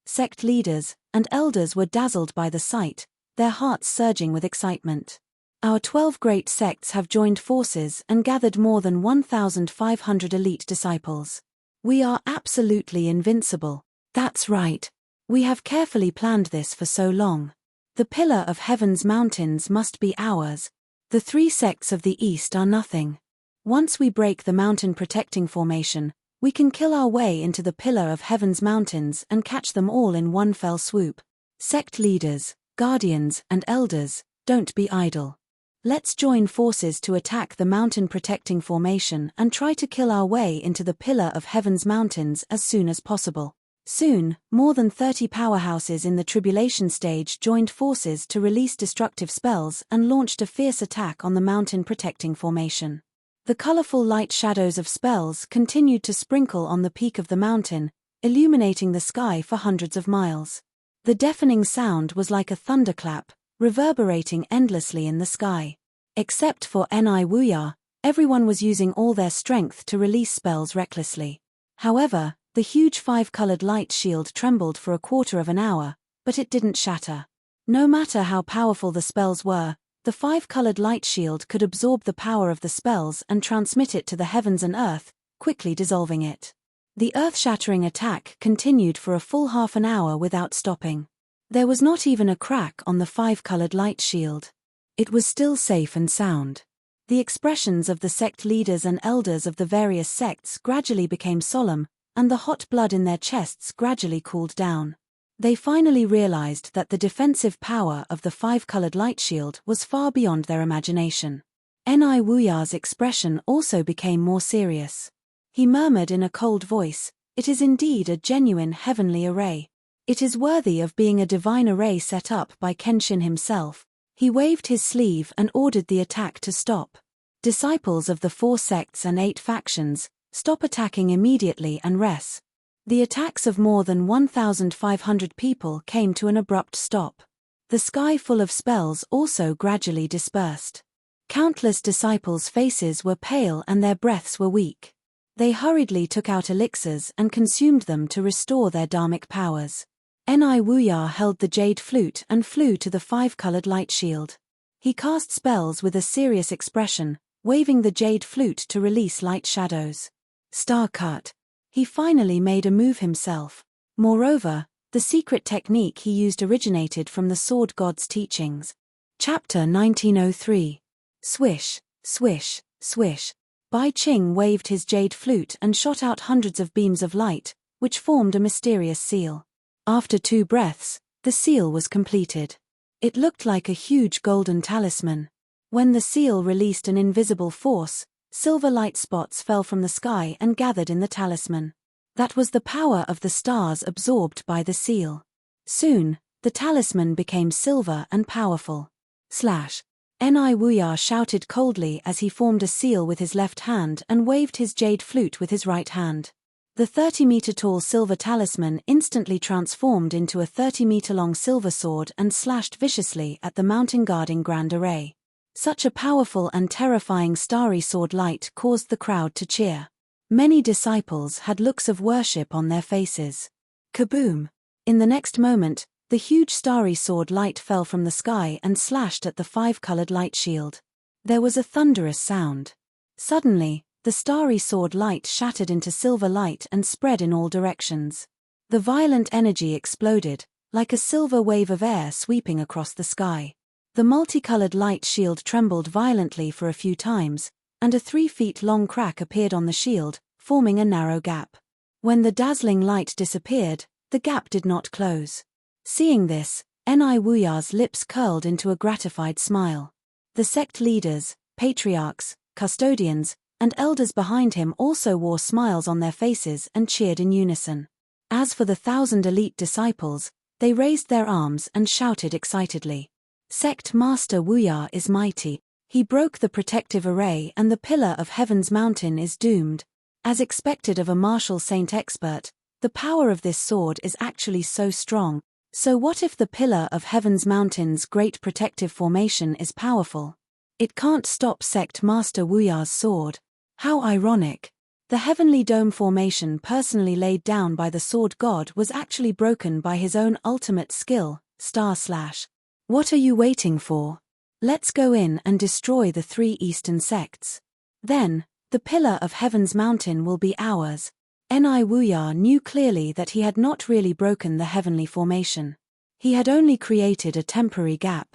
and elders were dazzled by the sight, their hearts surging with excitement. Our 12 great sects have joined forces and gathered more than 1,500 elite disciples. We are absolutely invincible. That's right. We have carefully planned this for so long. The pillar of heaven's mountains must be ours. The 3 sects of the east are nothing. Once we break the mountain protecting formation, we can kill our way into the pillar of heaven's mountains and catch them all in one fell swoop. Sect leaders, guardians, and elders, don't be idle. Let's join forces to attack the mountain protecting formation and try to kill our way into the pillar of heaven's mountains as soon as possible. Soon, more than 30 powerhouses in the tribulation stage joined forces to release destructive spells and launched a fierce attack on the mountain protecting formation. The colorful light shadows of spells continued to sprinkle on the peak of the mountain, illuminating the sky for hundreds of miles. The deafening sound was like a thunderclap, reverberating endlessly in the sky. Except for Niwuya, everyone was using all their strength to release spells recklessly. However, the huge 5-colored light shield trembled for a quarter of an hour, but it didn't shatter. No matter how powerful the spells were, the 5-colored light shield could absorb the power of the spells and transmit it to the heavens and earth, quickly dissolving it. The earth-shattering attack continued for a full half an hour without stopping. There was not even a crack on the 5-colored light shield. It was still safe and sound. The expressions of the sect leaders and elders of the various sects gradually became solemn, and the hot blood in their chests gradually cooled down. They finally realized that the defensive power of the 5-colored light shield was far beyond their imagination. Niwuya's expression also became more serious. He murmured in a cold voice, "It is indeed a genuine heavenly array. It is worthy of being a divine array set up by Kenshin himself." He waved his sleeve and ordered the attack to stop. Disciples of the 4 sects and 8 factions, stop attacking immediately and rest. The attacks of more than 1,500 people came to an abrupt stop. The sky full of spells also gradually dispersed. Countless disciples' faces were pale and their breaths were weak. They hurriedly took out elixirs and consumed them to restore their dharmic powers. Niwuya held the jade flute and flew to the 5-colored light shield. He cast spells with a serious expression, waving the jade flute to release light shadows. Star cut. He finally made a move himself. Moreover, the secret technique he used originated from the Sword God's teachings. Chapter 1903. Swish, swish, swish. Bai Qing waved his jade flute and shot out hundreds of beams of light, which formed a mysterious seal. After 2 breaths, the seal was completed. It looked like a huge golden talisman. When the seal released an invisible force, silver light spots fell from the sky and gathered in the talisman. That was the power of the stars absorbed by the seal. Soon, the talisman became silver and powerful. Slash. Niwuya shouted coldly as he formed a seal with his left hand and waved his jade flute with his right hand. The 30-meter-tall silver talisman instantly transformed into a 30-meter-long silver sword and slashed viciously at the mountain-guarding Grand Array. Such a powerful and terrifying starry sword light caused the crowd to cheer. Many disciples had looks of worship on their faces. Kaboom! In the next moment, the huge starry sword light fell from the sky and slashed at the five-colored light shield. There was a thunderous sound. Suddenly, the starry sword light shattered into silver light and spread in all directions. The violent energy exploded, like a silver wave of air sweeping across the sky. The multicolored light shield trembled violently for a few times, and a 3-foot-long crack appeared on the shield, forming a narrow gap. When the dazzling light disappeared, the gap did not close. Seeing this, Ni Wuya's lips curled into a gratified smile. The sect leaders, patriarchs, custodians, and elders behind him also wore smiles on their faces and cheered in unison. As for the 1,000 elite disciples, they raised their arms and shouted excitedly. Sect Master Wuya is mighty. He broke the protective array and the pillar of Heaven's mountain is doomed. As expected of a martial saint expert, the power of this sword is actually so strong. So what if the pillar of Heaven's mountain's great protective formation is powerful? It can't stop Sect Master Wuya's sword. How ironic. The heavenly dome formation personally laid down by the sword god was actually broken by his own ultimate skill, // What are you waiting for? Let's go in and destroy the 3 eastern sects. Then, the pillar of Heaven's mountain will be ours. Ni Wuya knew clearly that he had not really broken the heavenly formation. He had only created a temporary gap.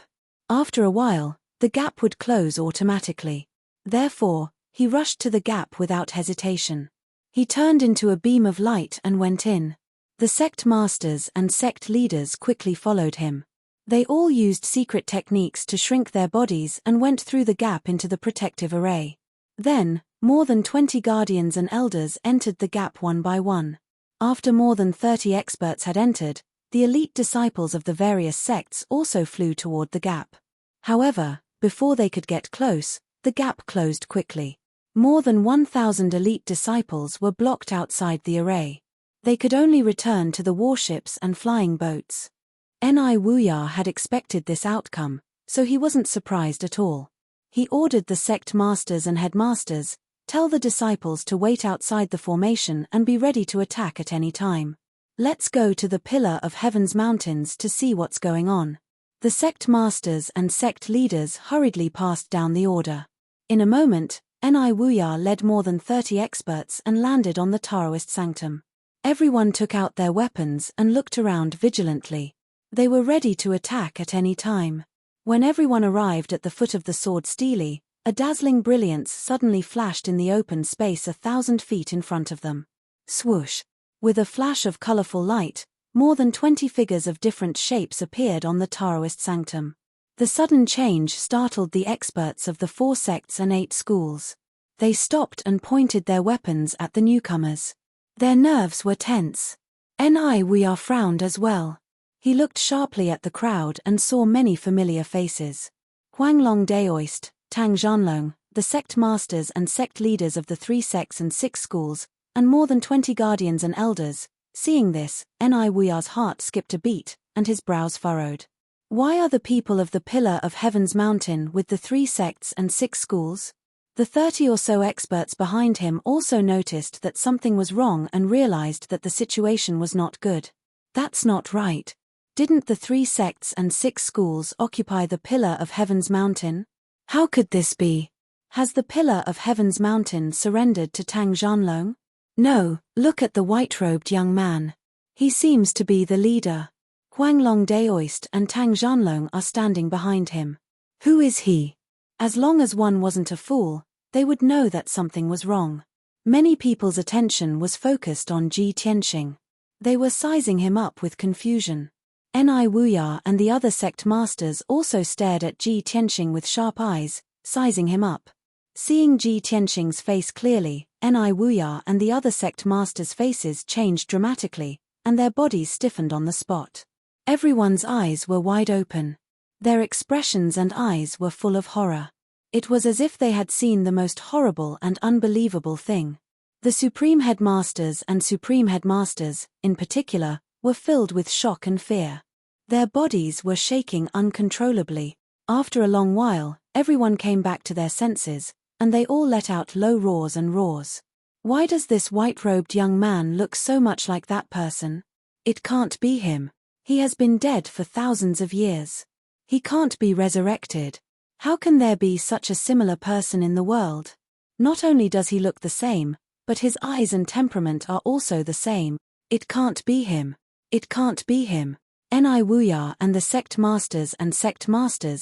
After a while, the gap would close automatically. Therefore, he rushed to the gap without hesitation. He turned into a beam of light and went in. The sect masters and sect leaders quickly followed him. They all used secret techniques to shrink their bodies and went through the gap into the protective array. Then, more than 20 guardians and elders entered the gap one by one. After more than 30 experts had entered, the elite disciples of the various sects also flew toward the gap. However, before they could get close, the gap closed quickly. More than 1,000 elite disciples were blocked outside the array. They could only return to the warships and flying boats. Ni Wuya had expected this outcome, so he wasn't surprised at all. He ordered the sect masters and headmasters, tell the disciples to wait outside the formation and be ready to attack at any time. Let's go to the pillar of Heaven's mountains to see what's going on. The sect masters and sect leaders hurriedly passed down the order. In a moment, Ni Wuya led more than 30 experts and landed on the Taoist sanctum. Everyone took out their weapons and looked around vigilantly. They were ready to attack at any time. When everyone arrived at the foot of the sword stele, a dazzling brilliance suddenly flashed in the open space 1,000 feet in front of them. Swoosh! With a flash of colorful light, more than 20 figures of different shapes appeared on the Taoist sanctum. The sudden change startled the experts of the 4 sects and 8 schools. They stopped and pointed their weapons at the newcomers. Their nerves were tense. Ni Wuya frowned as well. He looked sharply at the crowd and saw many familiar faces. Huanglong Daoist, Tang Zhanlong, the sect masters and sect leaders of the 3 sects and 6 schools, and more than 20 guardians and elders. Seeing this, Ni Wuya's heart skipped a beat, and his brows furrowed. Why are the people of the pillar of Heaven's mountain with the 3 sects and 6 schools? The 30 or so experts behind him also noticed that something was wrong and realized that the situation was not good. That's not right. Didn't the 3 sects and 6 schools occupy the pillar of Heaven's mountain? How could this be? Has the pillar of Heaven's mountain surrendered to Tang Zhanlong? No, look at the white-robed young man. He seems to be the leader. Huanglong Daoist and Tang Zhanlong are standing behind him. Who is he? As long as one wasn't a fool, they would know that something was wrong. Many people's attention was focused on Ji Tianxing. They were sizing him up with confusion. Ni Wuya and the other sect masters also stared at Ji Tianxing with sharp eyes, sizing him up. Seeing Ji Tianxing's face clearly, Ni Wuya and the other sect masters' faces changed dramatically, and their bodies stiffened on the spot. Everyone's eyes were wide open. Their expressions and eyes were full of horror. It was as if they had seen the most horrible and unbelievable thing. The Supreme Headmasters and Supreme Headmasters, in particular, were filled with shock and fear. Their bodies were shaking uncontrollably. After a long while, everyone came back to their senses, and they all let out low roars and roars. Why does this white-robed young man look so much like that person? It can't be him. He has been dead for thousands of years. He can't be resurrected. How can there be such a similar person in the world? Not only does he look the same, but his eyes and temperament are also the same. It can't be him. It can't be him. Ni Wuya and the sect masters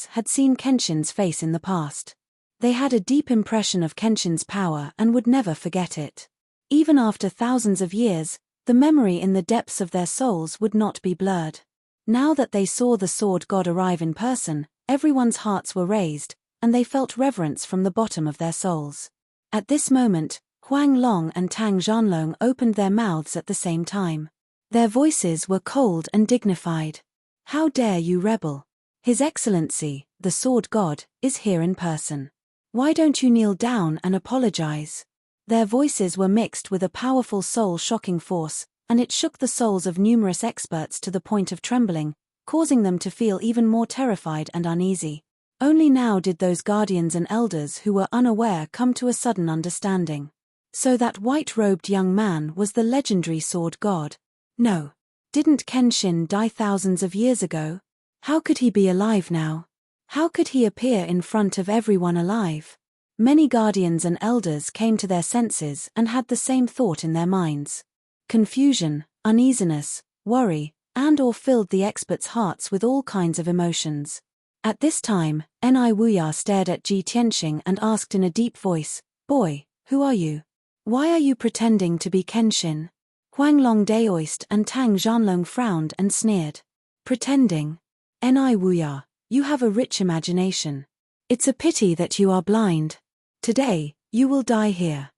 had seen Kenshin's face in the past. They had a deep impression of Kenshin's power and would never forget it. Even after thousands of years, the memory in the depths of their souls would not be blurred. Now that they saw the sword god arrive in person, everyone's hearts were raised, and they felt reverence from the bottom of their souls. At this moment, Huang Long and Tang Zhanlong opened their mouths at the same time. Their voices were cold and dignified. How dare you rebel? His Excellency, the sword god, is here in person. Why don't you kneel down and apologize? Their voices were mixed with a powerful soul-shocking force, and it shook the souls of numerous experts to the point of trembling, causing them to feel even more terrified and uneasy. Only now did those guardians and elders who were unaware come to a sudden understanding. So that white-robed young man was the legendary sword god. No. Didn't Kenshin die thousands of years ago? How could he be alive now? How could he appear in front of everyone alive? Many guardians and elders came to their senses and had the same thought in their minds. Confusion, uneasiness, worry, and/or filled the experts' hearts with all kinds of emotions. At this time, Ni Wuya stared at Ji Tianxing and asked in a deep voice, "Boy, who are you? Why are you pretending to be Kenshin?" Huang Long daoist and Tang Zhanlong frowned and sneered. Pretending? Ni Wuya, you have a rich imagination. It's a pity that you are blind. Today, you will die here.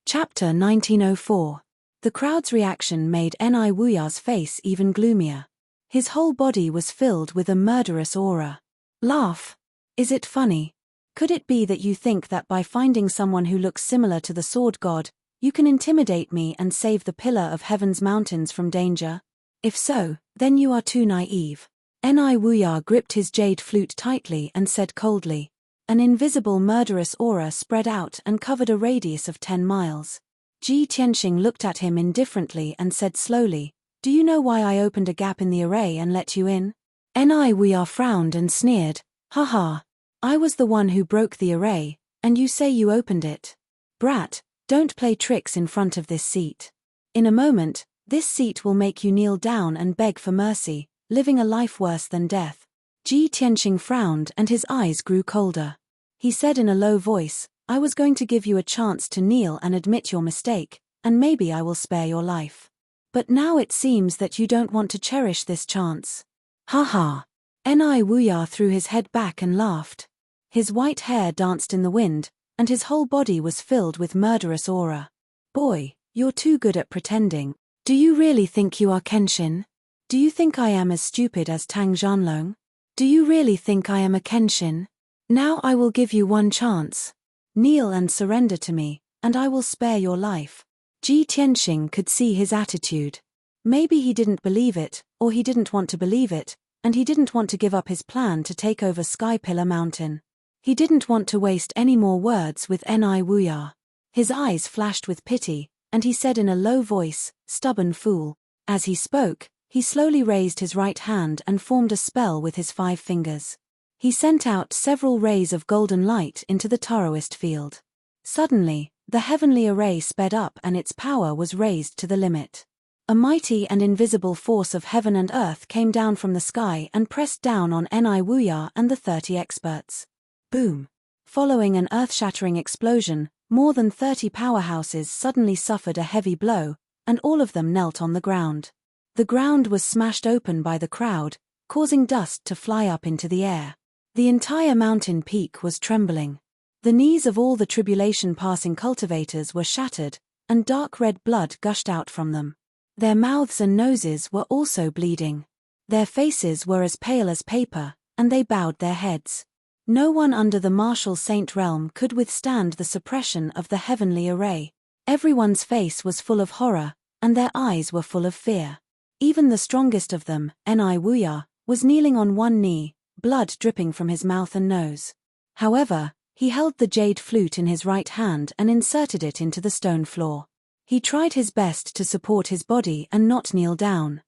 Chapter 1904. The crowd's reaction made Ni Wuya's face even gloomier. His whole body was filled with a murderous aura. Laugh. Is it funny? Could it be that you think that by finding someone who looks similar to the sword god, you can intimidate me and save the pillar of heaven's mountains from danger? If so, then you are too naive. Ni Wuya gripped his jade flute tightly and said coldly. An invisible murderous aura spread out and covered a radius of 10 miles. Ji Tianxing looked at him indifferently and said slowly, "Do you know why I opened a gap in the array and let you in?" Ni Wuya frowned and sneered, "Haha. I was the one who broke the array, and you say you opened it? Brat, don't play tricks in front of this seat. In a moment, this seat will make you kneel down and beg for mercy, living a life worse than death." Ji Tianxing frowned and his eyes grew colder. He said in a low voice, "I was going to give you a chance to kneel and admit your mistake, and maybe I will spare your life. But now it seems that you don't want to cherish this chance." "Ha." Ni Wuya threw his head back and laughed. His white hair danced in the wind, and his whole body was filled with murderous aura. "Boy, you're too good at pretending. Do you really think you are Kenshin? Do you think I am as stupid as Tang Zhanlong? Do you really think I am a Kenshin? Now I will give you one chance. Kneel and surrender to me, and I will spare your life." Ji Tianxing could see his attitude. Maybe he didn't believe it, or he didn't want to believe it, and he didn't want to give up his plan to take over Sky Pillar Mountain. He didn't want to waste any more words with Ni Wuya. His eyes flashed with pity, and he said in a low voice, "Stubborn fool." As he spoke, he slowly raised his right hand and formed a spell with his 5 fingers. He sent out several rays of golden light into the Taoist field. Suddenly, the heavenly array sped up and its power was raised to the limit. A mighty and invisible force of heaven and earth came down from the sky and pressed down on Ni Wuya and the 30 experts. Boom! Following an earth-shattering explosion, more than 30 powerhouses suddenly suffered a heavy blow, and all of them knelt on the ground. The ground was smashed open by the crowd, causing dust to fly up into the air. The entire mountain peak was trembling. The knees of all the tribulation-passing cultivators were shattered, and dark red blood gushed out from them. Their mouths and noses were also bleeding. Their faces were as pale as paper, and they bowed their heads. No one under the martial saint realm could withstand the suppression of the heavenly array. Everyone's face was full of horror, and their eyes were full of fear. Even the strongest of them, Ni Wuya, was kneeling on one knee, blood dripping from his mouth and nose. However, he held the jade flute in his right hand and inserted it into the stone floor. He tried his best to support his body and not kneel down.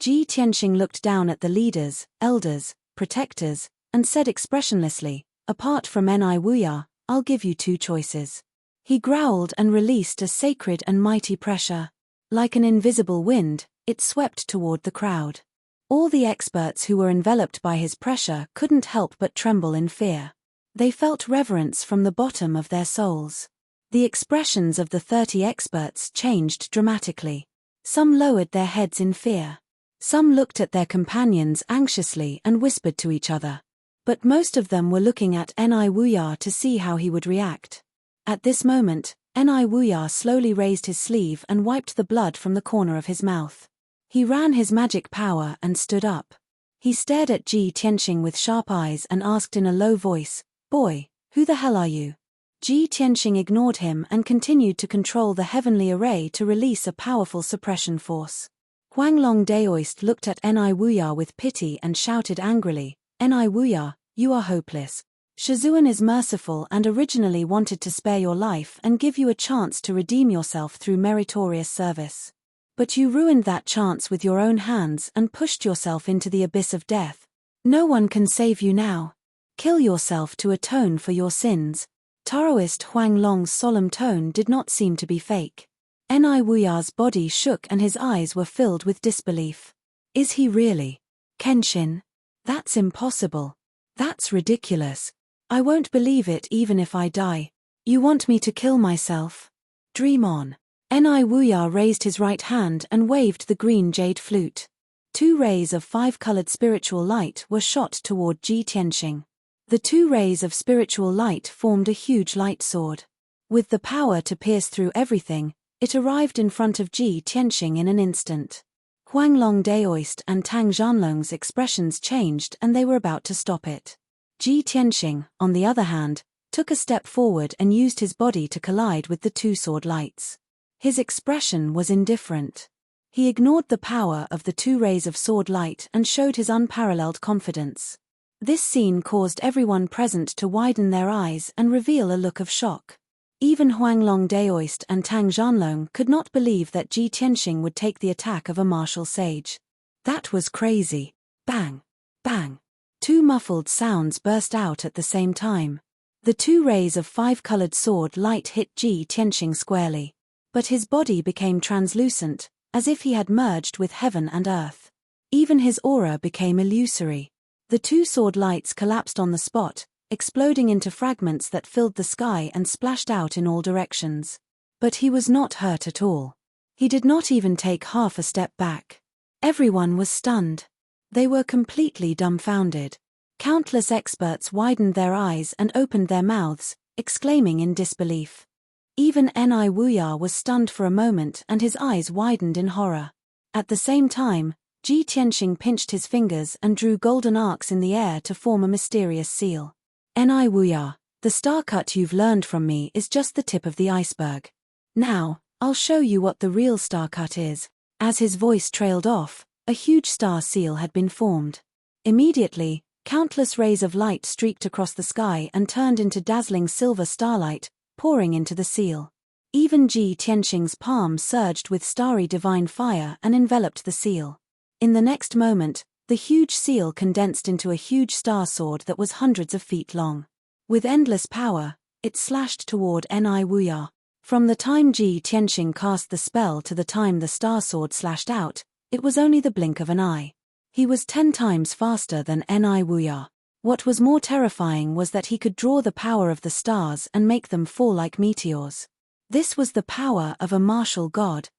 Ji Tianxing looked down at the leaders, elders, protectors, and said expressionlessly, "Apart from Ni Wuya, I'll give you two choices." He growled and released a sacred and mighty pressure. Like an invisible wind, it swept toward the crowd. All the experts who were enveloped by his pressure couldn't help but tremble in fear. They felt reverence from the bottom of their souls. The expressions of the 30 experts changed dramatically. Some lowered their heads in fear. Some looked at their companions anxiously and whispered to each other. But most of them were looking at Ni Wuya to see how he would react. At this moment, Ni Wuya slowly raised his sleeve and wiped the blood from the corner of his mouth. He ran his magic power and stood up. He stared at Ji Tianxing with sharp eyes and asked in a low voice, "Boy, who the hell are you?" Ji Tianxing ignored him and continued to control the heavenly array to release a powerful suppression force. Huanglong Daoist looked at Ni Wuya with pity and shouted angrily, "Ni Wuya, you are hopeless. Shizuan is merciful and originally wanted to spare your life and give you a chance to redeem yourself through meritorious service. But you ruined that chance with your own hands and pushed yourself into the abyss of death. No one can save you now. Kill yourself to atone for your sins." Taoist Huanglong's solemn tone did not seem to be fake. Ni Wuya's body shook and his eyes were filled with disbelief. Is he really? Kenshin? That's impossible. That's ridiculous. I won't believe it even if I die. You want me to kill myself? Dream on. Ni Wuya raised his right hand and waved the green jade flute. 2 rays of 5-colored spiritual light were shot toward Ji Tianxing. The 2 rays of spiritual light formed a huge light sword. With the power to pierce through everything, it arrived in front of Ji Tianxing in an instant. Huanglong Daoist and Tang Zhanlong's expressions changed and they were about to stop it. Ji Tianxing, on the other hand, took a step forward and used his body to collide with the 2 sword lights. His expression was indifferent. He ignored the power of the 2 rays of sword light and showed his unparalleled confidence. This scene caused everyone present to widen their eyes and reveal a look of shock. Even Huanglong Daoist and Tang Zhanlong could not believe that Ji Tianxing would take the attack of a martial sage. That was crazy. Bang! Bang! 2 muffled sounds burst out at the same time. The 2 rays of 5-colored sword light hit Ji Tianxing squarely. But his body became translucent, as if he had merged with heaven and earth. Even his aura became illusory. The 2 sword lights collapsed on the spot, exploding into fragments that filled the sky and splashed out in all directions. But he was not hurt at all. He did not even take half a step back. Everyone was stunned. They were completely dumbfounded. Countless experts widened their eyes and opened their mouths, exclaiming in disbelief. Even Ni Wuya was stunned for a moment and his eyes widened in horror. At the same time, Ji Tianxing pinched his fingers and drew golden arcs in the air to form a mysterious seal. Ni Wuya, the star cut you've learned from me is just the tip of the iceberg. Now, I'll show you what the real star cut is. As his voice trailed off, a huge star seal had been formed. Immediately, countless rays of light streaked across the sky and turned into dazzling silver starlight, pouring into the seal. Even Ji Tianxing's palm surged with starry divine fire and enveloped the seal. In the next moment, the huge seal condensed into a huge star sword that was hundreds of feet long. With endless power, it slashed toward Ni Wuya. From the time Ji Tianxing cast the spell to the time the star sword slashed out, it was only the blink of an eye. He was 10 times faster than Ni Wuya. What was more terrifying was that he could draw the power of the stars and make them fall like meteors. This was the power of a martial god,